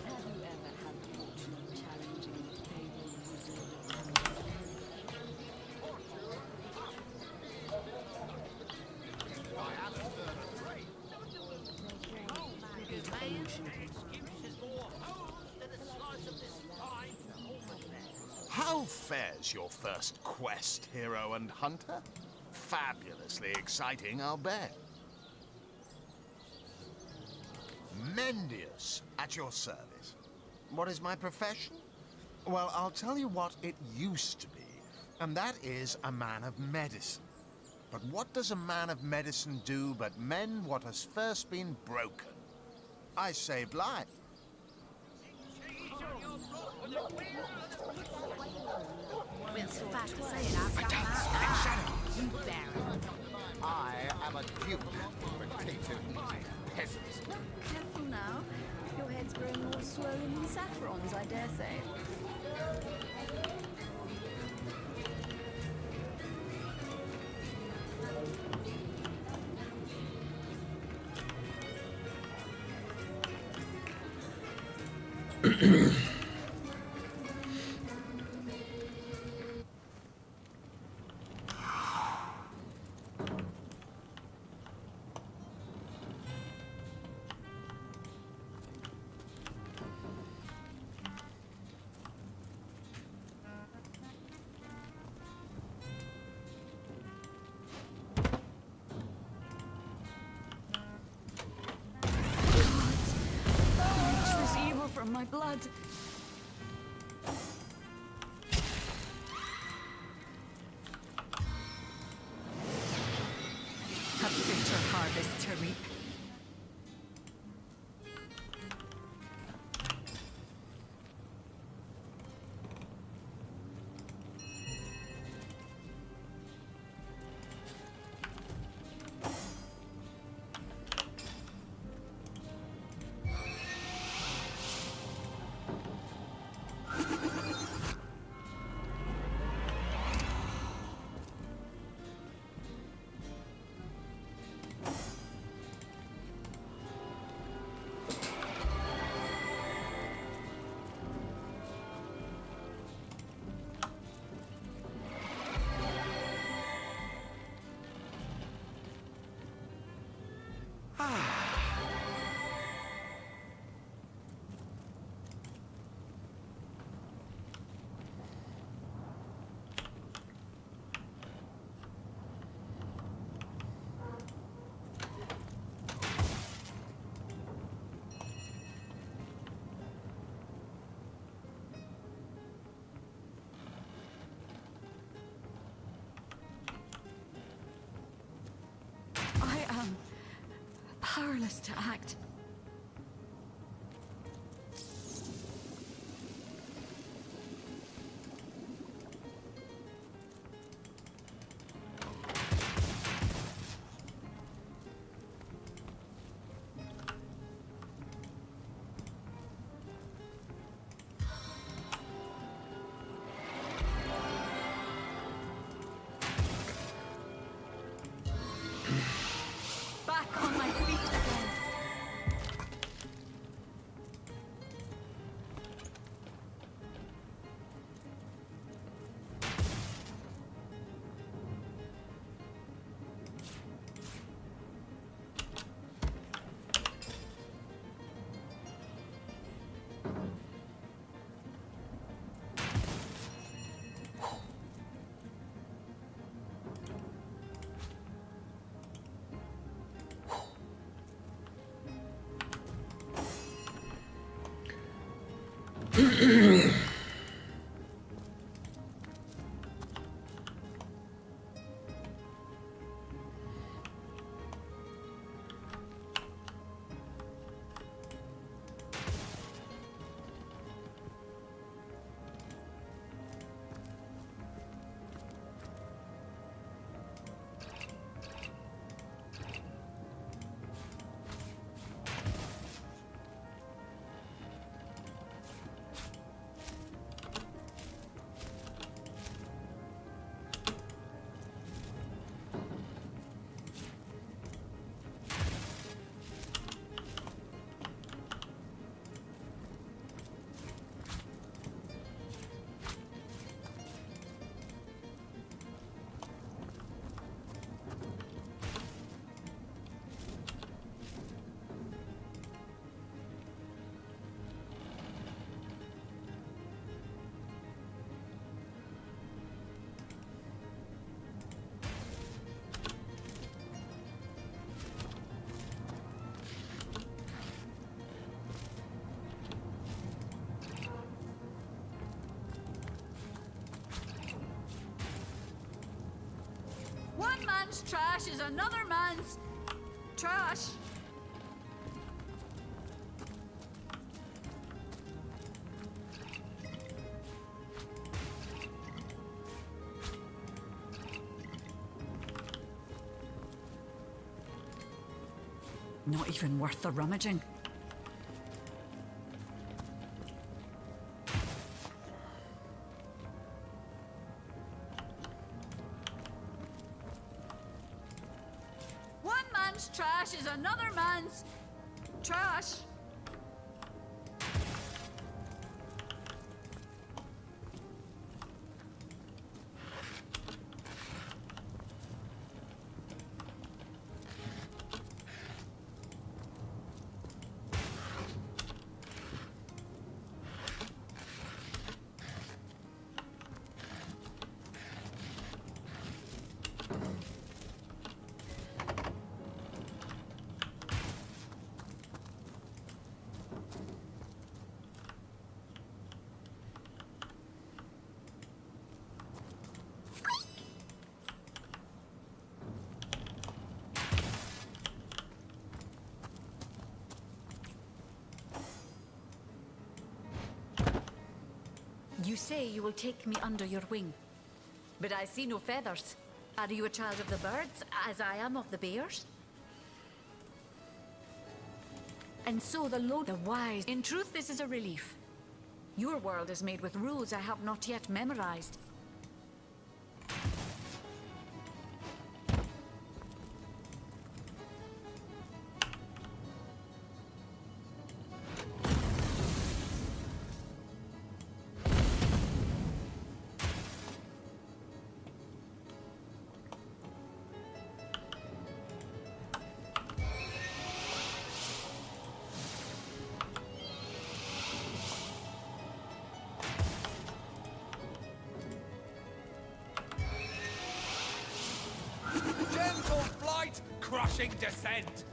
Have you ever had the fortune of challenging the fabled wizard? I am a servant great. Oh, my good man. Excuses more hose than a slice of this fine almond. How fares your first quest, hero and hunter? Fabulously exciting, I'll bet. Mendius, at your service. What is my profession? Well, I'll tell you what it used to be, and that is a man of medicine. But what does a man of medicine do but mend what has first been broken? I saved life. Well, suffice to say it, I've got my eye on you, Barry. I am a duke, potato-eating peasant. Look careful now. Your head's growing more swollen than saffrons, I dare say. From my blood. A bitter harvest to reap. powerless to act. Back on my feet again. One man's trash is another man's trash. Not even worth the rummaging. One man's trash is another man's trash. You say you will take me under your wing, but I see no feathers. Are you a child of the birds, as I am of the bears? And so the wise. In truth, this is a relief. Your world is made with rules I have not yet memorized. Gentle flight, crushing descent.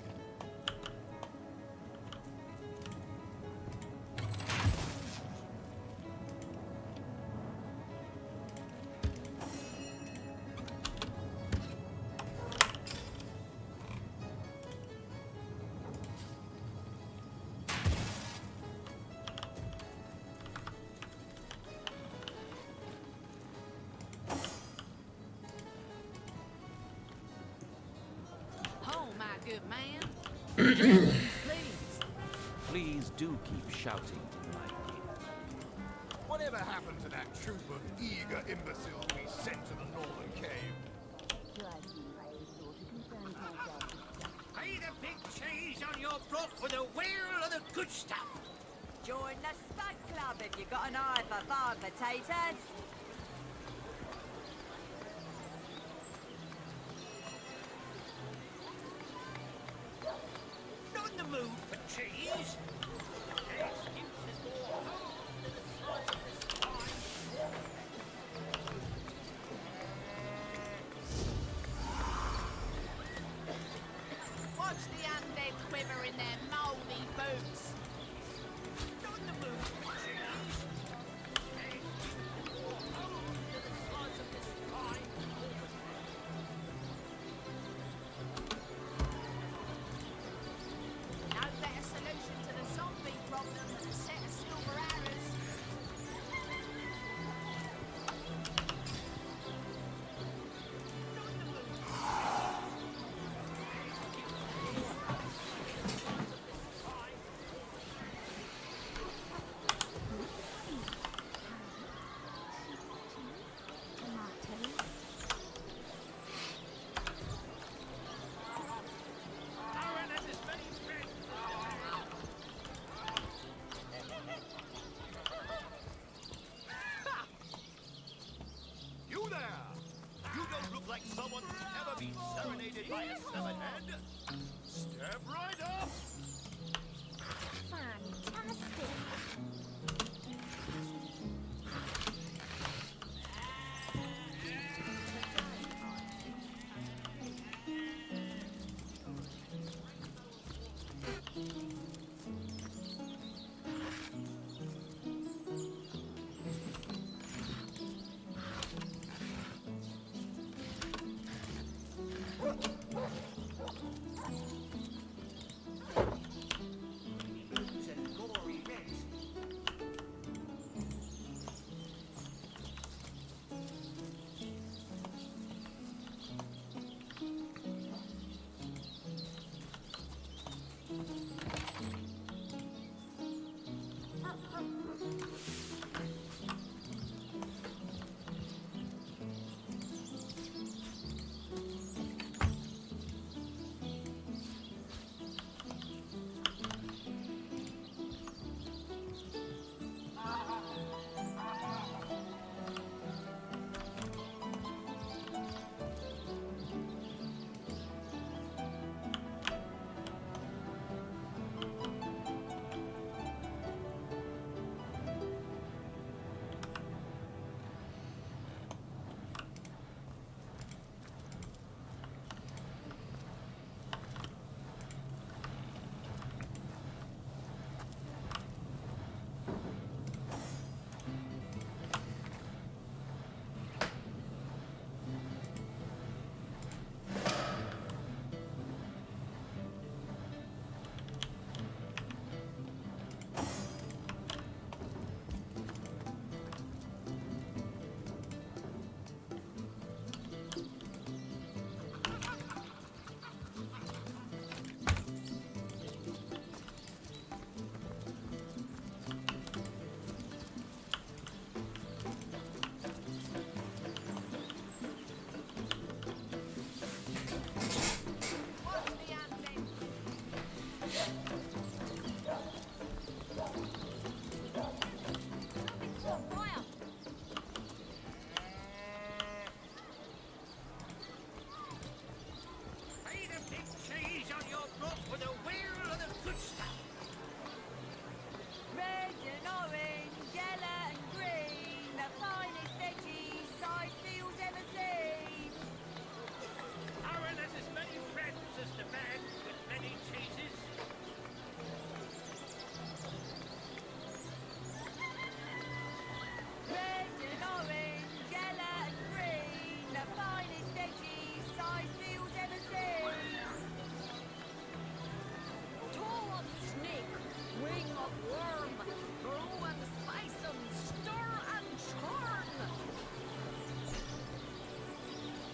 good man. Please do keep shouting in my ear. Whatever happened to that troop of eager imbeciles we sent to the northern cave? Pay the big cheese on your block for the wheel of the good stuff. Join the Stud Club if you got an eye for farm potatoes. Not in the mood for cheese. Excuses more holes than the size of this pie. Watch the undead quiver in their mouldy boots. Not in the mood for cheese. Excuses more holes than the size of this pie. No better solution to the zombie problem than a set of silver arrows. You there! You don't look like someone who's ever been serenaded by a severed head. Step right up! Fantastic. Booze and gory mess.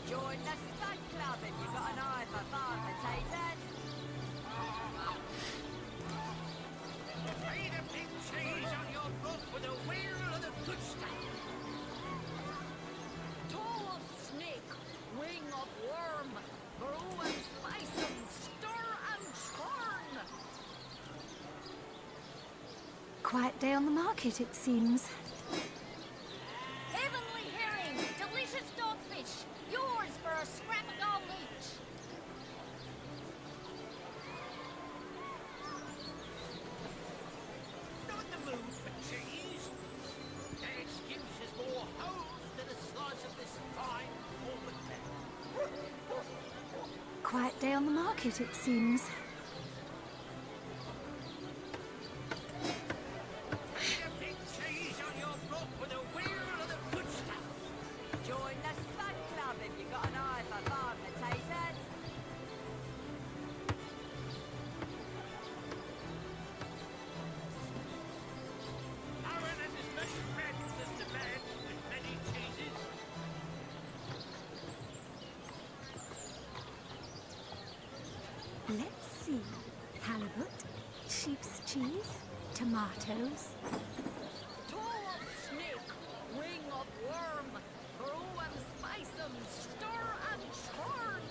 Join the Stud Club if you got an eye for farm potatoes. big cheese on your roof with a wheel of the good stuff. Toe of snake, wing of worm, brew and spice and stir and churn. Quiet day on the market, it seems. Heavenly herring, delicious dogfish, yours for a scrap of gold each. Not in the mood for cheese. An excuse is more holes than a slice of this fine Norfolk meat. Quiet day on the market, it seems. Big cheese on your roof with a wheel of the good stuff. Join the Spud Club if you've got an eye for farm potatoes. Aaron has as many friends as the man with many cheeses. Let's see. Halibut, sheep's cheese, tomatoes. Toe of snake, wing of worm, brew and spice and stir and churn.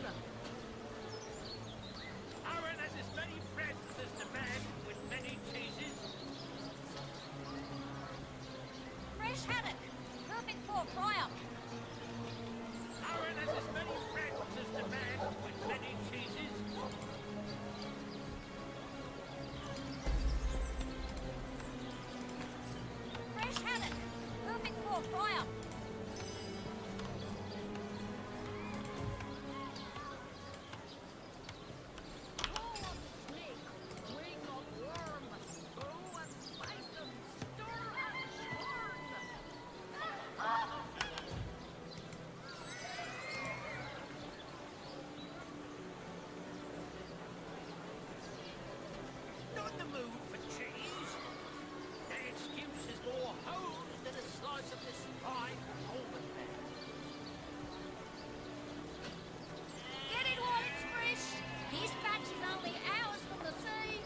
Aaron has as many friends as the man with many cheeses. Fresh haddock, perfect for a fry-up. Aaron has as many friends as the man with many cheeses. Fresh haddock, perfect for a fry-up. Toe of snake, wing of worm, brew and spice and stir and churn. Not in the mood for cheese. An excuse is more holes than a slice of this fine Norfolk meat. Get it while it's fresh. This batch is only hours from the sea.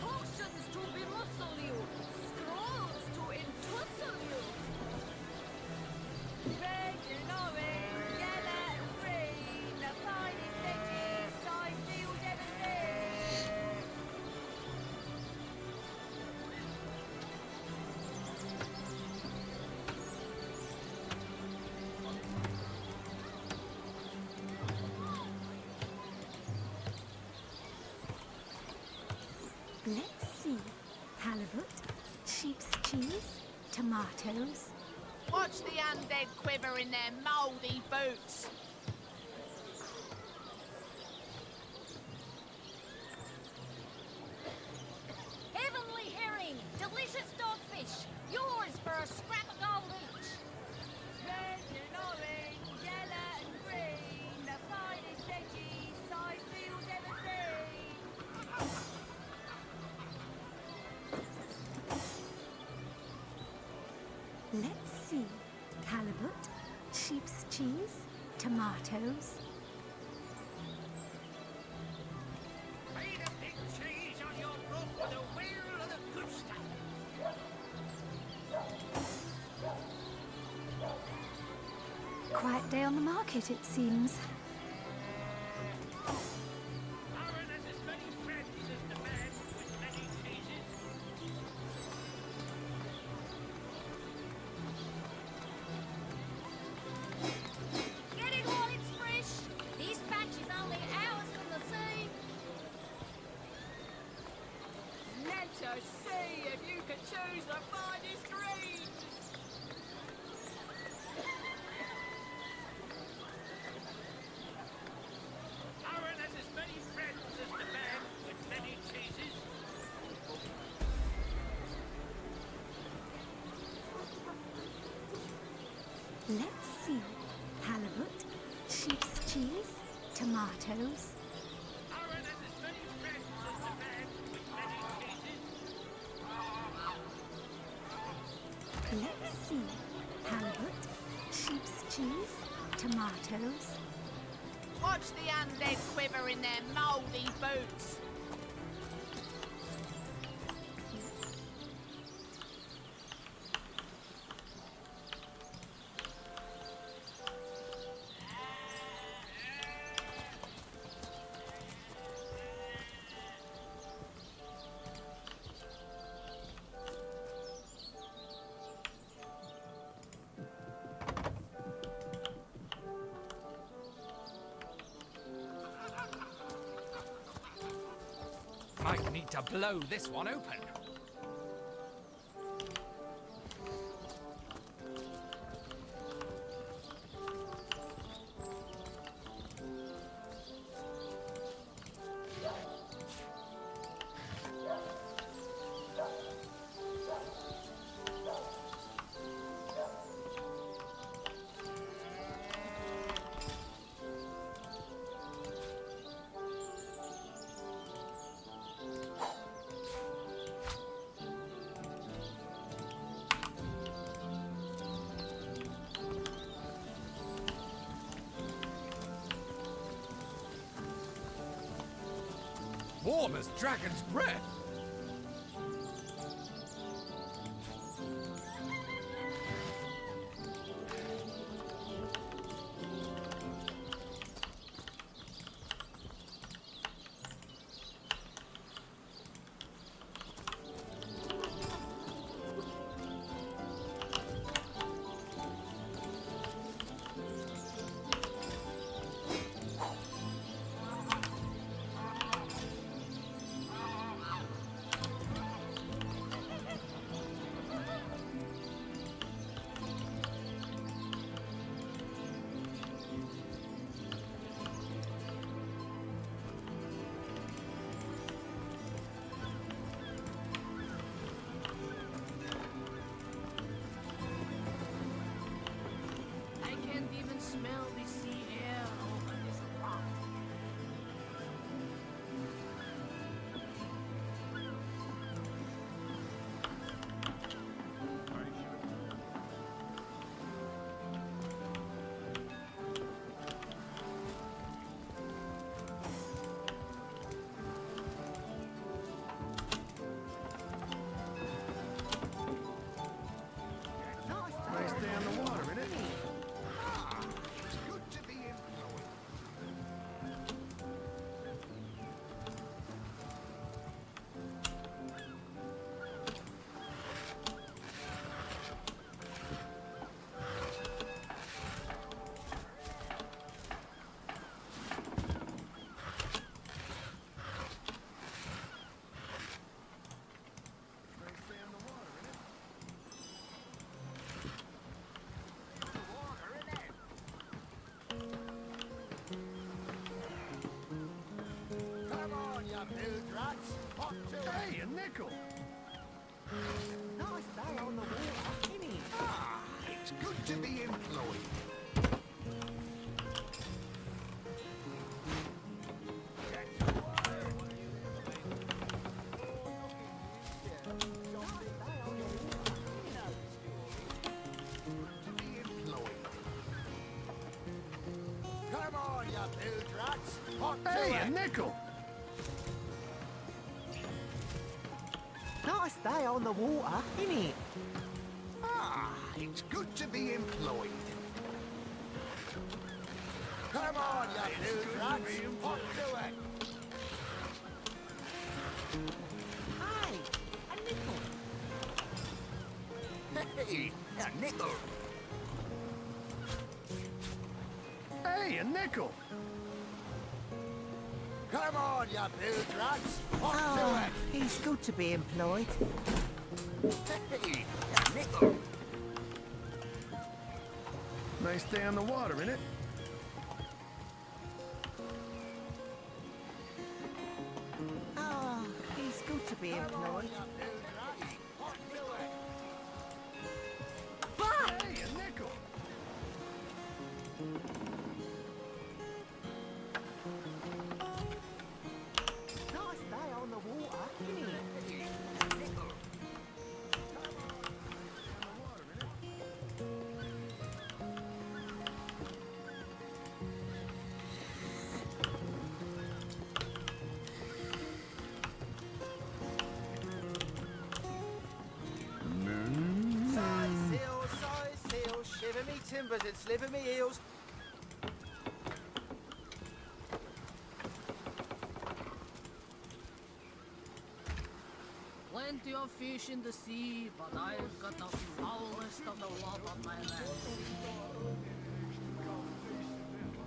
Potions to bemuscle you, scrolls to entussle you. Red and orange, yellow and green, the finest edges ciseal's ever seen. Let's see. Halibut, sheep's cheese, tomatoes. Watch the undead quiver in their mouldy boots. Heavenly herring, delicious dogfish, yours for a scrap of gold each. Red and orange, yellow and green, the finest edges ciseal's ever seen. Let's see. Halibut, sheep's cheese, tomatoes. Made a big cheese on your roof with a wheel of the good stuff. Quiet day on the market, it seems. Aaron has as many friends as the man with many cheeses. Get it while it's fresh. This batch is only hours from the sea. Let us see if you can choose the finest greens. Aaron has as many friends as the man with many cheeses. Let's see. Halibut, sheep's cheese, tomatoes. Aaron has as many friends as the man with many cheeses. Let's see. Halibut, sheep's cheese, tomatoes. Watch the undead quiver in their mouldy boots. Might need to blow this one open. Warm as dragon's breath. I can't even smell the sea air over this rock. Nice day on the water, innit? Good to be employed. Come on, you bilge rats. Hop to it. Hey, a nickel! Nice day on the water, innit? Ah, it's good to be employed. To be employed. Come on, you bilge rats. Hop to Hey, a it. nickel! Nice day on the water, innit? Ah, it's good to be employed. Come on, you bilge rats. Hop to it. Hey, a nickel. Hey, a nickel. Hey, a nickel! Come on, you bilge rats. Hop Oh, it's good to be employed. to it. Hey, a nickel. Nice day on the water, innit? Oh, it's good to be employed. Hey, a nickel! Nice day on the water, innit? timbers and sliver me heels. Plenty of fish in the sea, but I've got the foulest of the lot on my hands.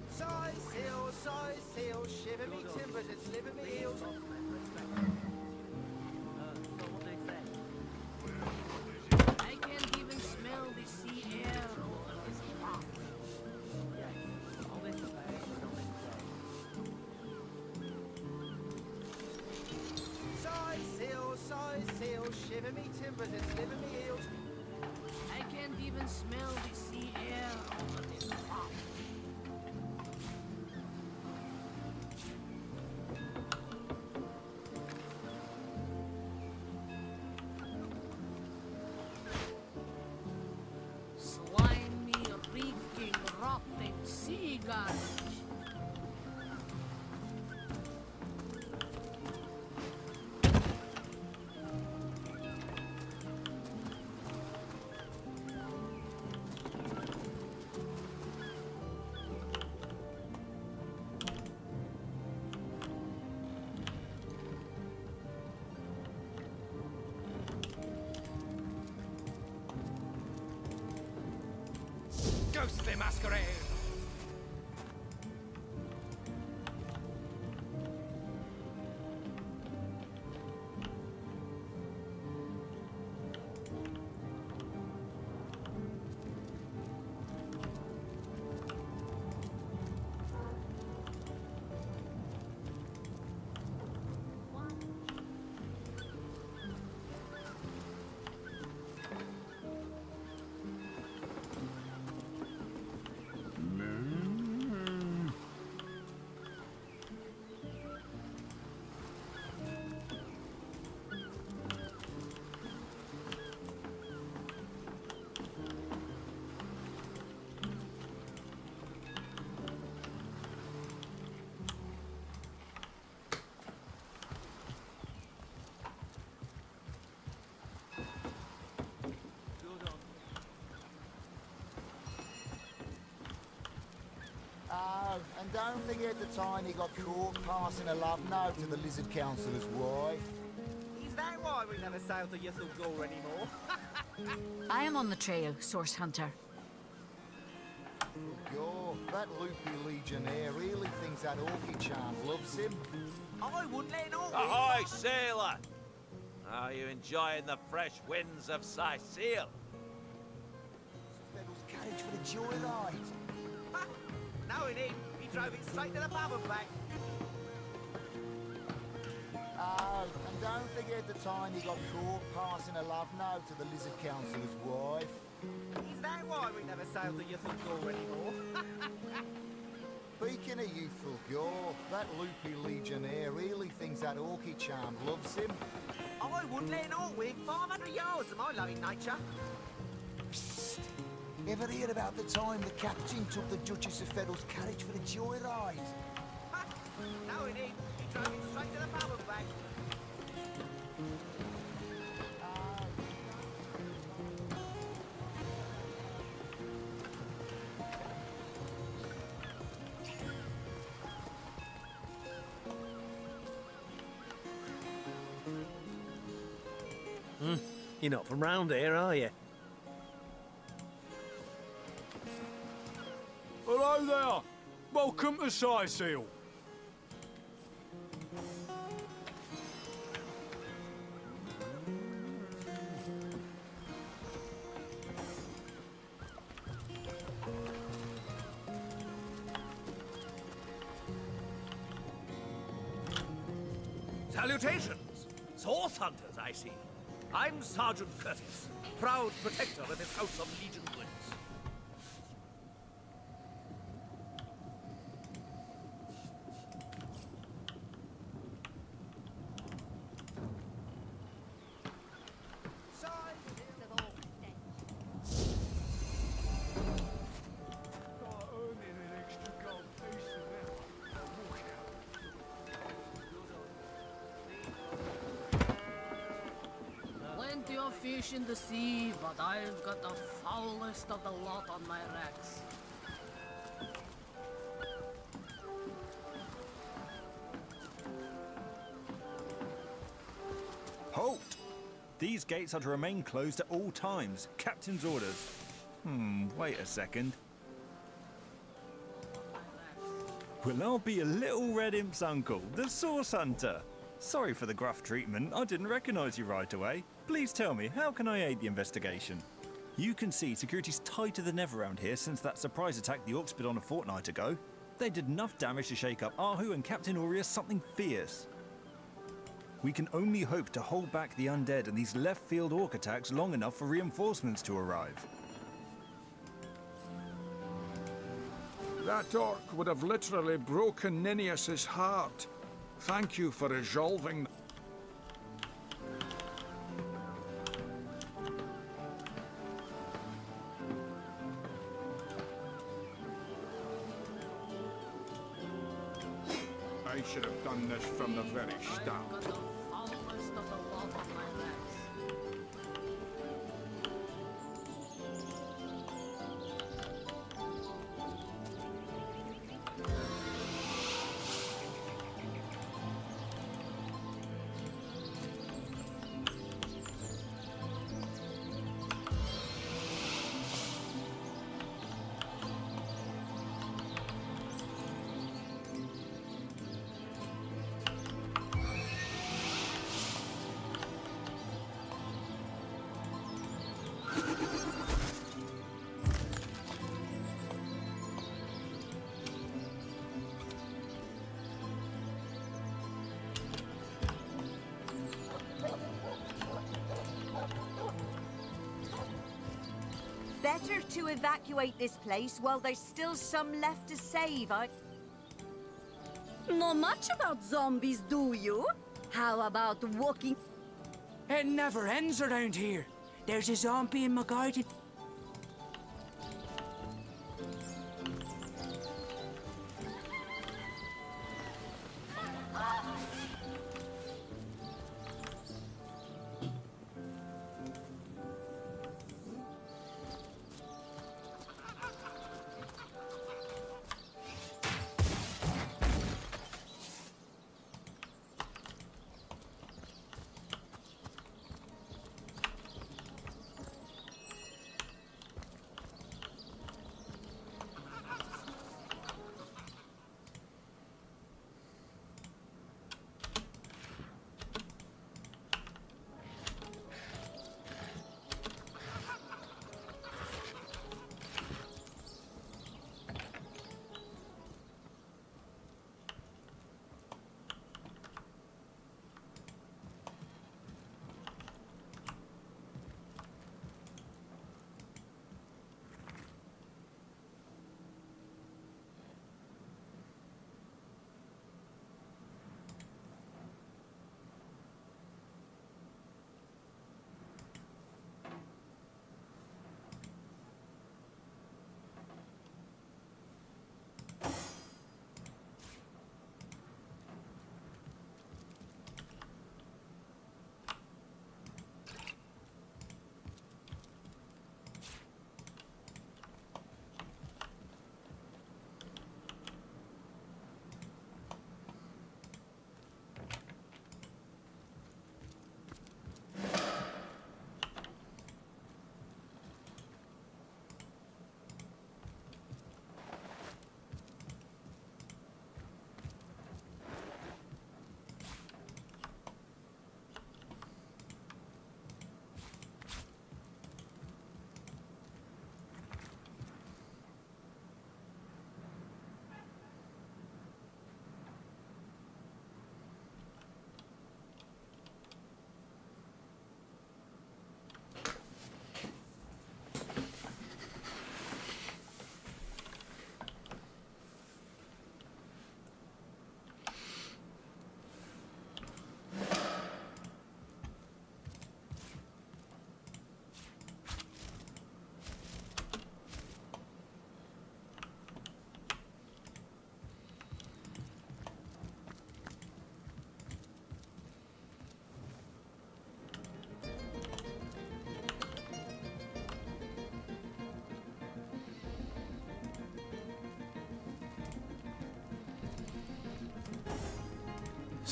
Size sail, shiver me timbers and sliver me heels. I can't even smell the sea air over this rock. Size sail, shiver me timbers and sliver me heels. I can't even smell the sea air over this rock. Slimy, reeking, rotting sea garbage. Ghostly masquerade! Oh, and don't forget the time he got caught passing a love note to the Lizard Councillor's wife. Is that why we never sail to Ythel anymore? I am on the trail, Source Hunter. God, that loopy legionnaire really thinks that orchid charm loves him. I wouldn't let it all. Ahoy, sailor! Are you enjoying the fresh winds of ciseal? Feddel's carriage for the joyride. Knowing him, he drove it straight to the pub and back. Oh, and don't forget the time he got caught passing a love note to the Lizard Councillor's wife. Is that why we never sail to Ythel anymore? Speaking of youthful gore, that loopy legionnaire really thinks that orchid charm loves him. I wouldn't let it all within 500 yards of my loving nature. Psst! Ever hear about the time the captain took the Duchess of Feddel's carriage for the joyride? Knowing him, he drove it straight to the pub and back. You're not from round here, are you? Hello there. Welcome to Ciseal. Salutations! Source hunters, I see. I'm Sergeant Curtis, proud protector of this House of Legion goods. Plenty of fish in the sea, but I've got the foulest of the lot on my wrecks. Halt! These gates are to remain closed at all times. Captain's orders. Wait a second. Well, I'll be a little red imp's uncle, the Source Hunter. Sorry for the gruff treatment. I didn't recognize you right away. Please tell me, how can I aid the investigation? You can see security's tighter than ever around here since that surprise attack the Orcs put on a fortnight ago. They did enough damage to shake up Ahu and Captain Aureus something fierce. We can only hope to hold back the undead and these left-field Orc attacks long enough for reinforcements to arrive. That orc would have literally broken Ninius's heart. Thank you for resolving. I should have done this from the very start. Better to evacuate this place while there's still some left to save. Not much about zombies, do you? How about walking? It never ends around here. There's a zombie in my garden.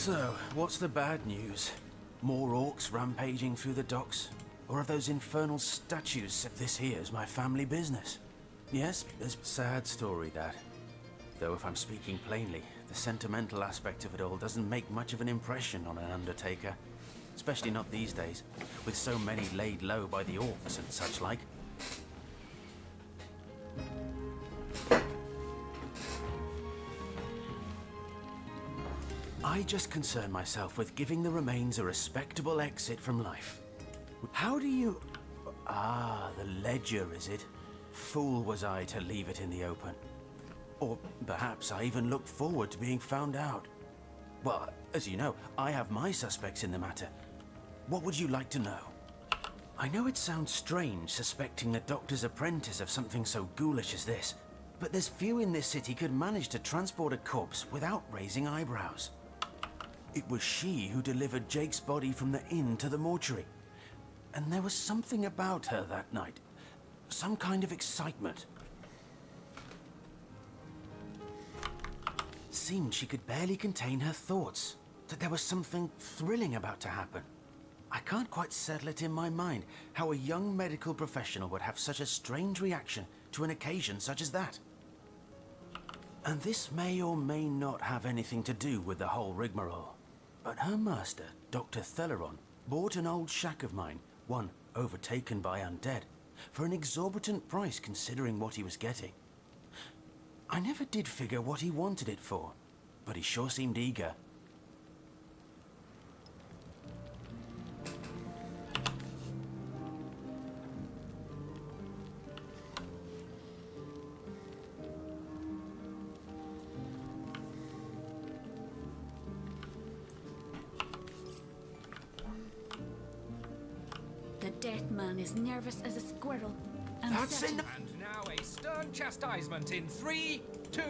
So, what's the bad news? More orcs rampaging through the docks? Or have those infernal statues said this here's my family business? Yes, it's a sad story, that. Though if I'm speaking plainly, the sentimental aspect of it all doesn't make much of an impression on an undertaker. Especially not these days, with so many laid low by the orcs and such like. I just concern myself with giving the remains a respectable exit from life. How do you... Ah, the ledger, is it? Fool was I to leave it in the open. Or perhaps I even looked forward to being found out. Well, as you know, I have my suspects in the matter. What would you like to know? I know it sounds strange suspecting a doctor's apprentice of something so ghoulish as this, but there's few in this city could manage to transport a corpse without raising eyebrows. It was she who delivered Jake's body from the inn to the mortuary. And there was something about her that night. Some kind of excitement. Seemed she could barely contain her thoughts. That there was something thrilling about to happen. I can't quite settle it in my mind how a young medical professional would have such a strange reaction to an occasion such as that. And this may or may not have anything to do with the whole rigmarole. But her master, Dr. Theleron, bought an old shack of mine, one overtaken by undead, for an exorbitant price considering what he was getting. I never did figure what he wanted it for, but he sure seemed eager. The dead man is nervous as a squirrel. And That's certain- enough. And now a stern chastisement in 3, 2...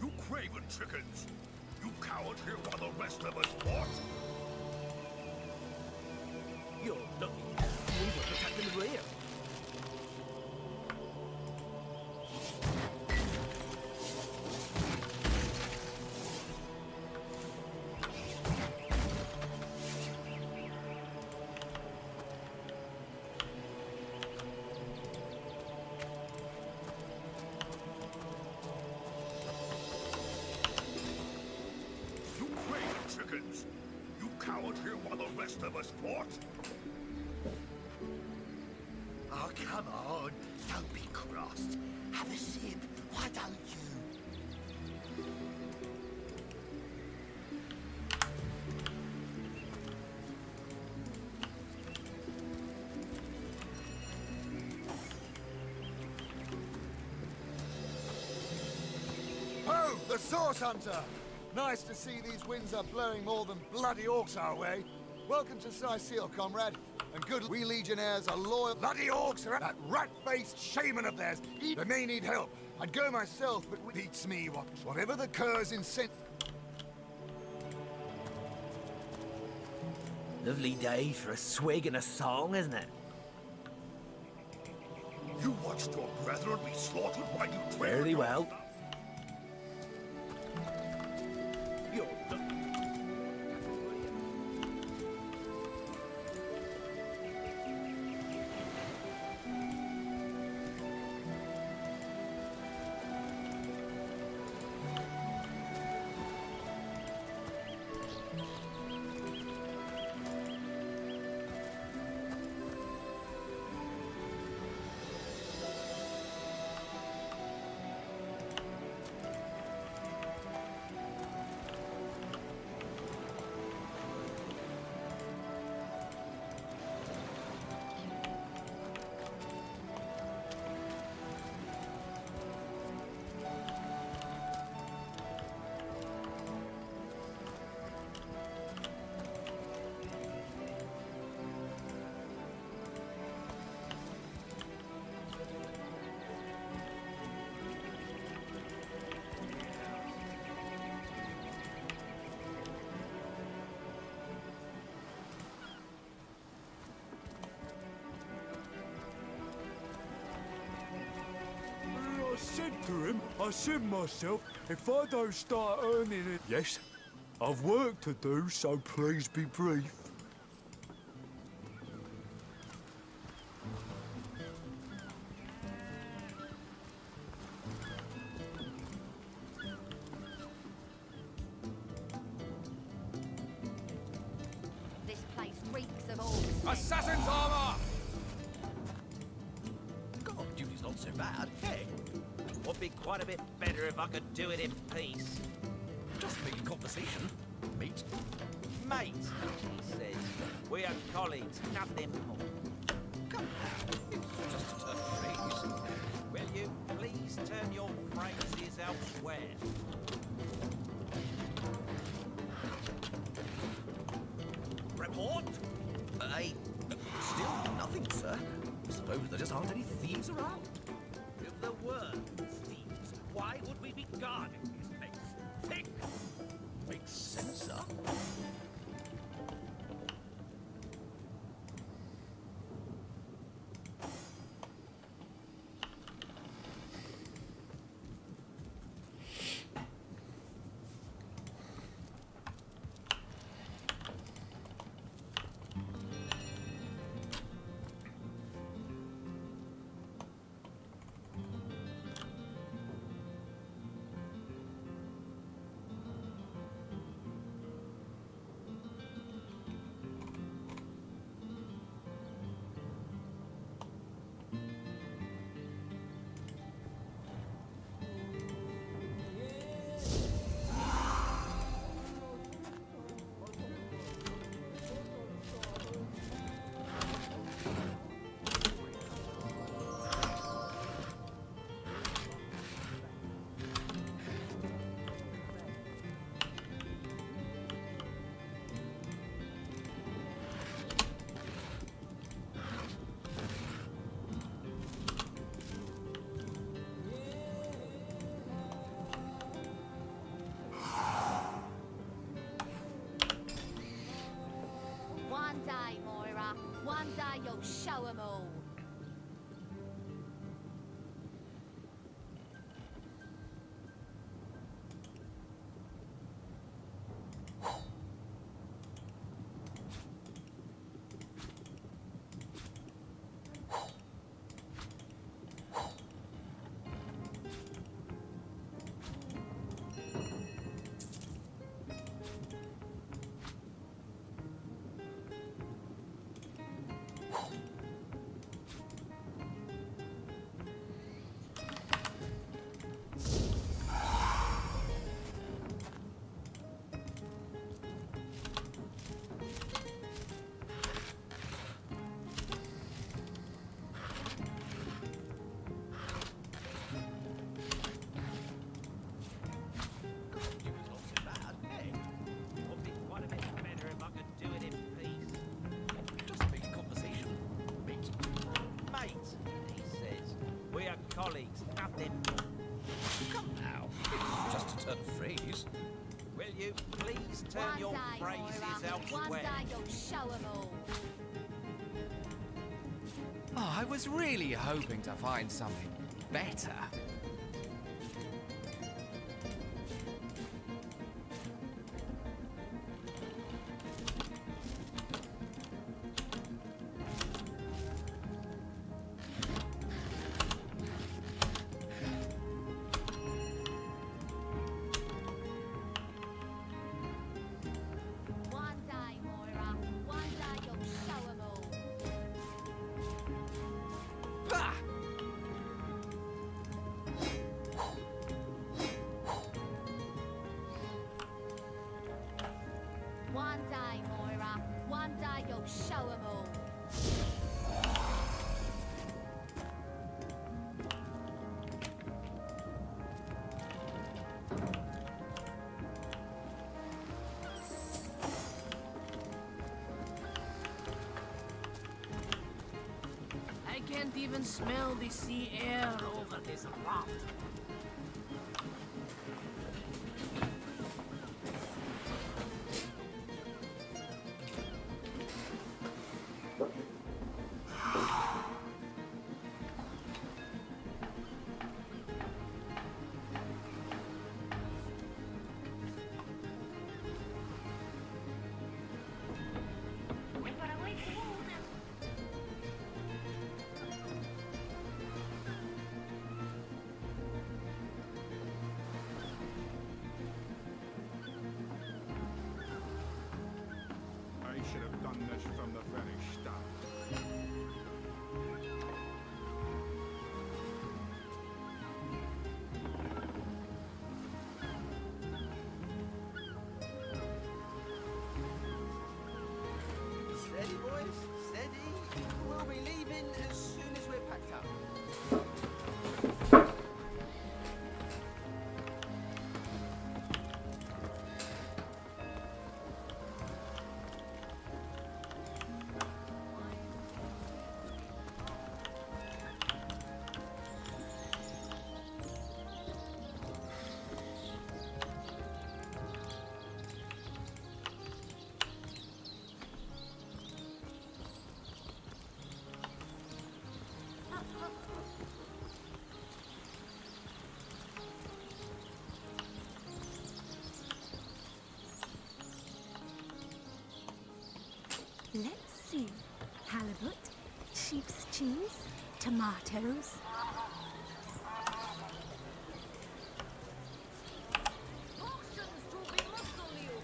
You craven chickens! You cowered here while the rest of us fought? You're lucky. We were protecting the rear. You craven chickens! You cowered here while the rest of us fought? Oh, come on. Don't be cross. Have a sip. Why don't you? Oh, the Source Hunter! Nice to see these winds are blowing more than bloody orcs our way. Welcome to Ciseal, comrade. And good, we legionnaires are loyal. Bloody orcs are that rat-faced shaman of theirs. They may need help. I'd go myself, but it beats me. Whatever the cur's incent. Lovely day for a swig and a song, isn't it? You watched your brethren be slaughtered while you Fairly well. You're I said to him, I said myself, if I don't start earning it... Yes, I've work to do, so please be brief. This place reeks of all. Assassin's armor! God, duty's not so bad. Hey, would be quite a bit better if I could do it in peace. Just making conversation, mate. Mate, he says. We are colleagues, nothing more. Come now, it's just a turn of phrase. Will you please turn your phrases elsewhere? Report? Still nothing, sir. Suppose there just aren't any thieves around. If there were thieves, why would we be guarding this place? Think! Makes sense, sir. One day, Moira. One day you'll show 'em all. colleagues, nothing more. Come now, it's just a turn of phrase. Will you please turn your phrases elsewhere? One day you'll show 'em all. Oh, I was really hoping to find something better. One day, Moira. One day you'll show 'em all. Bah! One day, Moira. One day you'll show 'em all. I can't even smell the sea air over this rock. I should have done this from the very start. Steady, boys, steady. We'll be leaving as soon as we're packed up. Let's see. Halibut, sheep's cheese, tomatoes. Potions to bemuscle you,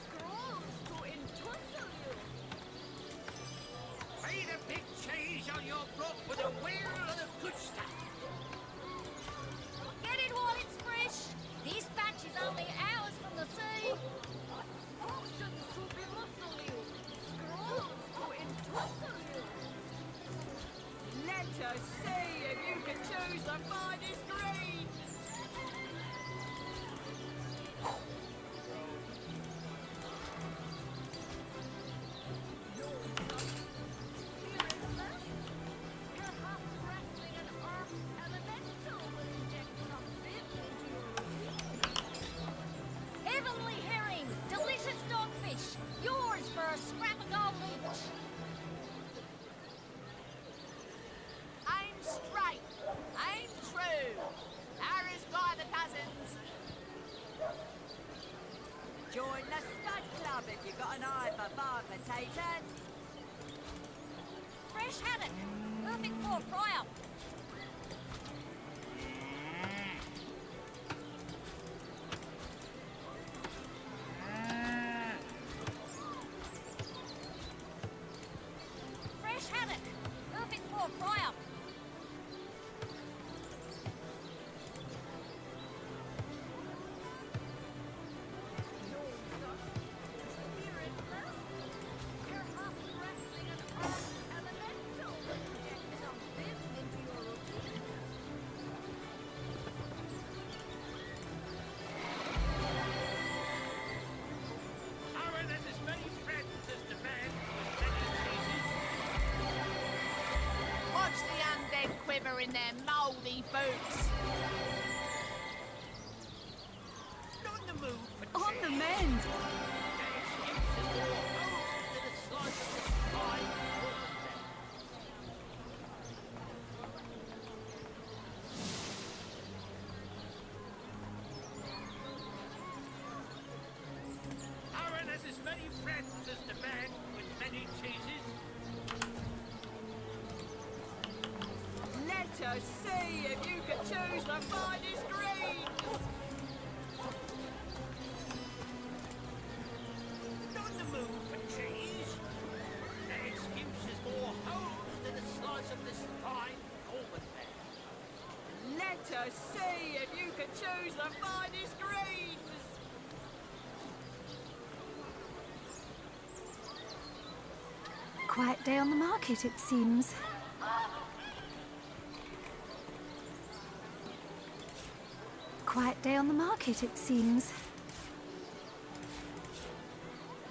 scrolls to entussle you. Pay the big change on your block with a wheel and a good stuff. Get it while it's fresh. This batch is only hours from the sea. Potions to bemuscle you, scrolls to entussle you. Let us see if you can choose the finest green. Perhaps wrestling an earth elemental will inject some vim into your routine. Heavenly herring, delicious dogfish. Yours for a scrap of gold each. Aim straight, aim true. Arrows by the dozens. Join the Spud Club if you've got an eye for farm potatoes. Fresh haddock, perfect for a fry-up. Fresh haddock, perfect for a fry-up. Perhaps wrestling an earth elemental will inject some vim into your routine. However, there's as many friends as the man with many faces. Watch the undead quiver in their mouldy boots. Not in the mood for On the mend. Their excuses were old to the slice of the sky. Any cheeses? Let us see if you can choose the finest greens. Not in the mood for cheese. An excuse is more home than a slice of this fine almond there. Let us see if you can choose the finest greens. Quiet day on the market, it seems. Quiet day on the market, it seems.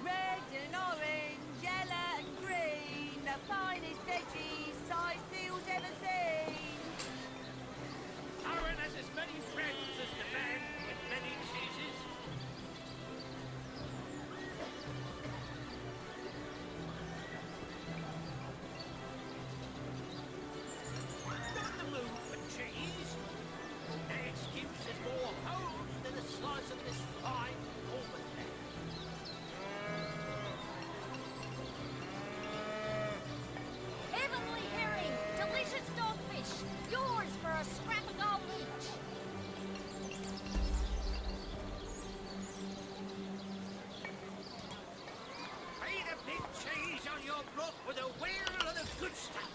Red and orange, yellow and green, the finest veggies ciseals ever seen. Aaron has as many friends as the man with many cheeses. Not in the mood for cheese. An excuse is more home than a slice of this fine almond there. Heavenly herring, delicious dogfish, yours for a scrap of gold each. Pay the big cheese on your block with a wheel of the good stuff.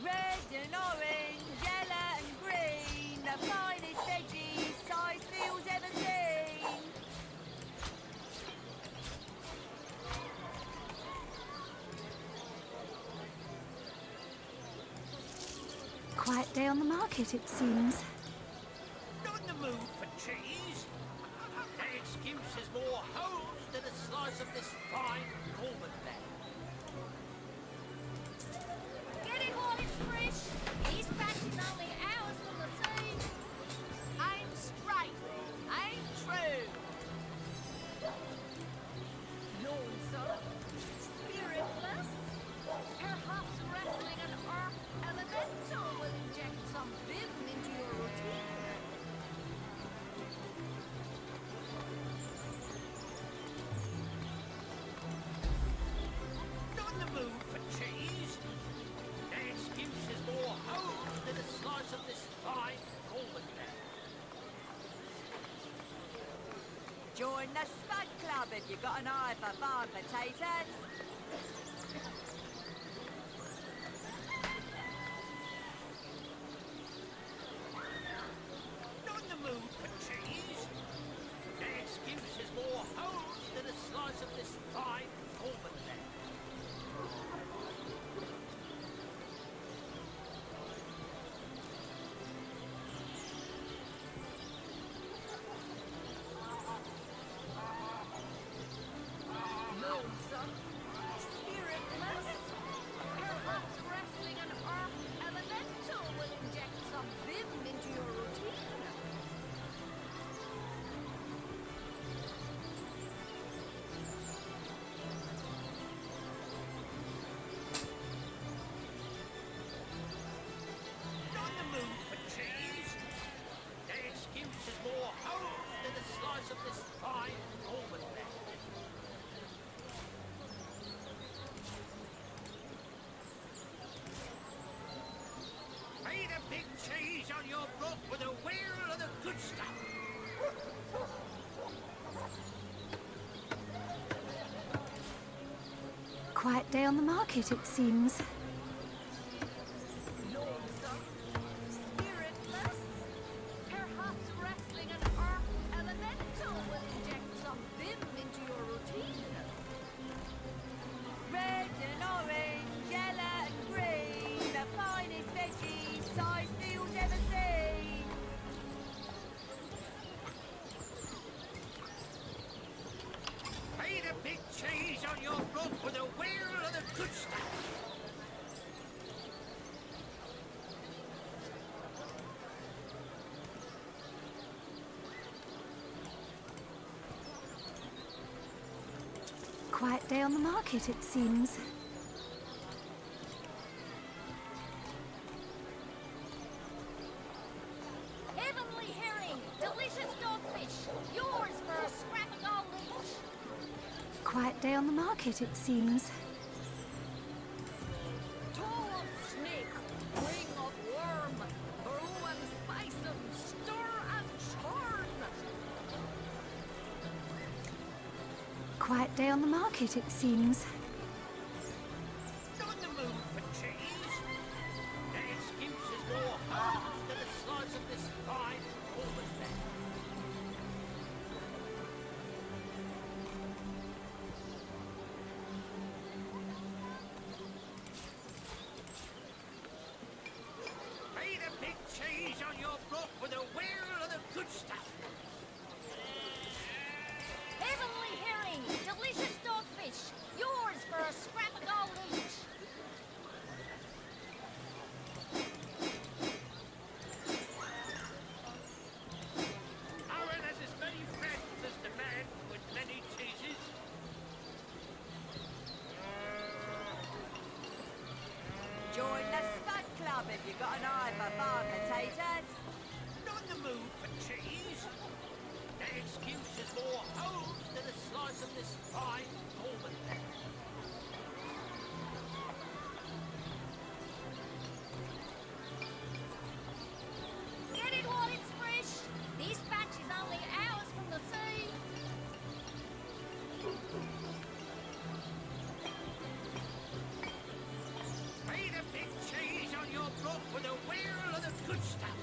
Red and orange, yellow and green, the finest veggies ciseals ever seen. Quiet day on the market, it seems. Not in the mood for cheese. An excuse is more hose than a slice of this fine almond there. Get it while it's fresh. These batches only hours from the sea. Aim straight, aim true. Lonesome, spiritless, perhaps wrestling an earth elemental will inject some vim into your routine. Not in the mood for cheese. An excuse is more hose than a slice of this fine almond there. Join the Spud Club if you've got an eye for farm potatoes. Not in the mood for cheese. An excuse is more hose than a slice of this fine almond there. Lonesome, spiritless, perhaps wrestling an earth elemental will inject some vim into your routine. Not in the mood for cheese. An excuse is more hose than a slice of this fine almond there. Pay the big cheese on your block with a wheel of the good stuff. Quiet day on the market, it seems. Lonesome, spiritless, perhaps wrestling an earth elemental will inject some vim into your routine. Red and orange, yellow and green, the finest veggies ciseals ever seen. Pay the big cheese on your block with a wheel of the good stuff. Quiet day on the market, it seems. Quiet day on the market, it seems. Toe of snake, wing of worm, brew and spice them, stir and churn. Quiet day on the market, it seems. On the move for cheese. The excuse is more hard than the slice of this fine woman there. Be the big cheese on your block with a wheel of the good stuff. Heavenly herring, delicious dogfish. Yours for a scrap of gold each. Owen has as many friends as the man with many cheeses. Join the Spud Club if you've got an eye for farm potatoes. On the move for cheese. The excuse is more holes than a slice of this fine Norman there. Get it while it's fresh. This batch is only hours from the sea. Be the big cheese on your block with a wheel of the good stuff.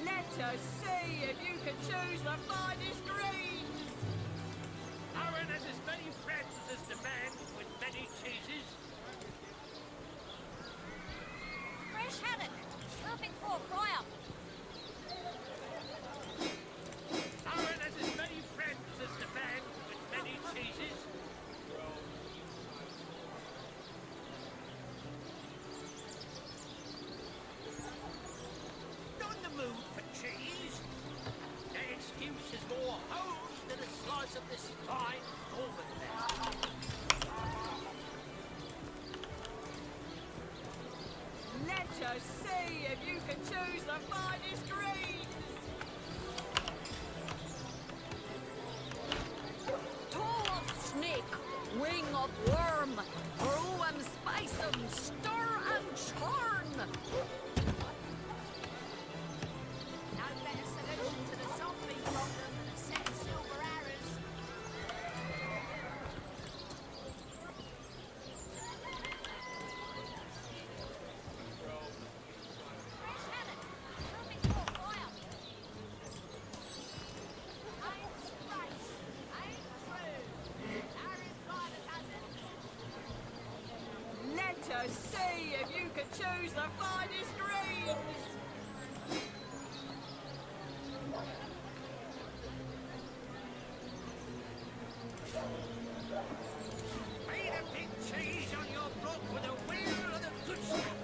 Let us see if you can choose the finest greens. Owen has as many friends as the man with many cheeses. Fresh haddock. Perfect for a fry-up. Owen has as many friends as the man with many cheeses. On the move for cheese. The excuse is more holes than a slice of this fine Norman there. Let us see if you can choose the finest greens. Toe of snake, wing of worm, brew and spice them, stir and churn. No better solution to the zombie problem than a set of silver arrows. Fresh haddock. Perfect for a fry-up. Ain't straight. Ain't true. Arrows by the dozen. Let us see if you can choose the finest greens. Be the big cheese on your block with a wheel of the good stuff.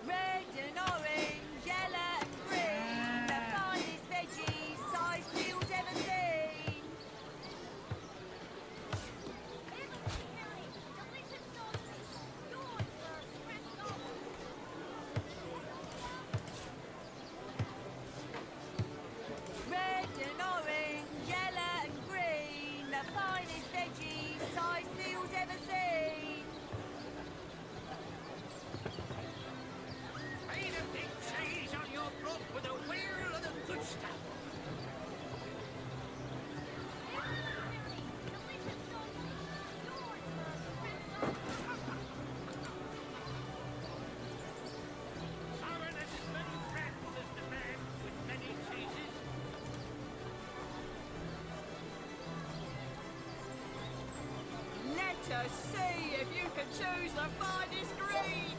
Red and orange, yellow and green, the finest veggies Siceal's ever seen. Heavenly herring, delicious dogfish. Yours for a scrap of gold. Red and orange, yellow and green, the finest veggies Siceal's ever seen. Be the big cheese on your block with a wheel of the good stuff. Owen has as many friends as the man with many cheeses. Let us see if you can choose the finest greens.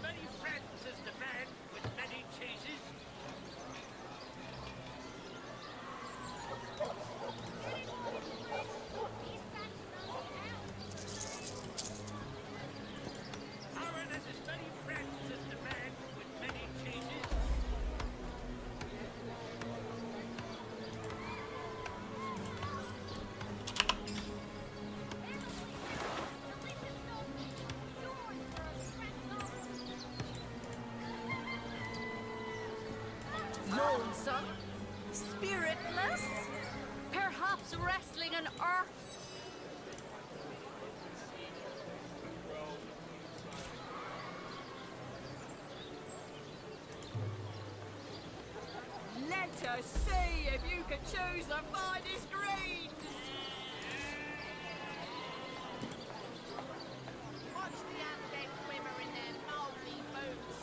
many friends as the man with many cheeses. Aaron has as many friends as the man with many cheeses. Lonesome? Spiritless? Perhaps wrestling an earth? Let us see if you can choose the finest greens! Watch the undead quiver in their moldy boots.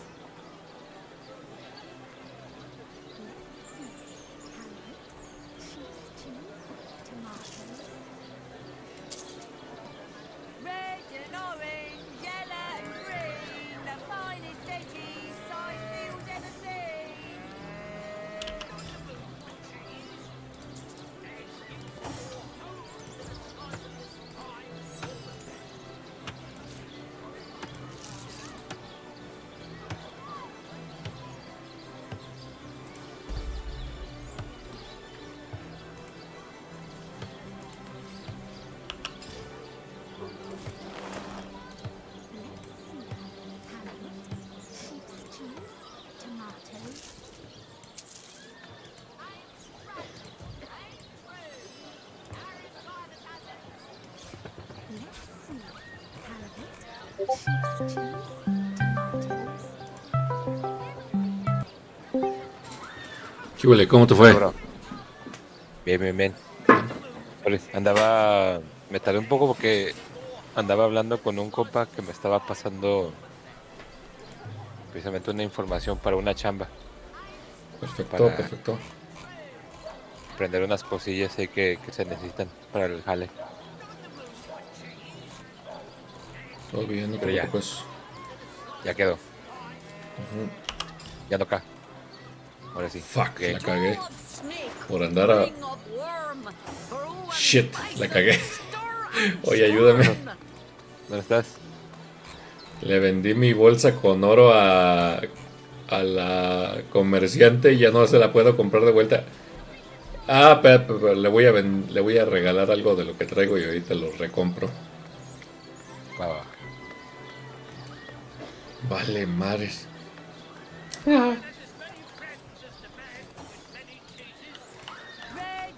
Red and orange, yellow and green, the finest veggies Ciseal's ever seen. ¿Qué huele? ¿Cómo te fue? Bien, bien, bien. Me tardé un poco porque andaba hablando con un compa que me estaba pasando precisamente una información para una chamba. Perfecto, perfecto. Aprender unas cosillas ahí que se necesitan para el jale. Todo bien, no te Pero ya. preocupes. Ya quedó. Ya no acá. Ahora sí. Fuck, la cagué. Por andar a... Shit, la cagué. Oye, ayúdame. ¿Dónde estás? Le vendí mi bolsa con oro a la comerciante y ya no se la puedo comprar de vuelta. Ah, pero le voy a regalar algo de lo que traigo y ahorita lo recompro. Va. Vale, mares.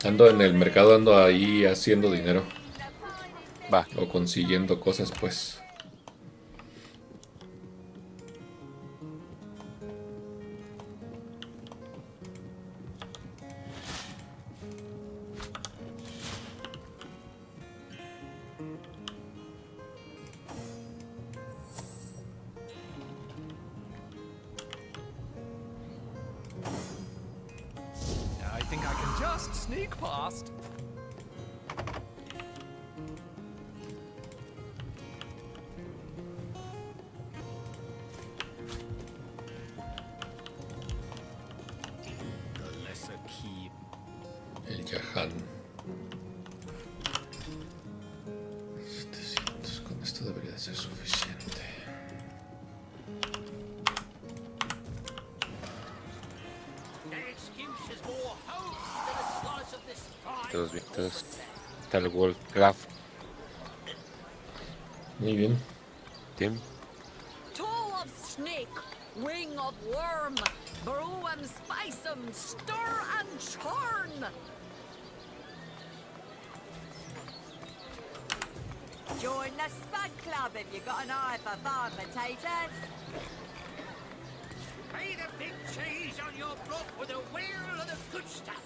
Ando en el mercado, ando ahí haciendo dinero. Va. O consiguiendo cosas, pues. I think I can just sneak past. The lesser key. El Yahan. 700, con esto debería ser suficiente. Todos bien, todos. Está el World Graph. Muy bien. Tim. Toe of snake, wing of worm, brew 'em, spice 'em, stir and churn. Join the Spud Club if you've got an eye for farm potatoes. Pay the big cheese on your block with a wheel of the good stuff.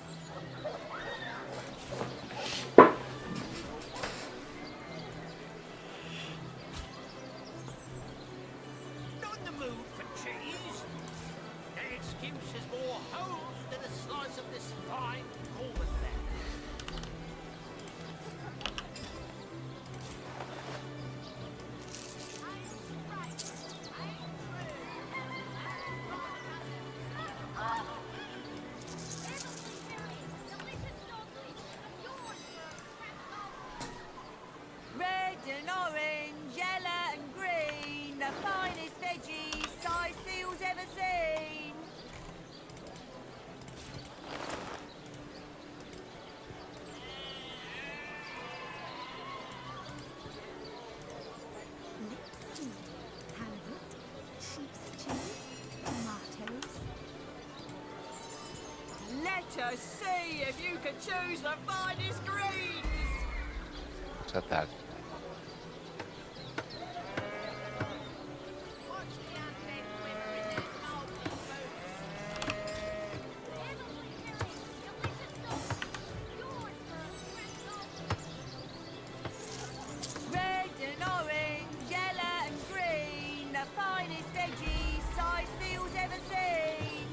Not in the mood for cheese. An excuse is more holes than a slice of this fine golden land. us see if you can choose the finest greens. O sea, tal. Red and orange, yellow and green, the finest veggies ciseal's ever seen.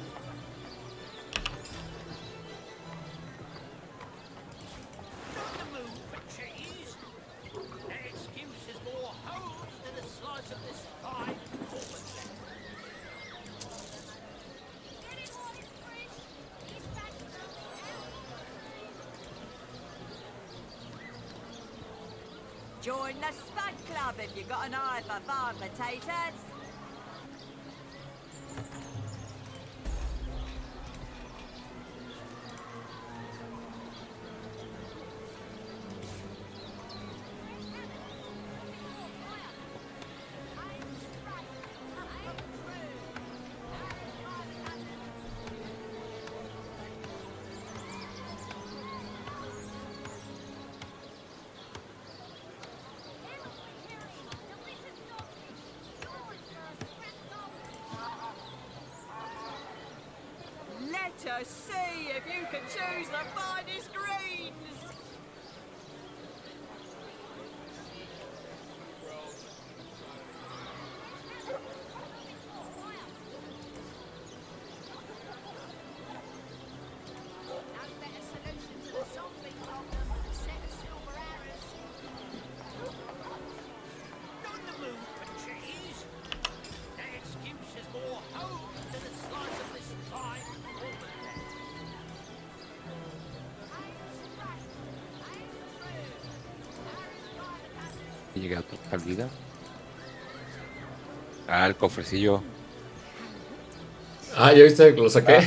Not the mood for cheese. That excuse is more hose than a slice of this fine corn. Join the Spud Club if you got an eye for farm potatoes. Let us see if you can choose the finest greens. Not the mood for cheese. That excuse is more hose than a slice of this fine corn. Y llegué a otra vida. Ah, el cofrecillo. Ah, ¿ya viste que lo saqué? Ah,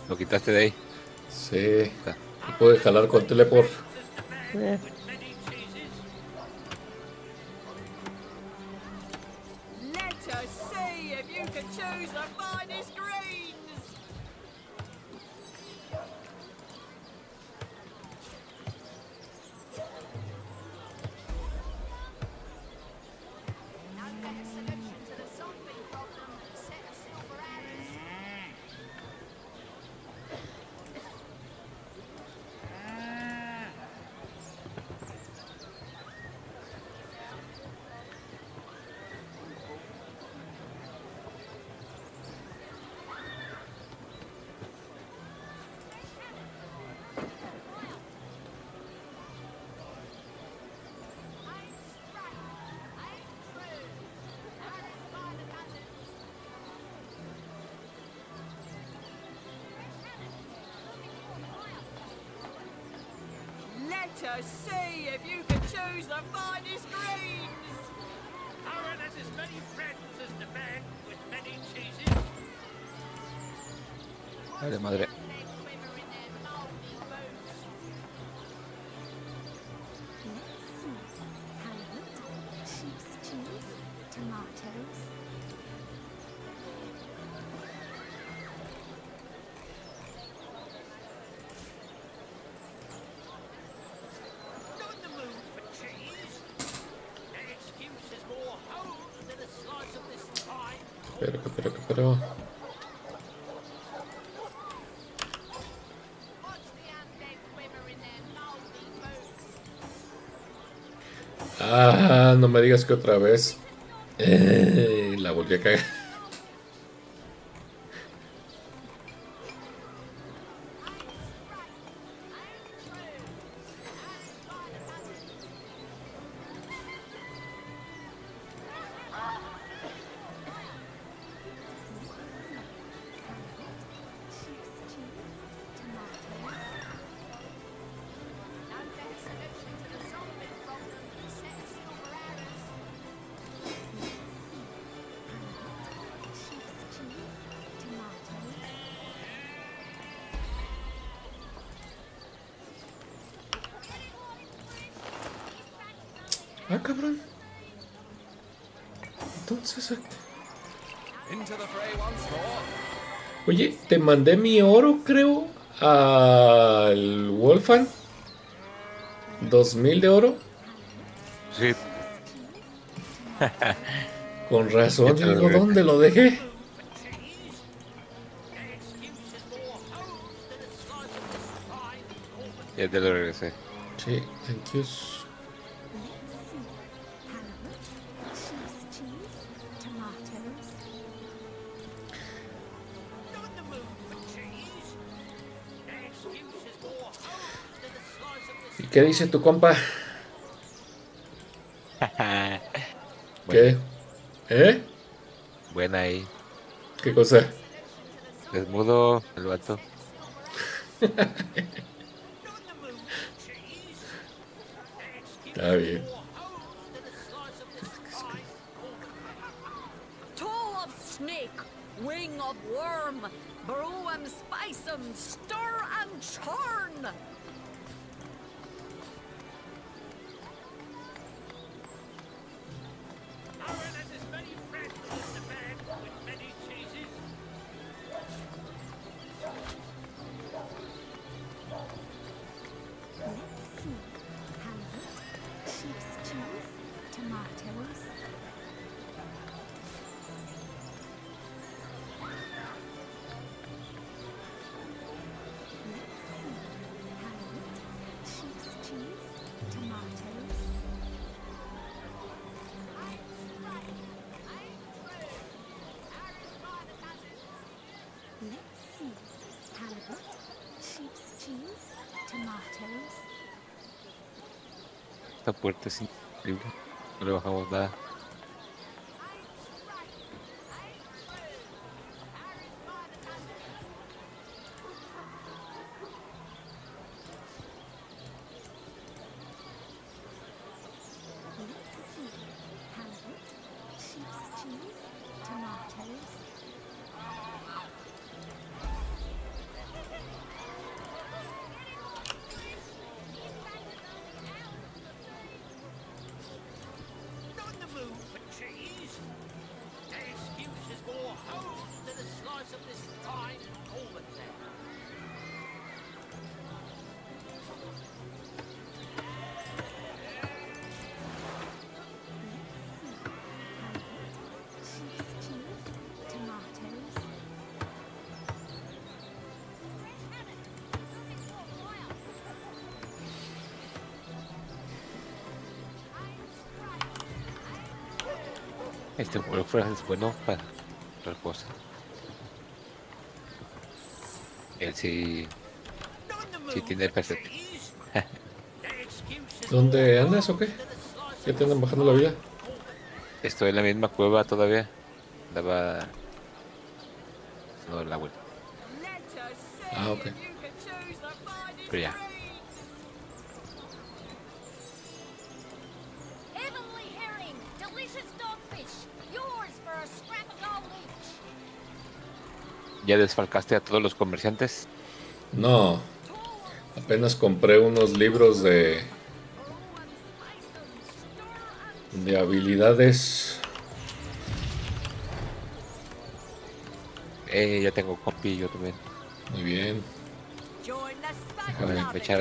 lo quitaste de ahí. Sí. Lo pude jalar con teleport. Let us see if you can choose the finest greens. Let us see if you can choose the finest greens. Aaron has as many friends as the man with many cheeses. Vale, madre. Sheep's cheese, tomatoes. Not the mood for cheese. That excuse is more hose than a slice of this fine. Pero. Ah, no me digas que otra vez. La volví a cagar. Ah, cabrón. Entonces... Into the fray once more. Oye, te mandé mi oro, creo, al Wolfan. 2000 de oro. Sí. Con razón, yo digo, ¿dónde lo dejé? Ya te lo regresé. Sí, thank you. ¿Y qué dice tu compa? ¿Qué? ¿Eh? Buena ahí. ¿Qué cosa? Desmudo el vato. Está bien. Toe of snake, wing of worm, brew 'em, spice 'em, stir and churn. Esta puerta es increíble. No le bajamos nada. Este Wolfram es bueno para otra cosa. Él sí tiene percepción. ¿Dónde andas o qué? ¿Ya te andan bajando la vida? Estoy en la misma cueva todavía. Andaba dando la vuelta. Ah, ok. Pero ya. Heavenly herring, delicious dogfish, yours for a scrap of gold each. ¿Ya desfalcaste a todos los comerciantes? No. Apenas compré unos libros de habilidades. Ya tengo compi, yo también. Muy bien. Déjame echar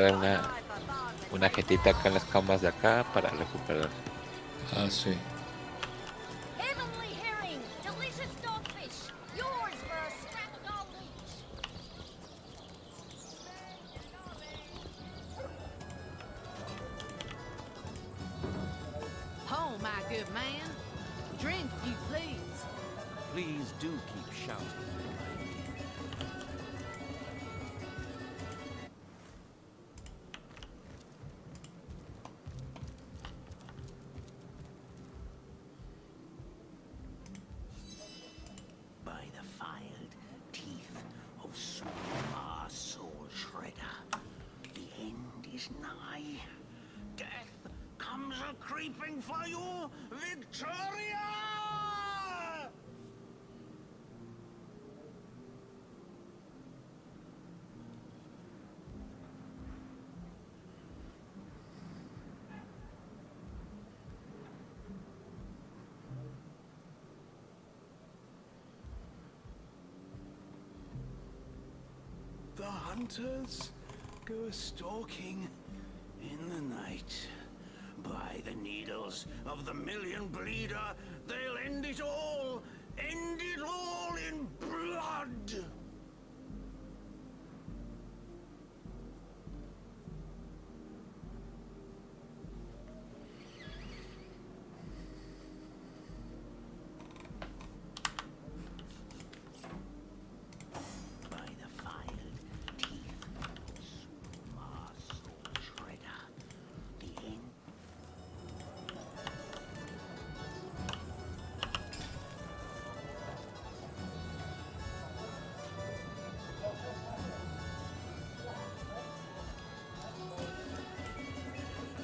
una jetita acá en las camas de acá para recuperar. Ah, sí. Heavenly herring, delicious dogfish, yours for a scrap of gold each. Oh, my good man. Drink, if you please. Please do keep shouting. By the filed teeth of Superma Soul Shredder, the end is nigh. Death comes a creeping for you, Victoria! the hunters go stalking in the night. By the needles of the million bleeder, they'll end it all in blood.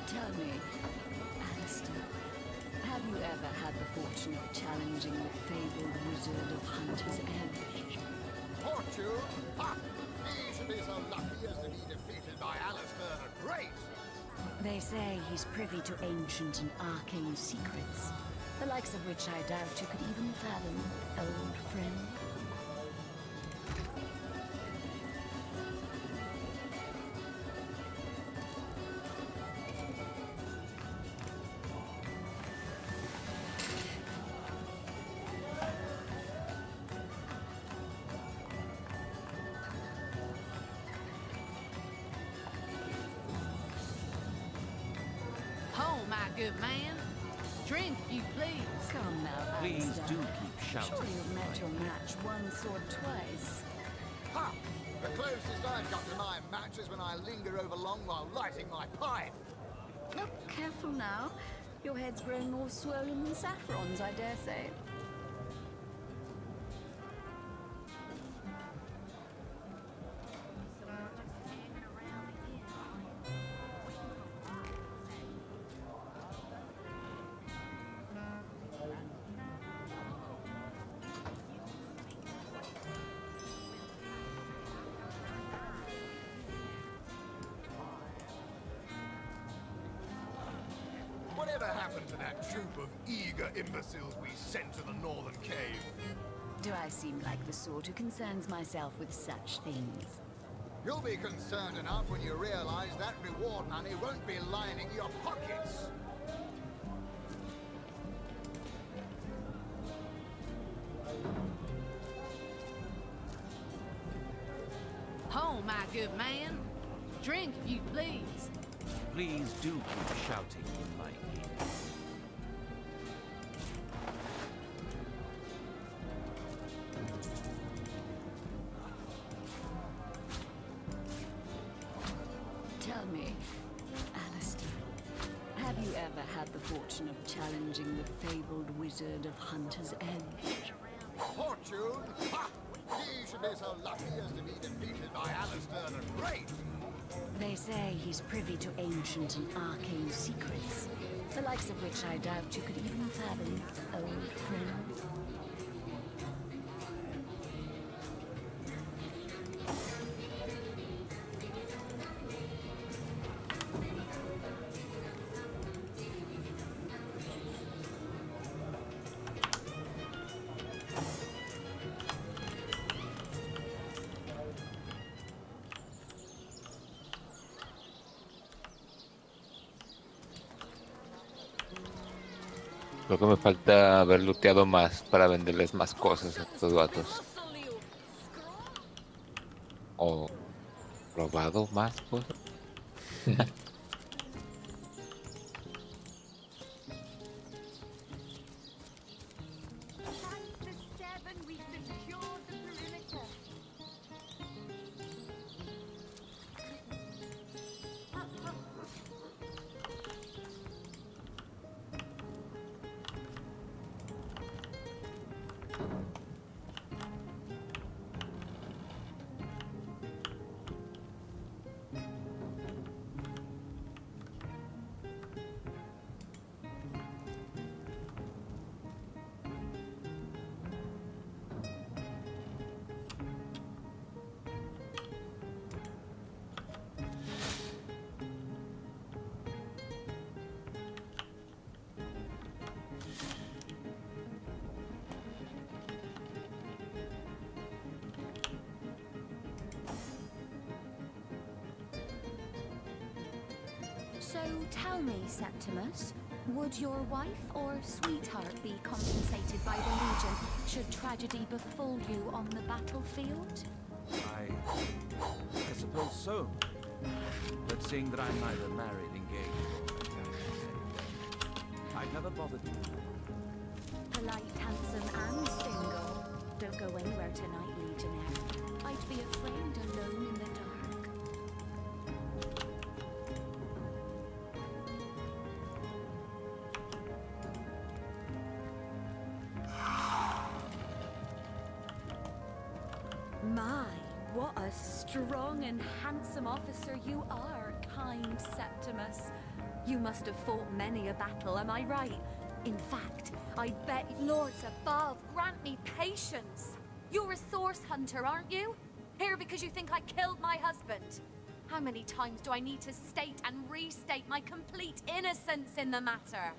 Tell me, Alistair, have you ever had the fortune of challenging the fabled wizard of Hunter's Edge? Fortune? Ha! He should be so lucky as to be defeated by Alistair the Great. They say he's privy to ancient and arcane secrets, the likes of which I doubt you could even fathom, old friend. Oh, my good man. Drink, if you please. Come now, Please Alistair. do keep shouting. Surely you've met your match once or twice. Ha! The closest I've got to my match is when I linger over long while lighting my pipe. Oh, careful now. Your head's grown more swollen than saffron's, I dare say. Whatever happened to that troop of eager imbeciles we sent to the northern cave? Do I seem like the sort who concerns myself with such things? You'll be concerned enough when you realize that reward money won't be lining your pockets. Oh, my good man. Drink, if you please. Please do keep shouting in my ear. Tell me, Alistair, have you ever had the fortune of challenging the fabled wizard of Hunter's Edge? Fortune? Ha! He should be so lucky as to be defeated by Alistair the Great. They say he's privy to ancient and arcane secrets, the likes of which I doubt you could even fathom, old friend. Creo que me falta haber looteado más para venderles más cosas a estos vatos. O robado más cosas. So tell me, Septimus, would your wife or sweetheart be compensated by the Legion should tragedy befall you on the battlefield? I suppose so. But seeing that I'm neither married, engaged, or I've never bothered to. Polite, handsome, and single. Don't go anywhere tonight, Legionnaire. I'd be afraid alone in the dark. My, what a strong and handsome officer you are, kind Septimus. You must have fought many a battle, am I right? In fact, I bet lords above grant me patience. You're a source hunter, aren't you? Here because you think I killed my husband. How many times do I need to state and restate my complete innocence in the matter?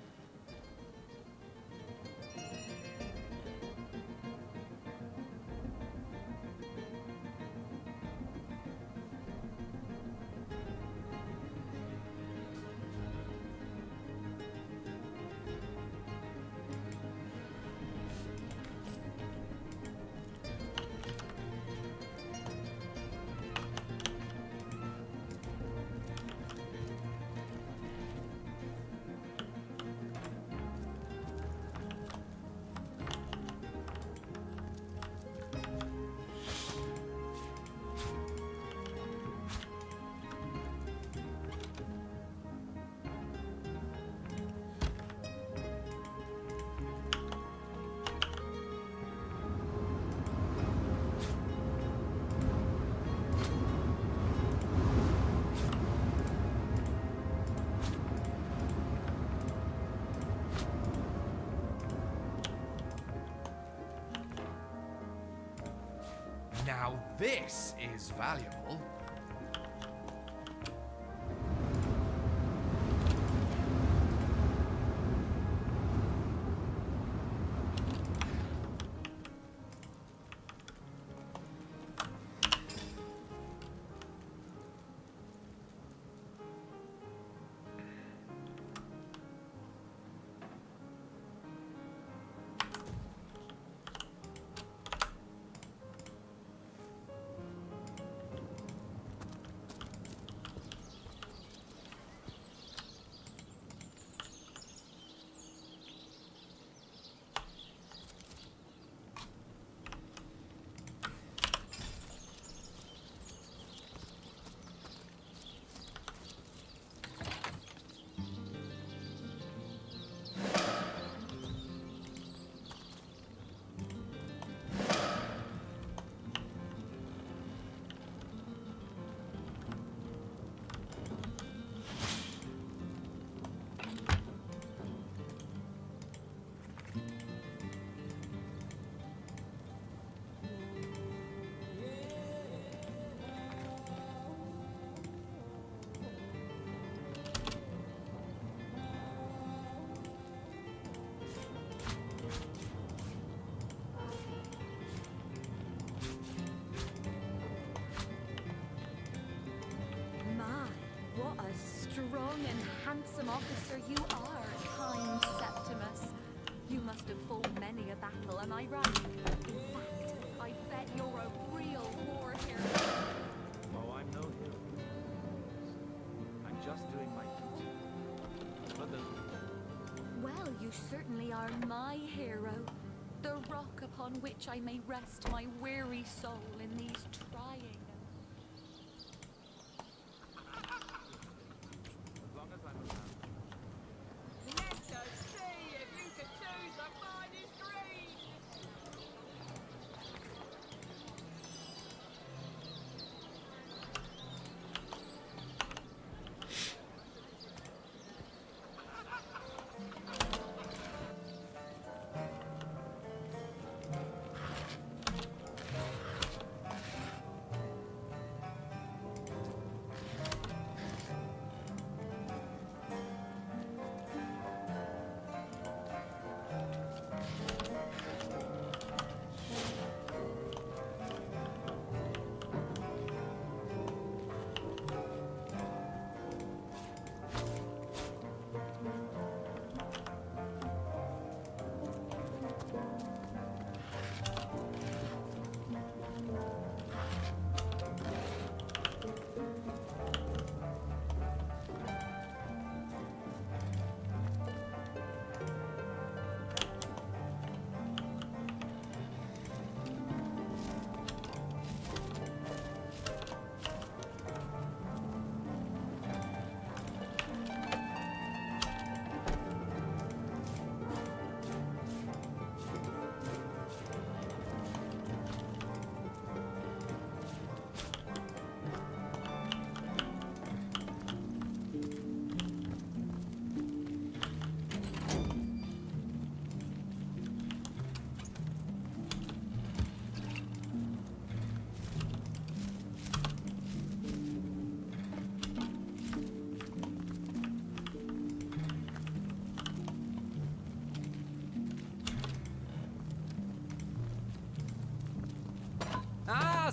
Now this is valuable. Strong and handsome officer you are, kind Septimus. You must have fought many a battle, am I right? In fact, I bet you're a real war hero. Oh, I'm no hero. I'm just doing my duty. For the... Well, you certainly are my hero. The rock upon which I may rest my weary soul in these trying...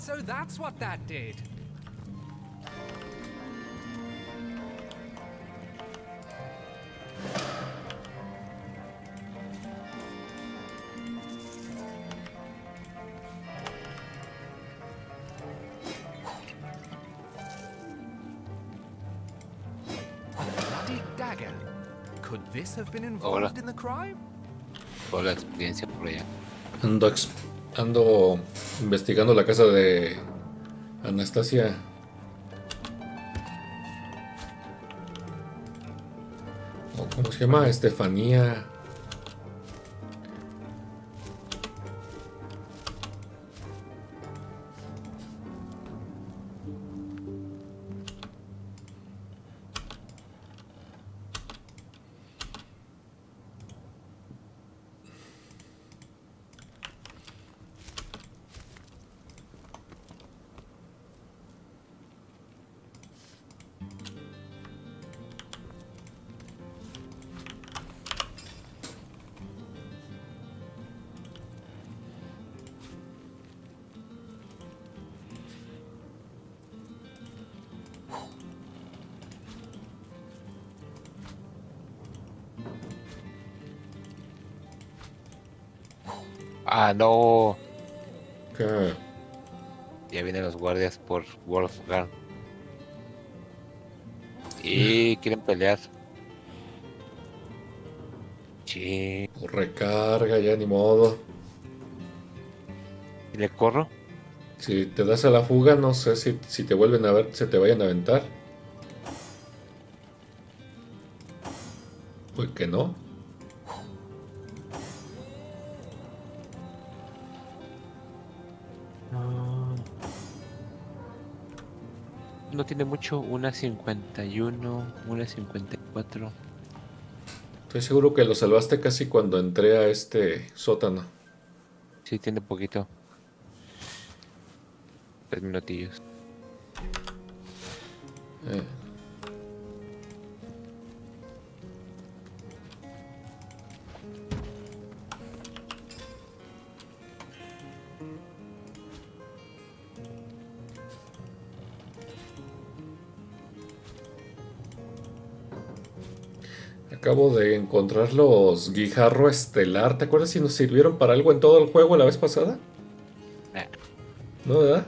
so that's what that did. A bloody dagger. Could this have been involved in the crime? Toda la experiencia por allá. Ando investigando la casa de Anastasia. ¿Cómo se llama? Estefanía. Ah, no. ¿Qué? Ya vienen los guardias por Wolfgang. Y quieren pelear. Sí. Recarga, ya ni modo. ¿Y le corro? Si te das a la fuga, no sé si te vuelven a ver, se te vayan a aventar. Pues que no. No tiene mucho, una 51, una 54. Estoy seguro que lo salvaste casi cuando entré a este sótano. Sí, tiene poquito. 3 minutillos. Acabo de encontrar los guijarro estelar. ¿Te acuerdas si nos sirvieron para algo en todo el juego la vez pasada? ¿No, verdad?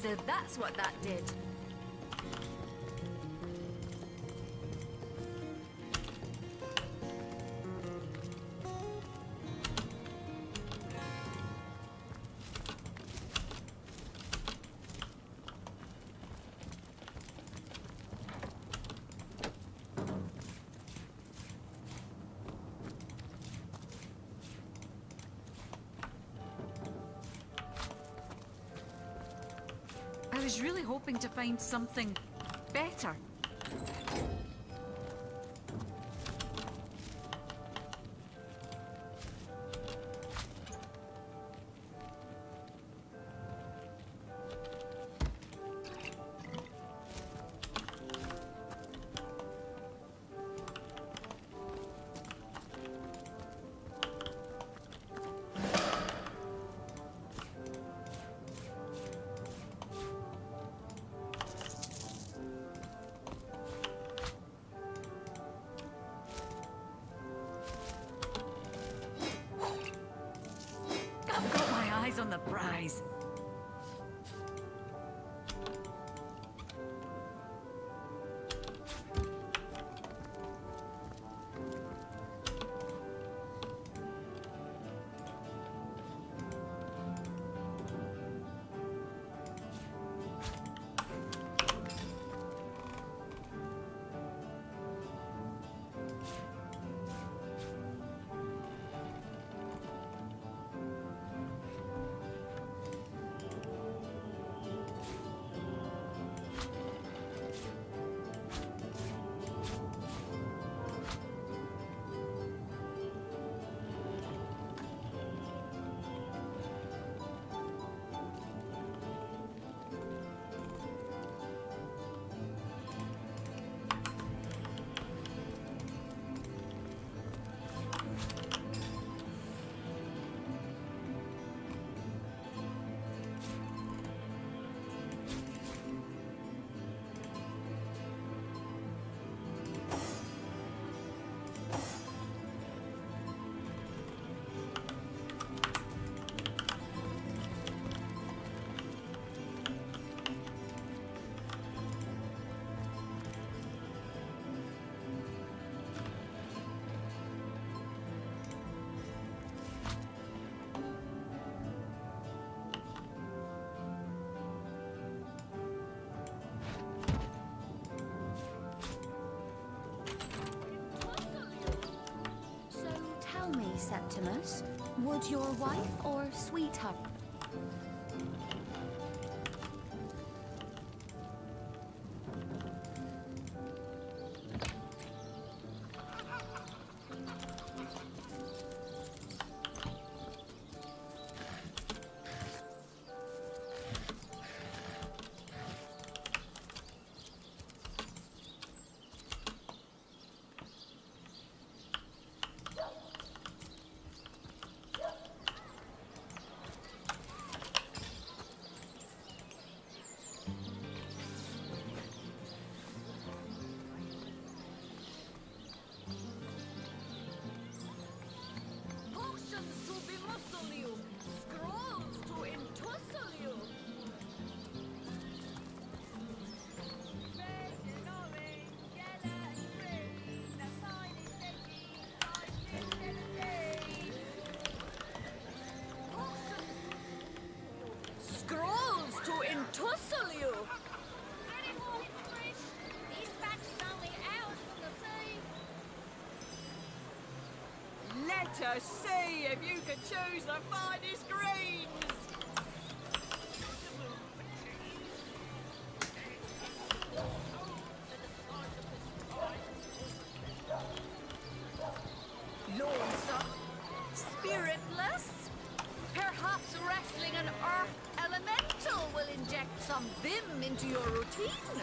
So that's what that did. I was really hoping to find something better. days. Septimus, would your wife or sweetheart? Tussle you! These batches only hours from the sea. Let us see if you can choose the finest greens! Lonesome? Spiritless? Perhaps wrestling an earth elemental will inject some vim into your routine.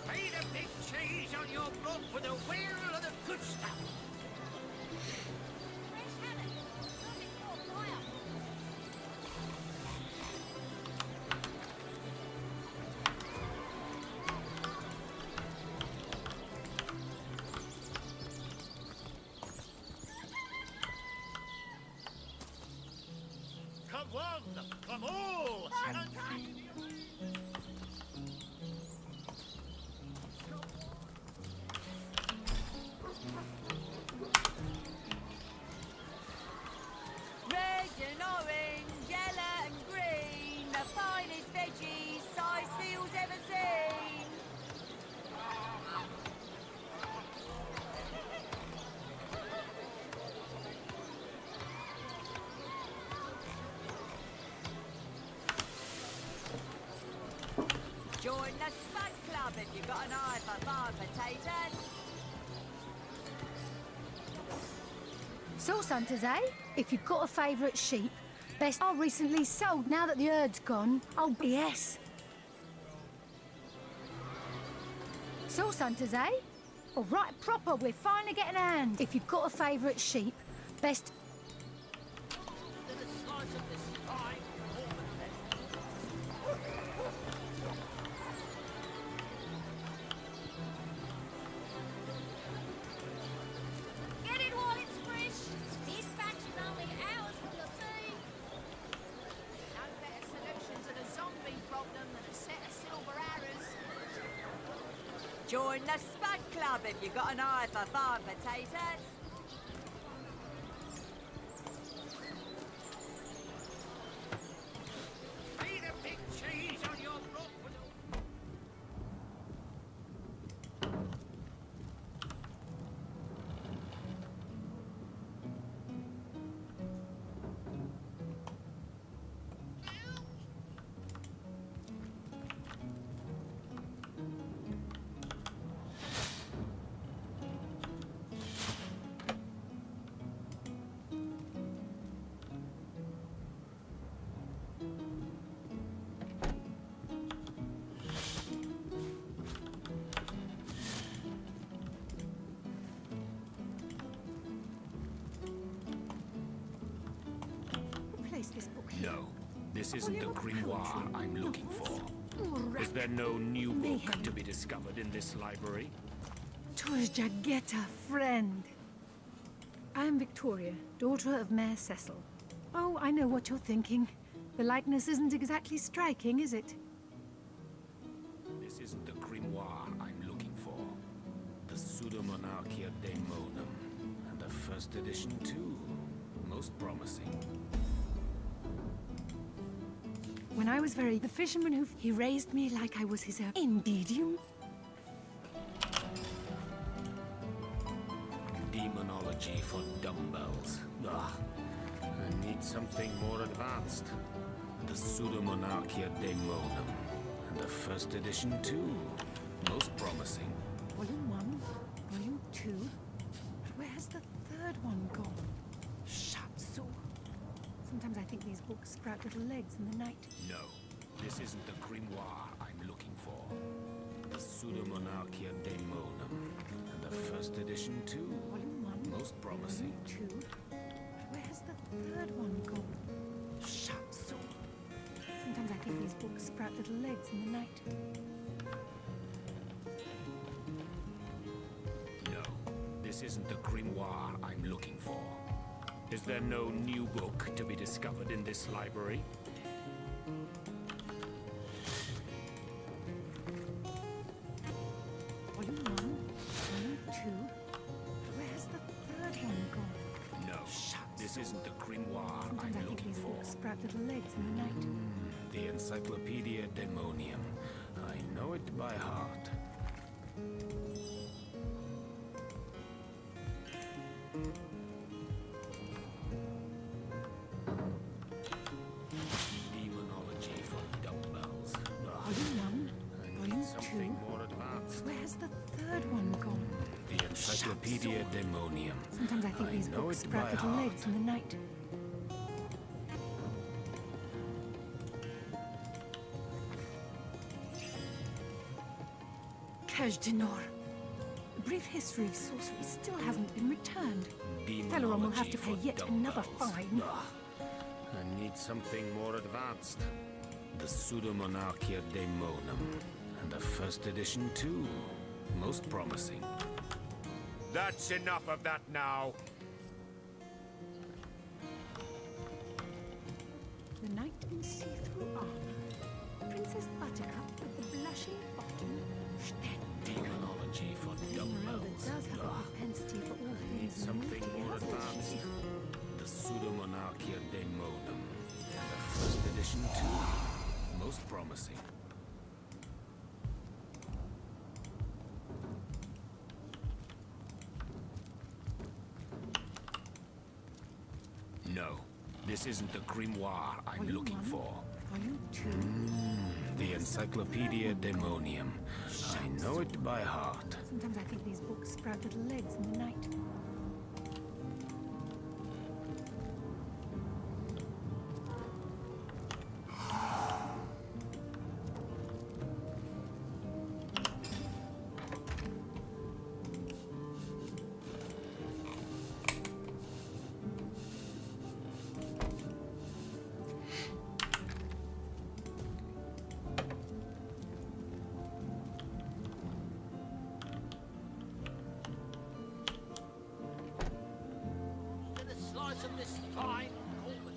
Paint a big cheese on your block with a wheel of the good stuff. Come one, come all! Red and orange, yellow and green, the finest veggies ciseal's ever seen. Join the Spud Club if you've got an eye for farm potatoes. Source hunters, eh? If you've got a favourite sheep, best are recently sold now that the herd's gone. Oh, yes. Source hunters, eh? All right, proper, we're finally getting a hand. If you've got a favourite sheep, best... Get it while it's fresh. This batch is only hours from the sea. Join the Spud Club if you got an eye for farm potatoes. Need a big cheese on your block. Place this book. No, this isn't the grimoire I'm looking for. Is there no new book to be discovered in this library? Turjageta, friend. I am Victoria, daughter of Mayor Cecil. Oh, I know what you're thinking. The likeness isn't exactly striking, is it? This isn't the grimoire I'm looking for. The Pseudomonarchia Daemonum. And the first edition too. Most promising. When I was the fisherman he raised me like I was his own. Indeed, you... Demonology for dumbbells. Ugh. I need something more advanced. The Pseudomonarchia Daemonum. And the first edition too. Most promising. Volume 1, Volume 2. Where's the third one gone? Shatsu. Sometimes I think these books sprout little legs in the night. No, this isn't the grimoire I'm looking for. The Pseudomonarchia Daemonum. And the first edition too. Volume 1. Most promising. Volume 2. Where's the third one gone? Shatsu. Sometimes I think these books sprout little legs in the night. No, this isn't the grimoire I'm looking for. Is there no new book to be discovered in this library? Volume 1, Volume 2. Where's the third one gone? No, this isn't the grimoire Sometimes I I'm think looking these for. books sprout little legs in the night. The Encyclopedia Daemonium. I know it by heart. Demonology for dumbbells. Volume 1, I need Volume 2. something more advanced. Where's the third one gone? The Encyclopedia Daemonium. Sometimes I think these know books it by sprout little heart. legs in the night. Kajdenor. A brief history of sorcery still hasn't been returned. Teleron will have to pay yet another fine. I need something more advanced. The Pseudomonarchia Daemonum. And the first edition too. Most promising. That's enough of that now. The knight in see-through armor. Princess Buttercup with the blushing bottom. Demonology for Esmeralda dumbbells. does have a propensity for all I need things something naughty, more hasn't advanced. she? The Pseudomonarchia Daemonum. And the first edition too. Most promising. No, this isn't the grimoire I'm Volume looking 1, for. Volume 2. The Encyclopedia Daemonium. I know it by heart. Sometimes I think these books sprout little legs in the night. Get a slice of this fine Coleman.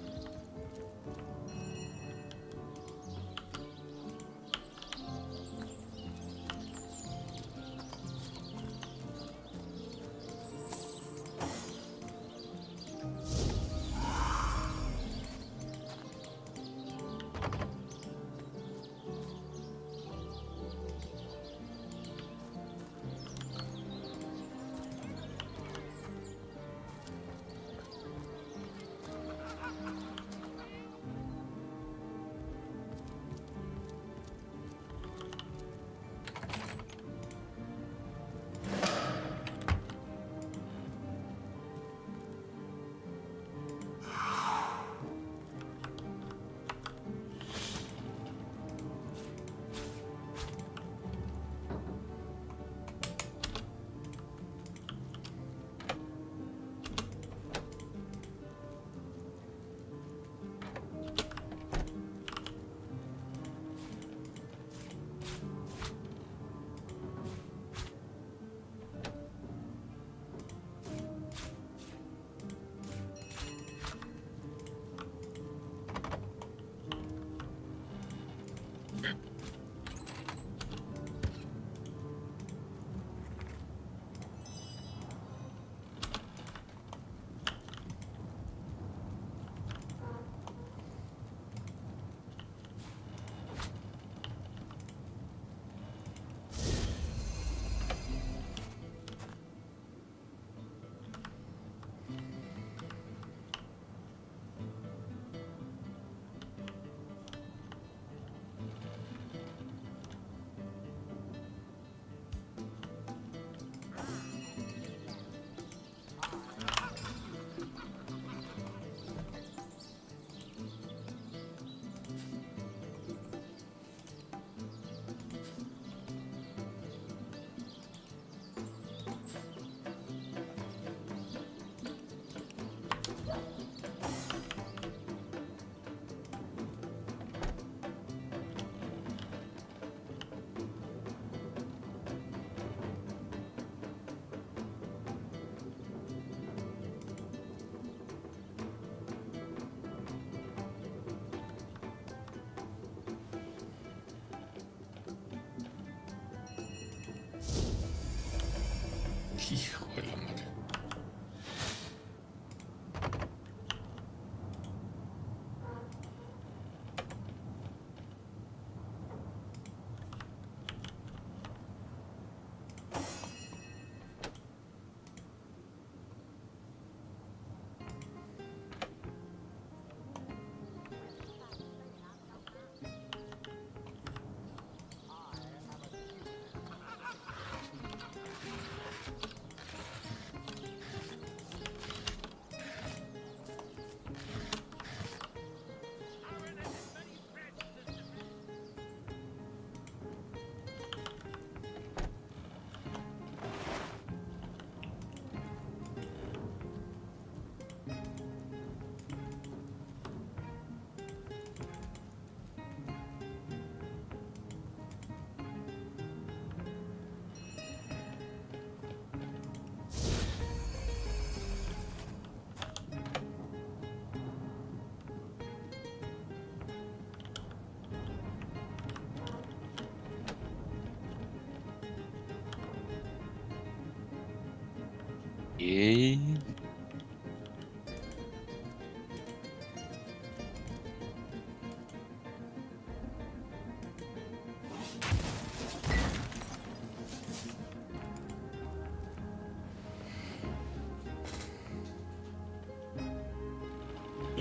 Hijo de la madre. Y...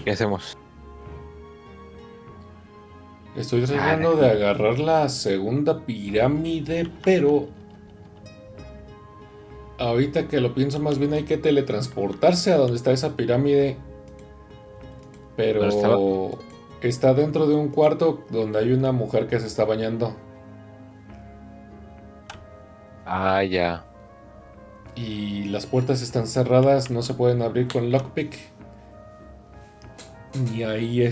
¿Qué hacemos? Estoy tratando de agarrar la segunda pirámide, pero ahorita que lo pienso, más bien hay que teletransportarse a donde está esa pirámide. Pero está dentro de un cuarto donde hay una mujer que se está bañando. Ah, ya. Y las puertas están cerradas, no se pueden abrir con lockpick. Ni hay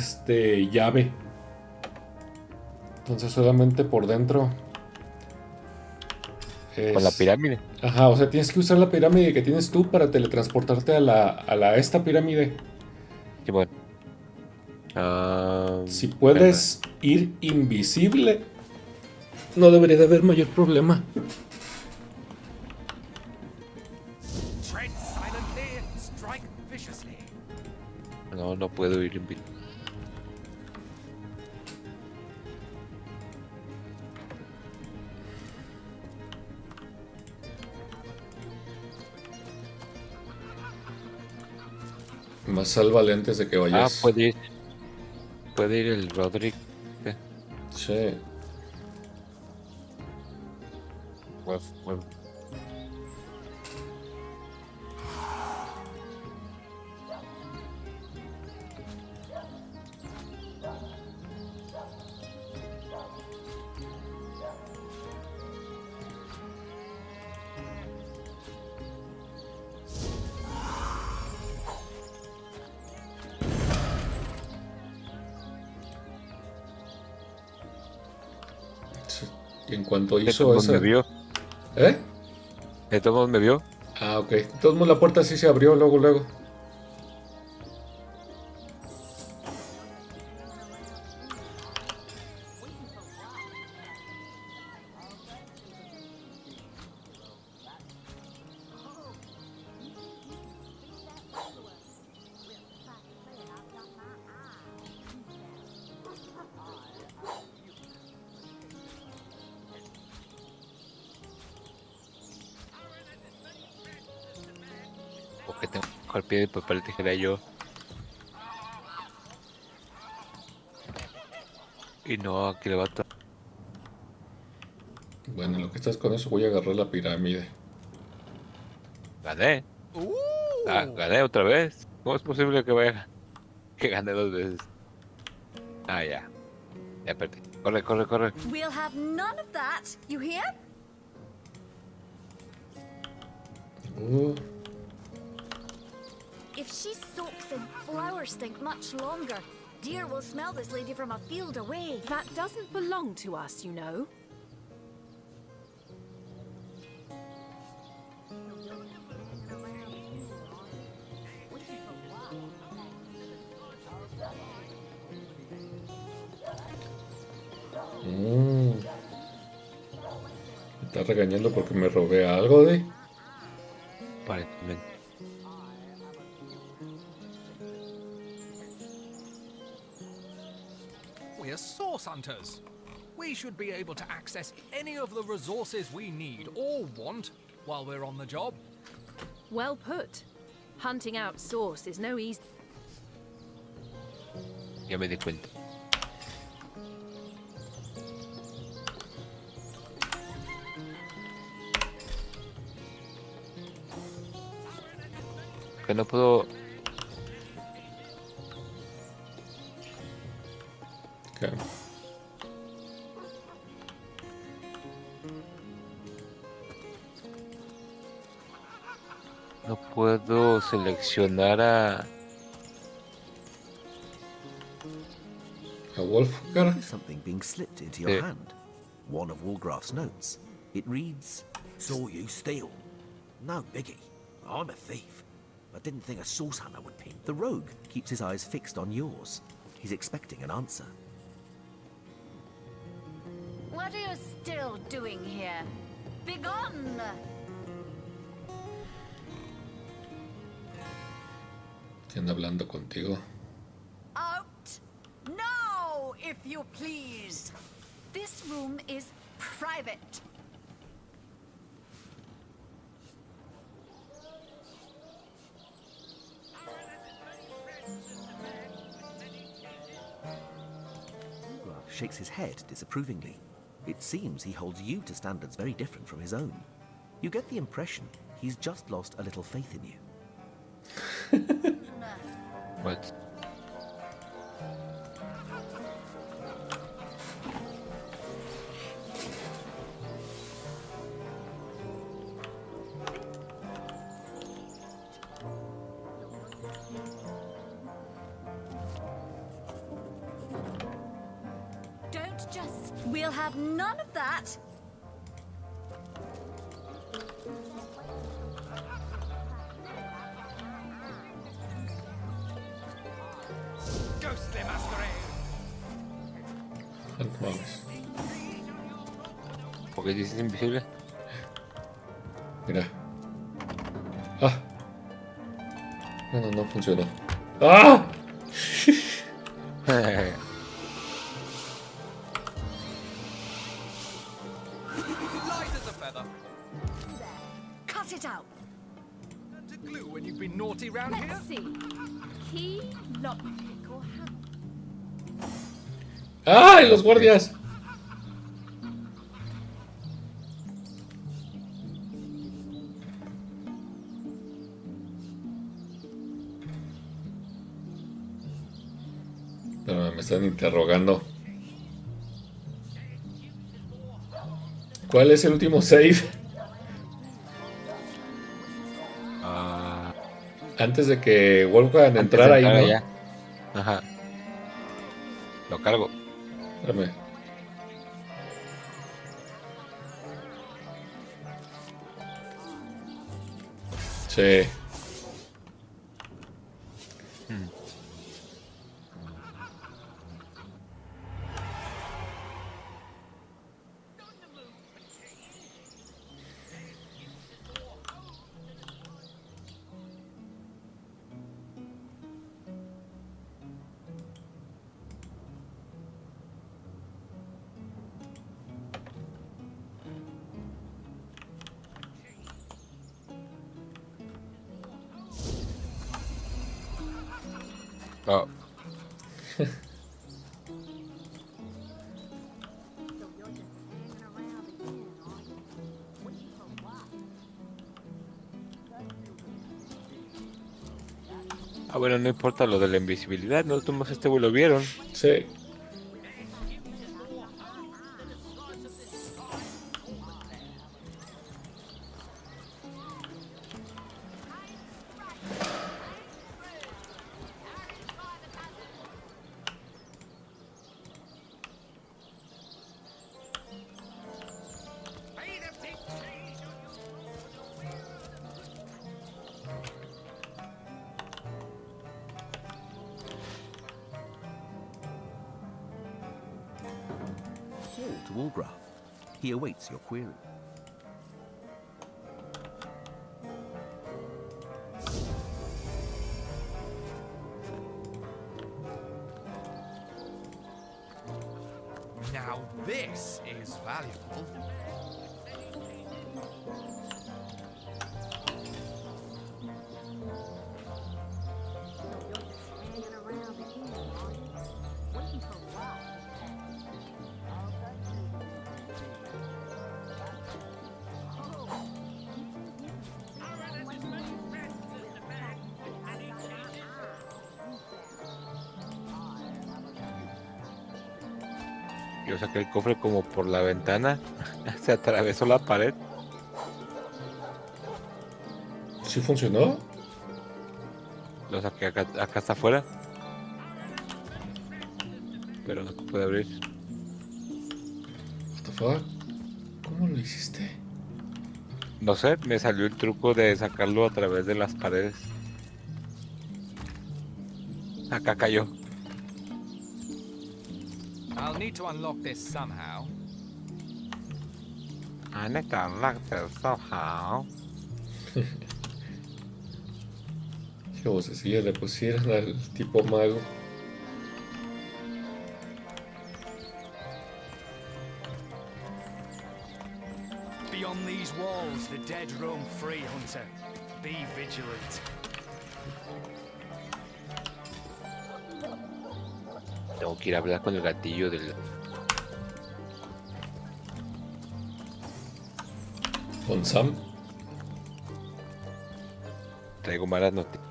llave. Entonces solamente por dentro. Con la pirámide. Ajá, o sea, tienes que usar la pirámide que tienes tú para teletransportarte a esta pirámide. Sí, bueno. Si puedes ir invisible, no debería de haber mayor problema. No, no puedo ir invisible. Más sálvale antes de que vayas. Ah, puede ir. Puede ir el Roderick. Sí. Bueno. Y en cuanto hizo eso. ¿Me vio? ¿Eh? ¿De todos modos me vio? Ah, ok. De todos modos la puerta sí se abrió luego. Porque tengo el pie de papel tijera yo. Y no, aquí le va a estar. Bueno, en lo que estás con eso voy a agarrar la pirámide. Gané. Gané otra vez. ¿Cómo es posible que vaya? Que gane 2 veces. Ah, ya. Ya perdí. Corre. We'll have none of that, you hear? If she soaks in flower stink much longer, deer will smell this lady from a field away. That doesn't belong to us, you know. Me está regañando porque me robé algo de. Aparentemente. We're source hunters. We should be able to access any of the resources we need or want while we're on the job. Well put. Hunting out source is no easy. Ya me di cuenta. Que no puedo. Okay. No puedo seleccionar a. A Wolfgar? Something being slipped into your hand. One of Walgraff's notes. It reads, "Saw you steal." No biggie. I'm a thief. I didn't think a source hunter would pin. The rogue keeps his eyes fixed on yours. He's expecting an answer. What are you still doing here? Begone! ¿Quién hablando contigo? Out now, if you please. This room is private. Walgraff shakes his head disapprovingly. It seems he holds you to standards very different from his own. You get the impression he's just lost a little faith in you. What? Don't just... We'll have none of that. Ghostly masquerade. No mames. ¿Por qué dices invisible? Mira. Ah. Bueno, no funcionó. ¡Ah! Light as a feather. Cut it out. And to glue when you've been naughty round here. Let's see. Key, lockpick, or hammer. ¡Ay, los guardias! Pero me están interrogando. ¿Cuál es el último save? Antes de que Wolfgang entrara ahí, ¿no? Ya. Ajá. Lo cargo. Espérame. Sí. Oh. Ah, bueno, no importa lo de la invisibilidad, no todos este vuelo lo vieron. Sí. To Walgraff. He awaits your query. valuable. Yo saqué el cofre como por la ventana. Se atravesó la pared. ¿Sí funcionó? Lo saqué acá hasta afuera. Pero no se puede abrir. What the fuck? ¿Cómo lo hiciste? No sé, me salió el truco de sacarlo a través de las paredes. Acá cayó. I'll need to unlock this somehow. I need to unlock this somehow. Qué vocecilla le pusieron al tipo mago. Beyond these walls, the dead roam free, Hunter. Be vigilant. Tengo que ir a hablar con el gatillo del... ¿Con Sam? Traigo malas noticias.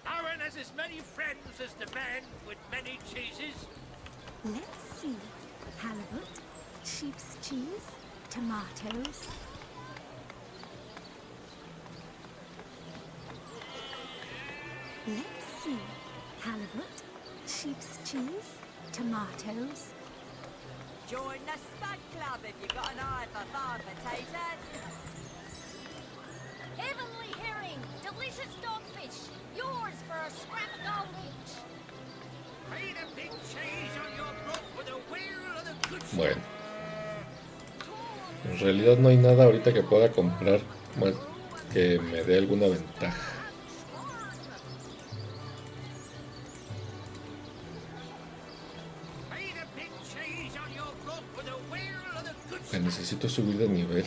Aaron has as many friends as the man with many cheeses. Let's see. Halibut, sheep's cheese, tomatoes. Let's see. Halibut, sheep's cheese, tomatoes. Join the Spud Club if you've got an eye for farm potatoes. Heavenly herring, delicious dogfish. Yours for a scrap of gold each. Pay the big cheese on your brook with a wheel of the good Bueno. En realidad no hay nada ahorita que pueda comprar más que me dé alguna ventaja. Que necesito subir de nivel.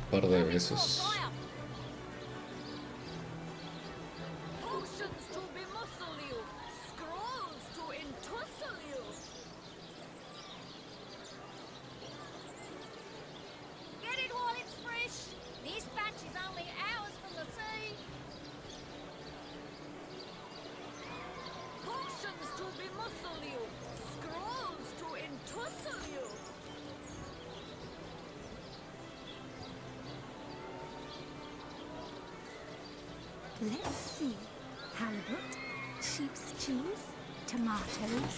Un par de veces. Potions to bemuscle you, scrolls to entussle you. Get it while it's fresh. This batch is only hours from the sea. Potions to bemuscle you, scrolls to entussle you. Let's see. Halibut, sheep's cheese, tomatoes.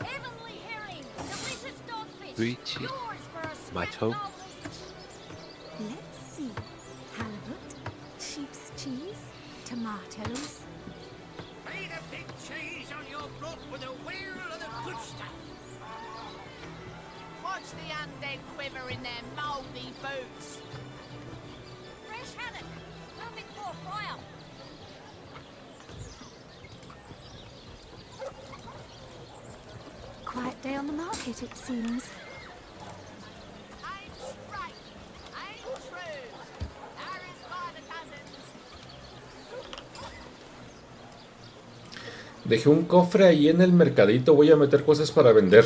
Heavenly herring, delicious dogfish. Richie. Yours for a scrap Macho. of gold each. Let's see. Halibut, sheep's cheese, tomatoes. Pay the big cheese on your brook with a wheel of the good stuff. Watch the undead quiver in their mouldy boots. Fresh haddock, perfect for a fire. Quiet day on the market, it seems. Ain't straight, ain't true. There is by the dozens. Dejé un cofre ahí en el mercadito. Voy a meter cosas para vender.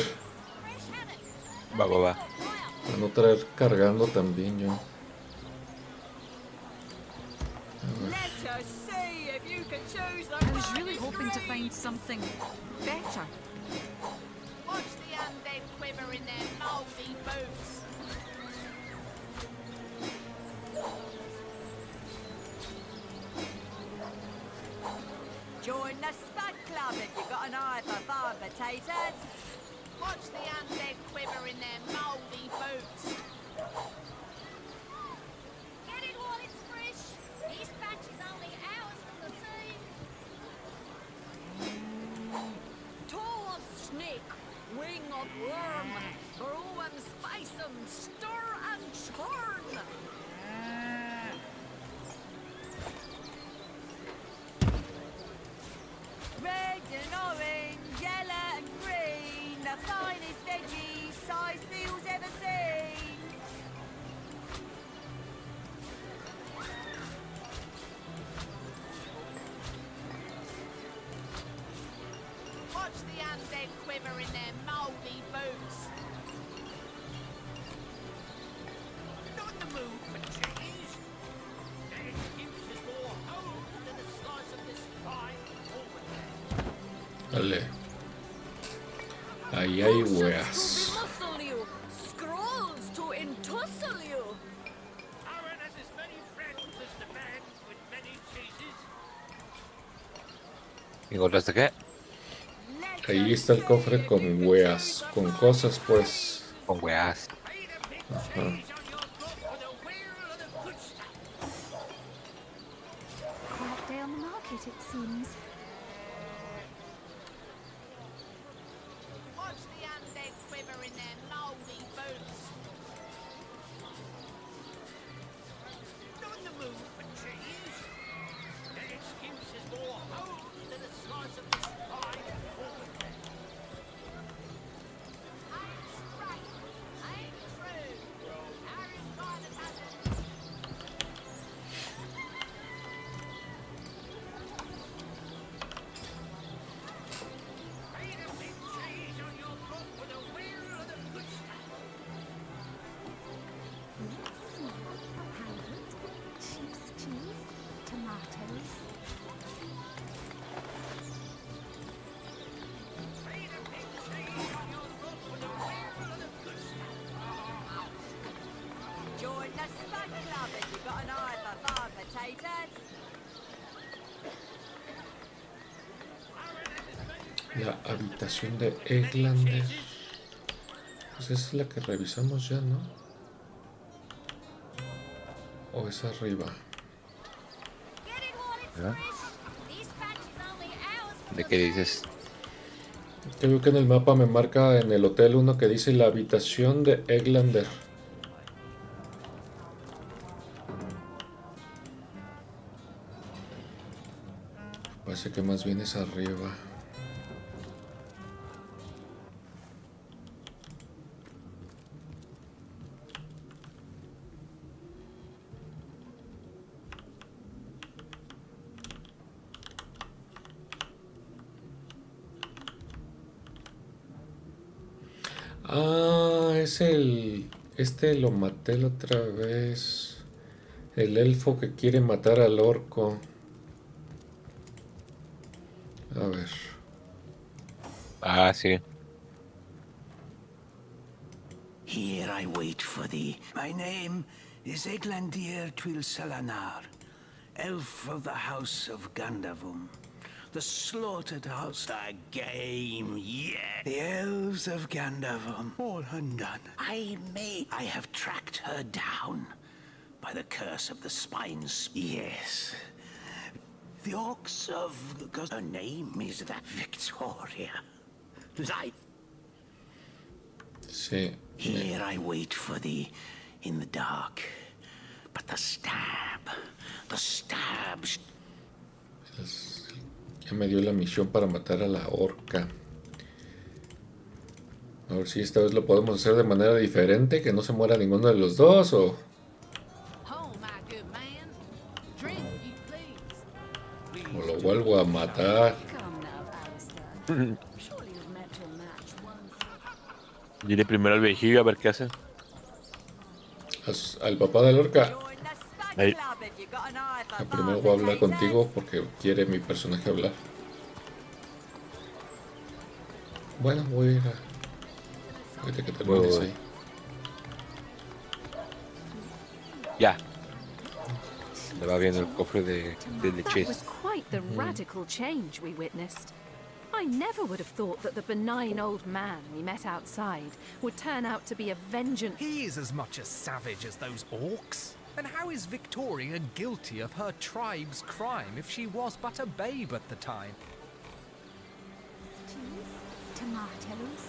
Va. Para no traer cargando también yo. Let us see if you can choose the I was really hoping to find something better. Watch the undead quiver in their mouldy boots. Join the Spud Club if you've got an eye for farm potatoes. Watch the undead quiver in their mouldy boots. Get it while it's fresh. This batch is only hours from the sea. Wing of worm, brew 'em, spice 'em, stir and churn. Red and orange, yellow and green, the finest veggies ciseal's ever seen. Watch the undead quiver in their mouldy boots. Not in the mood for cheese. Their excuse is more home than a slice of this fine Dale. Ahí hay Potions weas. to bemuscle you, scrolls to entussle you. Aaron has as many friends as the man with many cheeses. ¿Encontraste qué? Ahí está el cofre con weas, con cosas pues. Con weas. Ajá. Quiet day on the market, it seems. Watch the undead quiver in their mouldy boots. Not in the mood for cheese. Their excuse is more home than a slice of this fine forward. I'm straight. I'm true. Harry's got a dozen. Sheep's cheese, tomatoes. Join the Spud Club if you've got an eye for farm potatoes. La habitación de Eglander. Pues esa es la que revisamos ya, ¿no? ¿O es arriba? ¿De qué dices? Creo que en el mapa me marca en el hotel uno que dice la habitación de Eglander. Parece que más bien es arriba. Ah, es el... Este lo maté la otra vez. El elfo que quiere matar al orco. A ver. Ah, sí. Here I wait for thee. My name is Eglandir Twil Selanar, elf of the house of Gandavum. The slaughtered house, the game, yeah. The elves of Gandavum, all undone. I have tracked her down by the curse of the spines. Yes. The orcs of... Her name is that Victoria. Life. Sí. Here I wait for thee in the dark. But the stab. Ya me dio la misión para matar a la orca. A ver si esta vez lo podemos hacer de manera diferente, que no se muera ninguno de los dos o... Oh, my good man. Drink, you please. O lo vuelvo a matar. Dile primero al viejillo a ver qué hace. Al papá de la orca. Ahí. Primero voy a hablar contigo porque quiere mi personaje hablar. Bueno, voy a ir a... Ahorita que termines ahí. Ya. Le va viendo el cofre de That leches. was quite the radical change we witnessed. I never would have thought that the benign old man we met outside would turn out to be a vengeance. He is as much a savage as those orcs. And how is Victoria guilty of her tribe's crime if she was but a babe at the time? Cheese, tomatoes.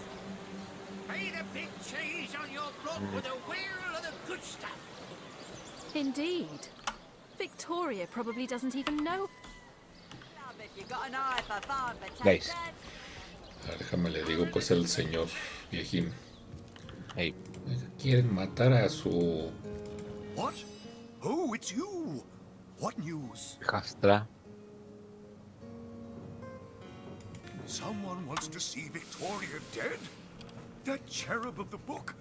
Pay the big cheese on your block with a wheel of the good stuff. Indeed. Victoria probably doesn't even know. Guys. Déjame le digo pues el señor viejín. Hey. Quieren matar a su... What? Oh, it's you. What news? Castra. Someone wants to see Victoria dead? That cherub of the book?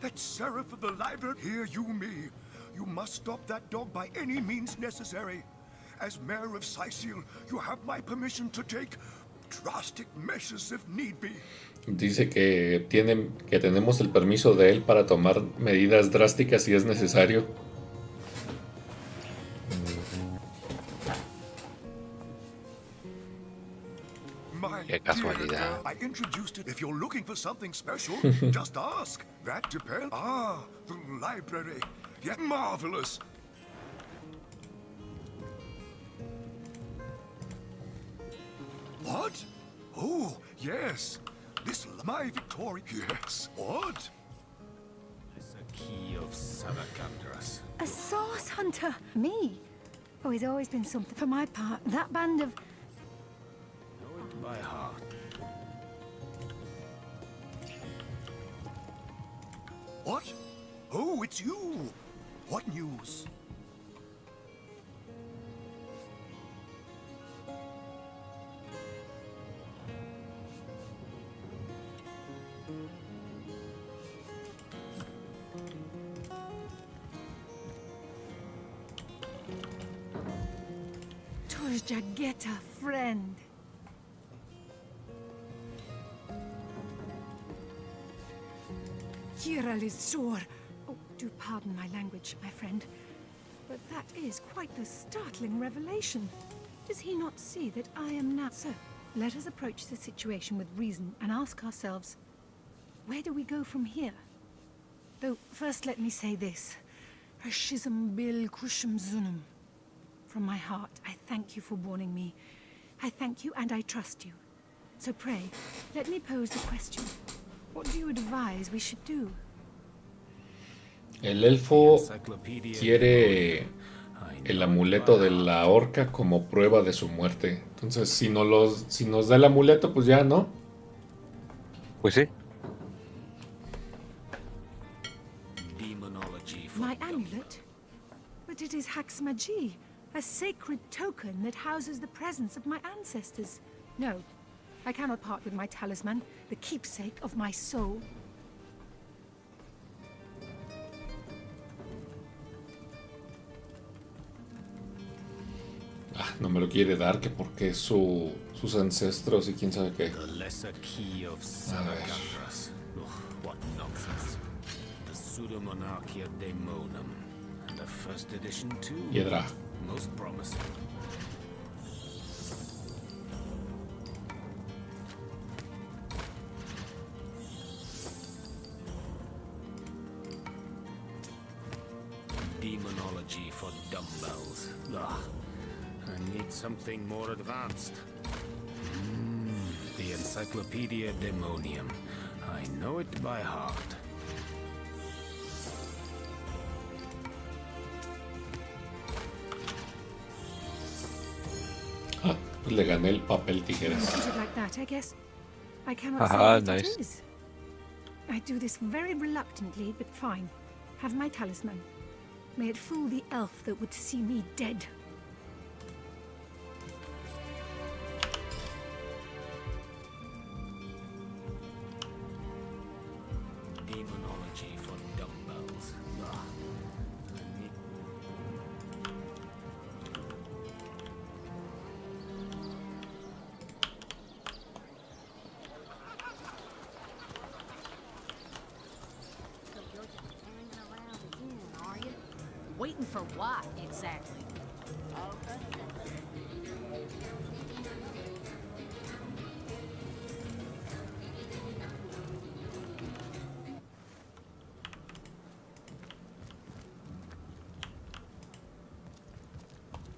That seraph of the library? Hear you me. You must stop that dog by any means necessary. As mayor of Ciseal, you have my permission to take drastic measures if need be. Dice que tenemos el permiso de él para tomar medidas drásticas si es necesario. Qué casualidad. I introduced it. If you're looking for something special, just ask. That depends. Ah, the library. Yeah, marvelous. What? Oh, yes. This my Victoria. Yes. What? It's a key of Samarkandras. A source hunter? Me? Oh, he's always been something. For my part, that band of... Know it by heart. What? Oh, it's you. What news? Jageta, friend. Kiralisor. Oh, do pardon my language, my friend. But that is quite the startling revelation. Does he not see that I am now... So, let us approach the situation with reason and ask ourselves, where do we go from here? Though, first let me say this. Hashizm bil kushum zunum. From my heart, I thank you for warning me. I thank you and I trust you. So pray, let me pose the question. What do you advise we should do? El elfo quiere el amuleto de la horca como prueba de su muerte. Entonces, si nos da el amuleto, pues ya, ¿no? Pues sí. My amulet? But it is Haxmagi. A sacred token that houses the presence of my ancestors. No, I cannot part with my talisman, the keepsake of my soul. No me lo quiere dar, que porque es sus ancestros y quién sabe qué. The lesser key of Samarkandras. What nonsense. The Pseudomonarchia Daemonum. And the first edition too. Piedra. Most promising. Demonology for dumbbells. Ugh. I need something more advanced. The Encyclopedia Daemonium. I know it by heart. Le gané el papel tijeras. Like that, I guess. I cannot Haha, say what nice. it is. I do this very reluctantly, but fine. Have my talisman. May it fool the elf that would see me dead. Demonology for dumbbells. Ugh. I need... Waiting for what, exactly?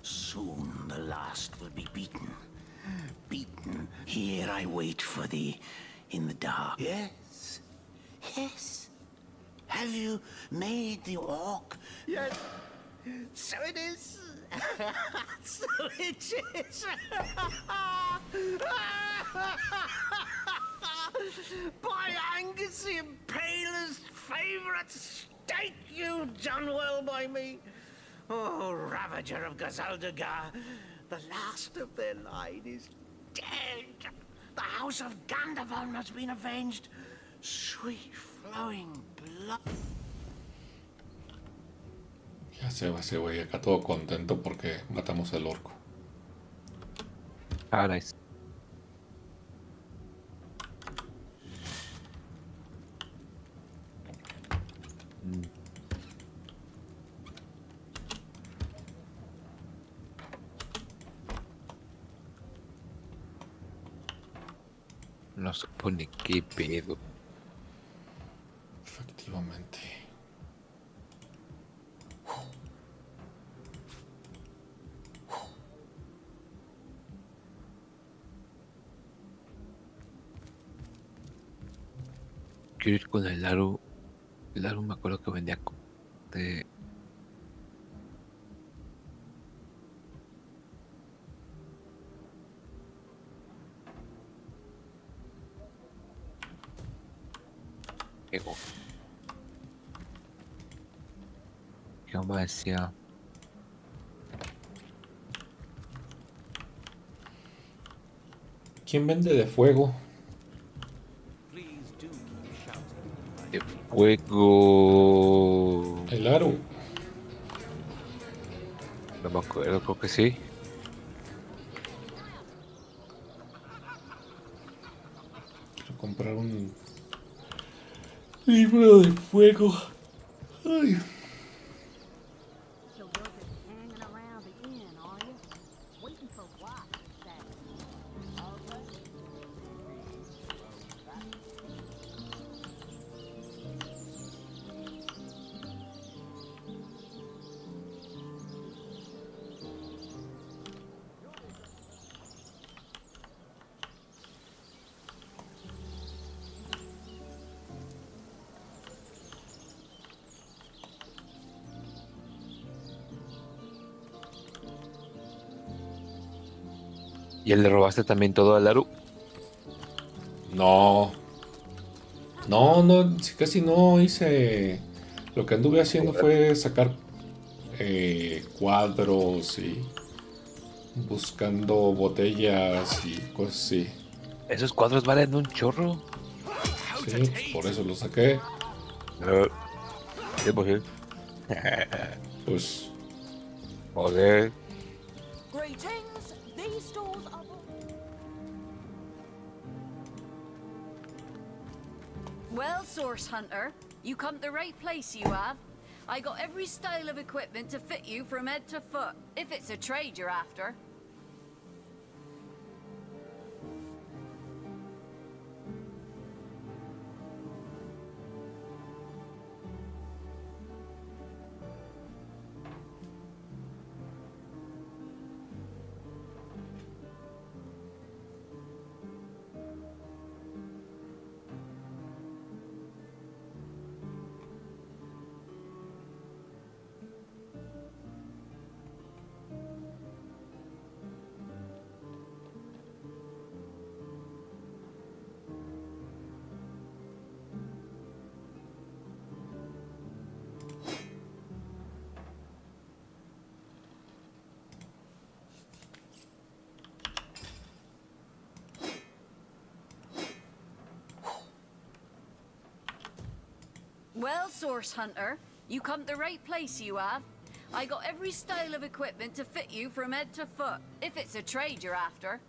Soon the last will be beaten. Beaten. Here I wait for thee in the dark. Yes. Yes. Have you made the walk? Yes. So it is. So it is. By Angus the Impaler's favourite steak, you've done well by me. Oh, Ravager of Gazaldagar, the last of their line is dead. The House of Gandavon has been avenged. Sweet flowing blood. Ya se va ese güey acá todo contento porque matamos al orco. Ah, nice. No se pone qué pedo. Efectivamente. Quiero ir con el Laru. El Laru me acuerdo que vendía de... ¿Qué más decía? ¿Quién vende de fuego? De fuego. El Aru. No me acuerdo, creo que sí. Quiero comprar un libro de fuego. Ay. ¿Y él le robaste también todo al Laru? No. No, casi no hice. Lo que anduve haciendo fue sacar cuadros y buscando botellas y cosas así. ¿Esos cuadros valen un chorro? Sí, pues por eso los saqué. Sí, pues sí. Pues. Joder. Greetings. These stores are. Well, Source Hunter, you come to the right place, you have. I got every style of equipment to fit you from head to foot, if it's a trade you're after. Well, Source Hunter, you come to the right place, you have. I got every style of equipment to fit you from head to foot, if it's a trade you're after.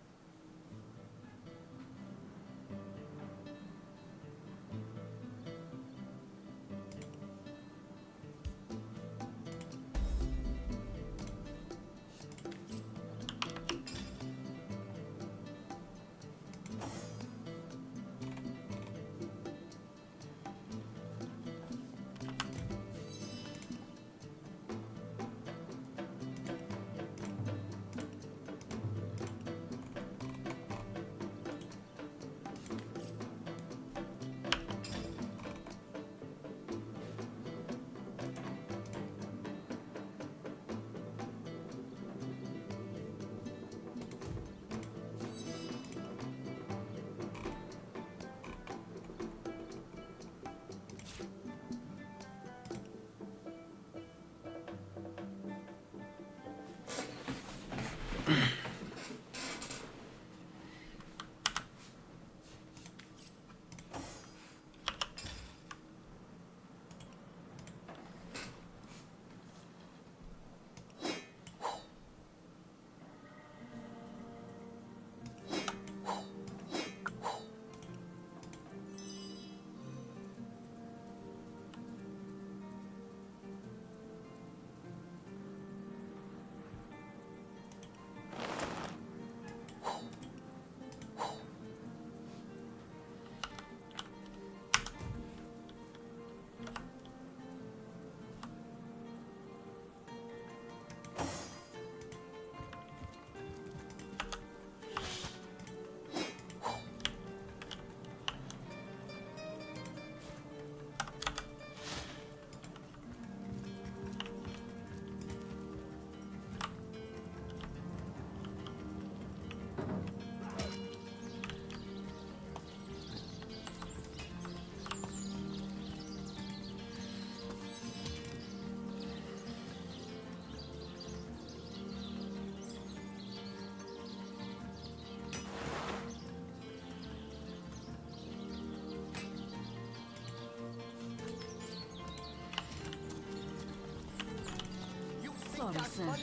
on, sir.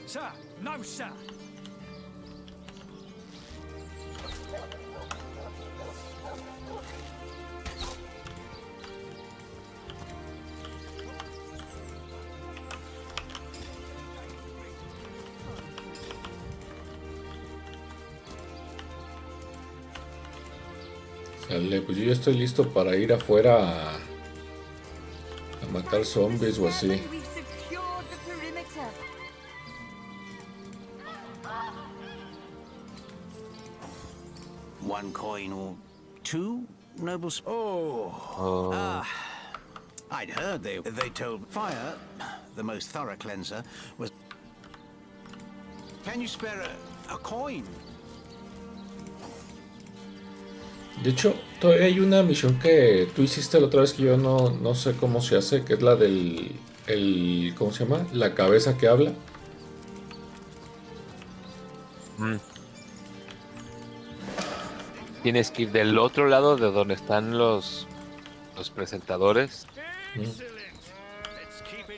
Sir, no, sir. Sale, pues yo ya estoy listo para ir afuera a matar zombies o así. We've secured the perimeter. One coin or two, nobles. I'd heard they told fire, the most thorough cleanser, was. Can you spare a coin? De hecho, todavía hay una misión que tú hiciste la otra vez que yo no sé cómo se hace, que es la del... ¿cómo se llama? La cabeza que habla. Tienes que ir del otro lado de donde están los presentadores.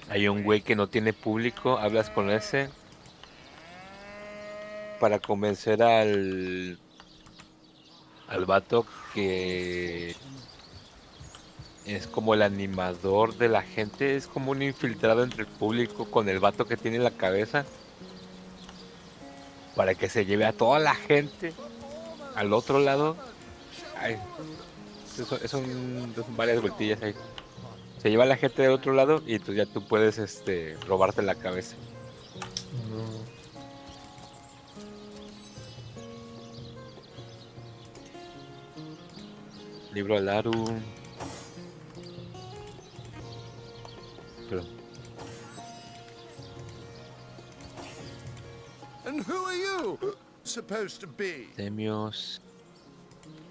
Hay un güey que no tiene público, hablas con ese para convencer al vato que es como el animador de la gente, es como un infiltrado entre el público con el vato que tiene la cabeza, para que se lleve a toda la gente al otro lado. Ay, son varias vueltillas ahí. Se lleva a la gente del otro lado y entonces ya tú puedes robarte la cabeza. Libro de Laru. Perdón. And who are you supposed to be? Demios.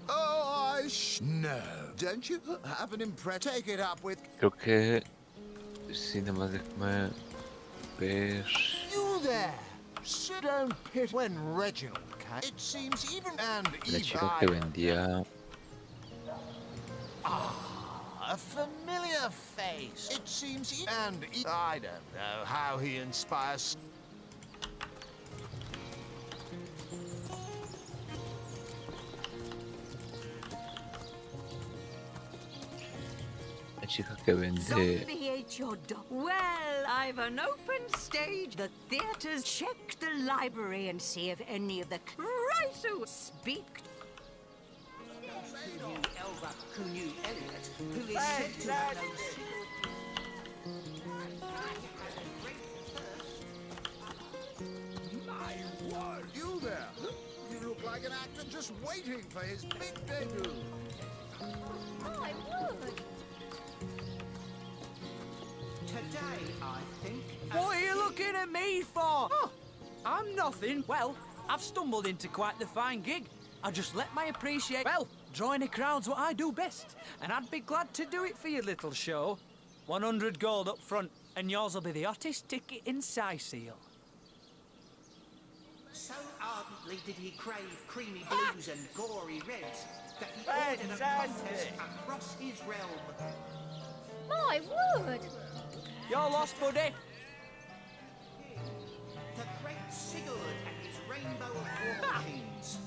Oh, no. Don't you have an impression? Take it up with. Creo que sí, nada más déjame ver. You there. Sit down, pit. When Reginald came, it seems even and La chica que vendía. A familiar face. It seems and I don't know how he inspires. La chica que vende. Zombie ate your dog. Well, I've an open stage. The theaters check the library and see if any of the Christ speak. Who knew Elliot, who is said to have known My word, you there? You look like an actor just waiting for his big debut. My word. today, I think. What are you looking at me for? Oh, I'm nothing. Well, I've stumbled into quite the fine gig. I just let my appreciate. Well, drawing a crowd's what I do best, and I'd be glad to do it for your little show. 100 gold up front, and yours will be the hottest ticket in ciseal. So ardently did he crave creamy blues and gory reds that he ordered a contest across his realm. My word! You're lost, buddy. The great Sigurd and his rainbow of war machines.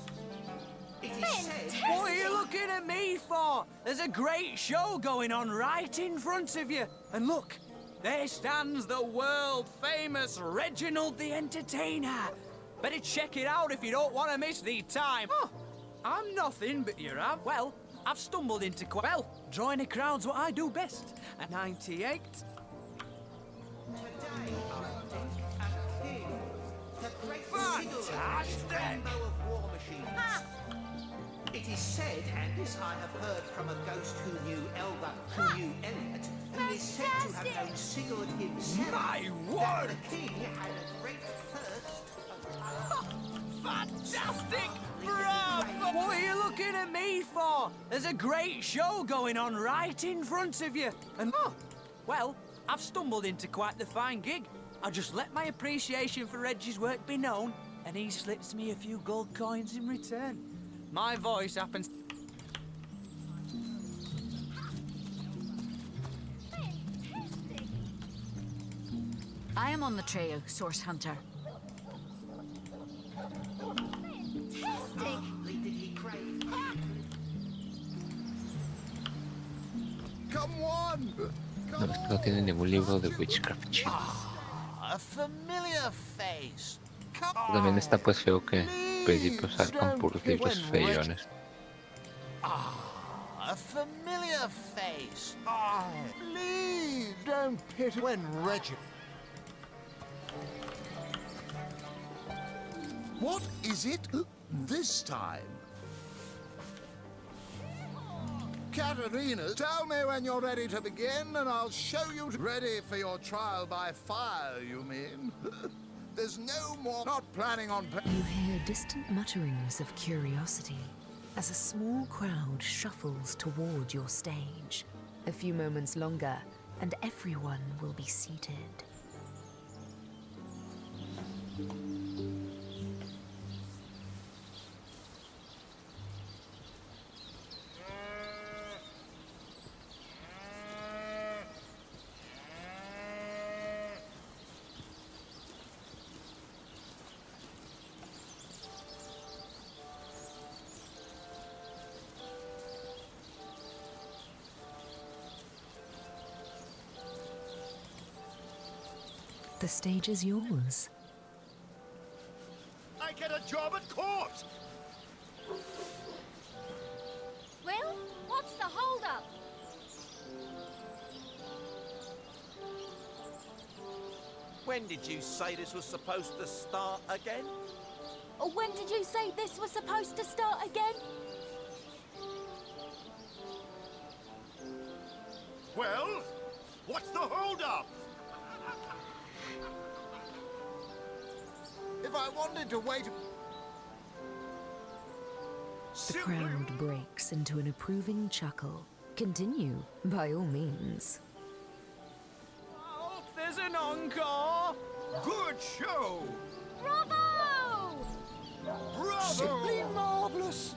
It is said. What are you looking at me for? There's a great show going on right in front of you. And look, there stands the world-famous Reginald the Entertainer. Better check it out if you don't want to miss the time. Oh, I'm nothing but you have. Well, I've stumbled into well, drawing a crowd's what I do best. A 98. Today, I think, a king. The great Sigurd and his rainbow of war machines. It is said, and this I have heard from a ghost who knew Elba, who knew Elliot, who is said to have known Sigurd himself. My word! The king had a great thirst. Fantastic! Bravo! What are you looking at me for? There's a great show going on right in front of you. And well, I've stumbled into quite the fine gig. I just let my appreciation for Reggie's work be known, and he slips me a few gold coins in return. My voice happens. I am on the trail, Source Hunter. Come on! No, es que no tiene ningún libro de Witchcraft chido. A familiar face. También está pues feo que al principio sacan puros libros feyones. A familiar face. Please don't pity when Reggie. What is it this time? Katerina, tell me when you're ready to begin, and I'll show you. Ready for your trial by fire, you mean? There's no more. Not planning on. You hear distant mutterings of curiosity as a small crowd shuffles toward your stage. A few moments longer, and everyone will be seated. The stage is yours. I get a job at court! Well, what's the holdup? When did you say this was supposed to start again? Or when did you say this was supposed to start again? Well, what's the holdup? If I wanted to wait. The crowd breaks into an approving chuckle. Continue, by all means. Oh, there's an encore! Good show! Bravo! Bravo! Simply marvelous!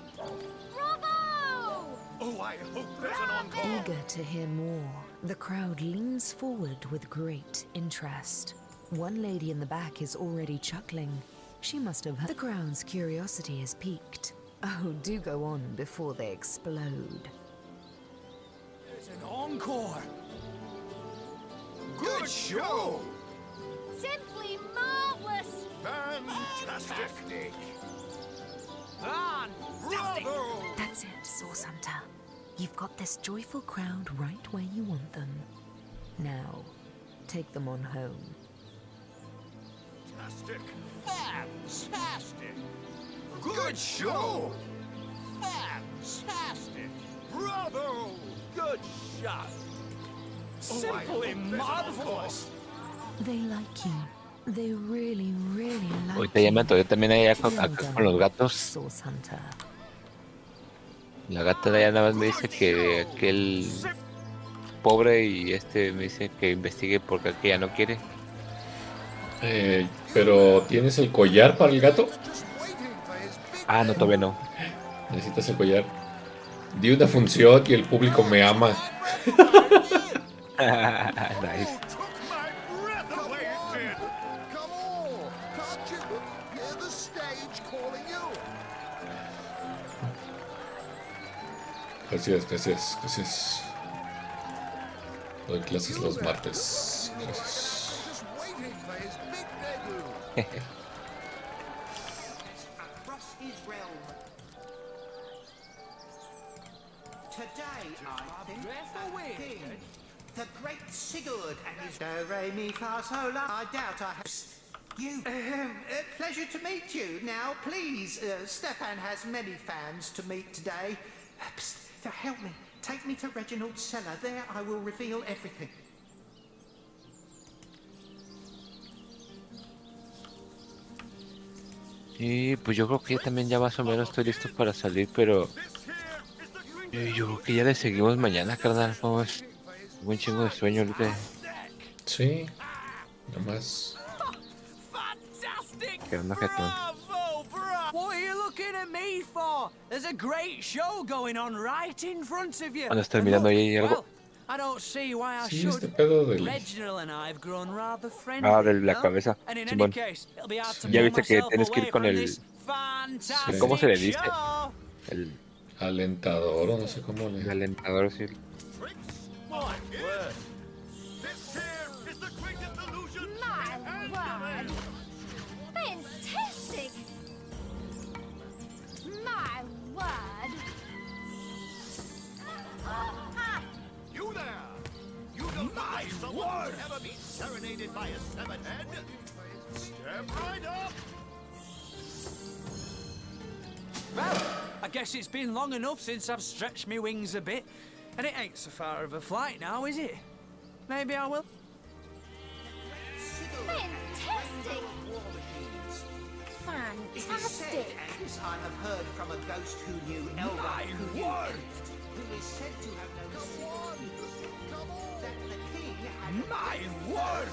Bravo! Oh, I hope there's an encore! Eager to hear more, the crowd leans forward with great interest. One lady in the back is already chuckling. She must have heard. The crowd's curiosity is piqued. Oh, do go on before they explode. There's an encore! Good show! Simply marvelous! Fantastic! Bravo! That's it, Source Hunter. You've got this joyful crowd right where you want them. Now, take them on home. Fantastic! Fantastic! Good show! Fantastic! Bravo! Good shot! Simply marvelous! They like you. They really, really like Ahorita ya me atoré también ahí acá con los gatos. Source Hunter. La gata de allá nada más me dice que aquel pobre y me dice que investigue porque aquella no quiere. Pero ¿tienes el collar para el gato? Ah, no, todavía no. Necesitas el collar. Di una función y el público me ama. Nice. Gracias, gracias, gracias. Doy clases los martes. Gracias. Across his realm. Today, I think the king, the great Sigurd and his do re mi fa sol la. I doubt I have. You. Pleasure to meet you. Now, please, Stefan has many fans to meet today. Help me. Take me to Reginald's cellar. There, I will reveal everything. Y pues yo creo que también ya más o menos estoy listo para salir, pero yo creo que ya le seguimos mañana, carnal. Vamos, buen chingo de sueño ahorita. Sí, nada más. Que onda, jetón. What are you looking at me for? There's a great show going on right in front of you. Cuando estás mirando ahí algo. I don't see why I Sí, should. este pedo del... Reginald and I have grown rather friendly. Ah, de la no? cabeza. And in any Simón. case, it'll be hard to Ya pull viste que myself tienes que ir away con from el... this fantastic ¿Cómo se le dice? show. El alentador, o no sé cómo le... alentador, sí. My word. This here is the greatest illusion. My word! Fantastic! My word! You there! You don't know someone who's ever been serenaded by a severed head? Step right up! Well, I guess it's been long enough since I've stretched my wings a bit. And it ain't so far of a flight now, is it? Maybe I will. Fantastic! Fantastic! As I have heard from a ghost who knew Elgar, who is said to have known that the king had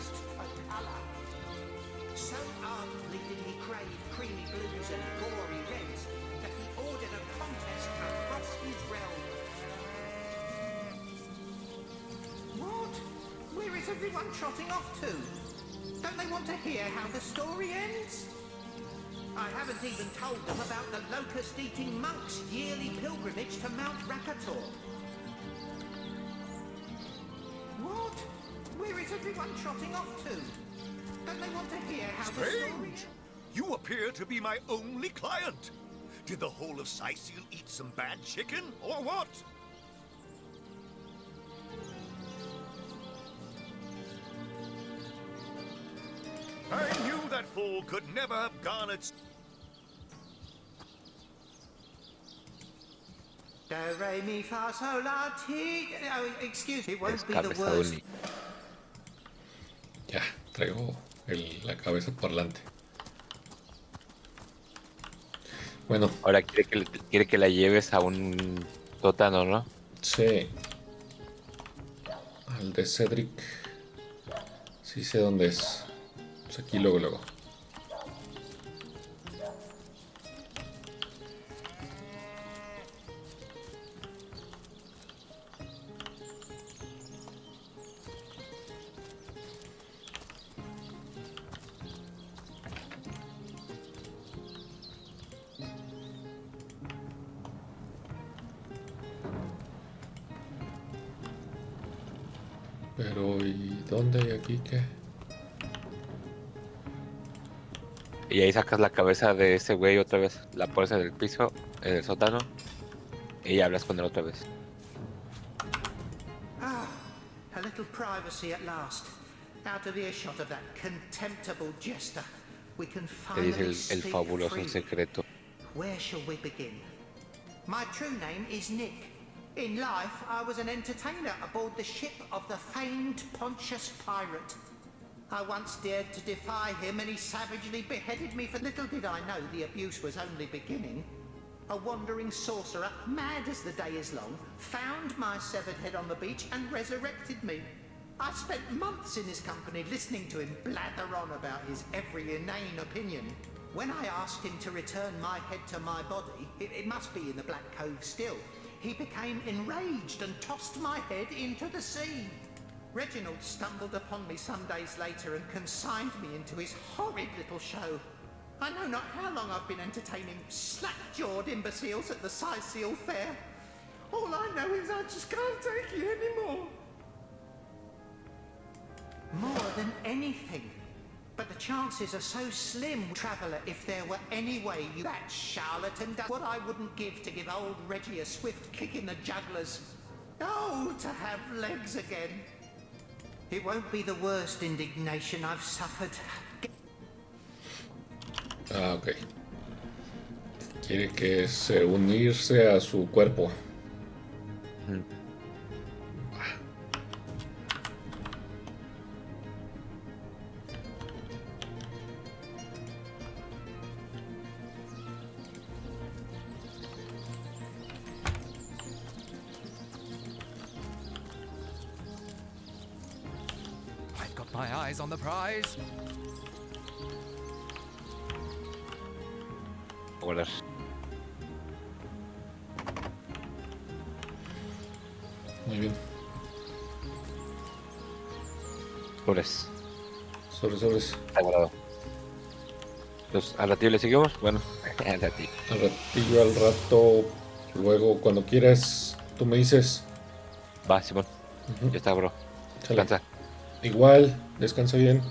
so ardently did he crave creamy blues and gory reds that he ordered a contest across his realm. What? Where is everyone trotting off to? Don't they want to hear how the story ends? I haven't even told them about the locust-eating monks' yearly pilgrimage to Mount Rakator. What? Where is everyone trotting off to? Don't they want to hear how the story Strange! You appear to be my only client. Did the whole of Ciseal eat some bad chicken, or what? I knew that fool could never have garnered... Do, re, mi, fa, sol, la, ti... Oh, excuse me, it won't be the Cabeza worst. única. Ya, traigo la cabeza por delante. Bueno. Ahora quiere que la lleves a un sótano, ¿no? Sí. Al de Cedric. Sí sé dónde es. Pues aquí luego. Pero, ¿y dónde y aquí qué? Y ahí sacas la cabeza de ese güey otra vez, la pones en el piso, en el sótano, y hablas con él otra vez. Ah, a little privacy at last. Out of earshot of that contemptible jester. We can Te dice finally el speak fabuloso freely. secreto. Where shall we begin? My true name is Nick. In life, I was an entertainer aboard the ship of the famed Pontius Pirate. I once dared to defy him and he savagely beheaded me, for little did I know the abuse was only beginning. A wandering sorcerer, mad as the day is long, found my severed head on the beach and resurrected me. I spent months in his company listening to him blather on about his every inane opinion. When I asked him to return my head to my body, it must be in the Black Cove still, he became enraged and tossed my head into the sea. Reginald stumbled upon me some days later and consigned me into his horrid little show. I know not how long I've been entertaining slack-jawed imbeciles at the Ciseal Fair. All I know is I just can't take it anymore. More than anything. But the chances are so slim, traveller, if there were any way you... That charlatan does what I wouldn't give to give old Reggie a swift kick in the jugglers. Oh, to have legs again. It won't be the worst indignation I've suffered. Ah, ok. Quiere que se unirse a su cuerpo. I've got my eyes on the prize. Ahora. Muy bien. Sobres. Sobres. Sagrado. Entonces, ¿al ratillo le seguimos? Bueno, al ratillo. Al ratillo, al rato. Luego, cuando quieras, tú me dices. Va, Simón. Ya está, bro. Sale. Descansa. Igual, descansa bien.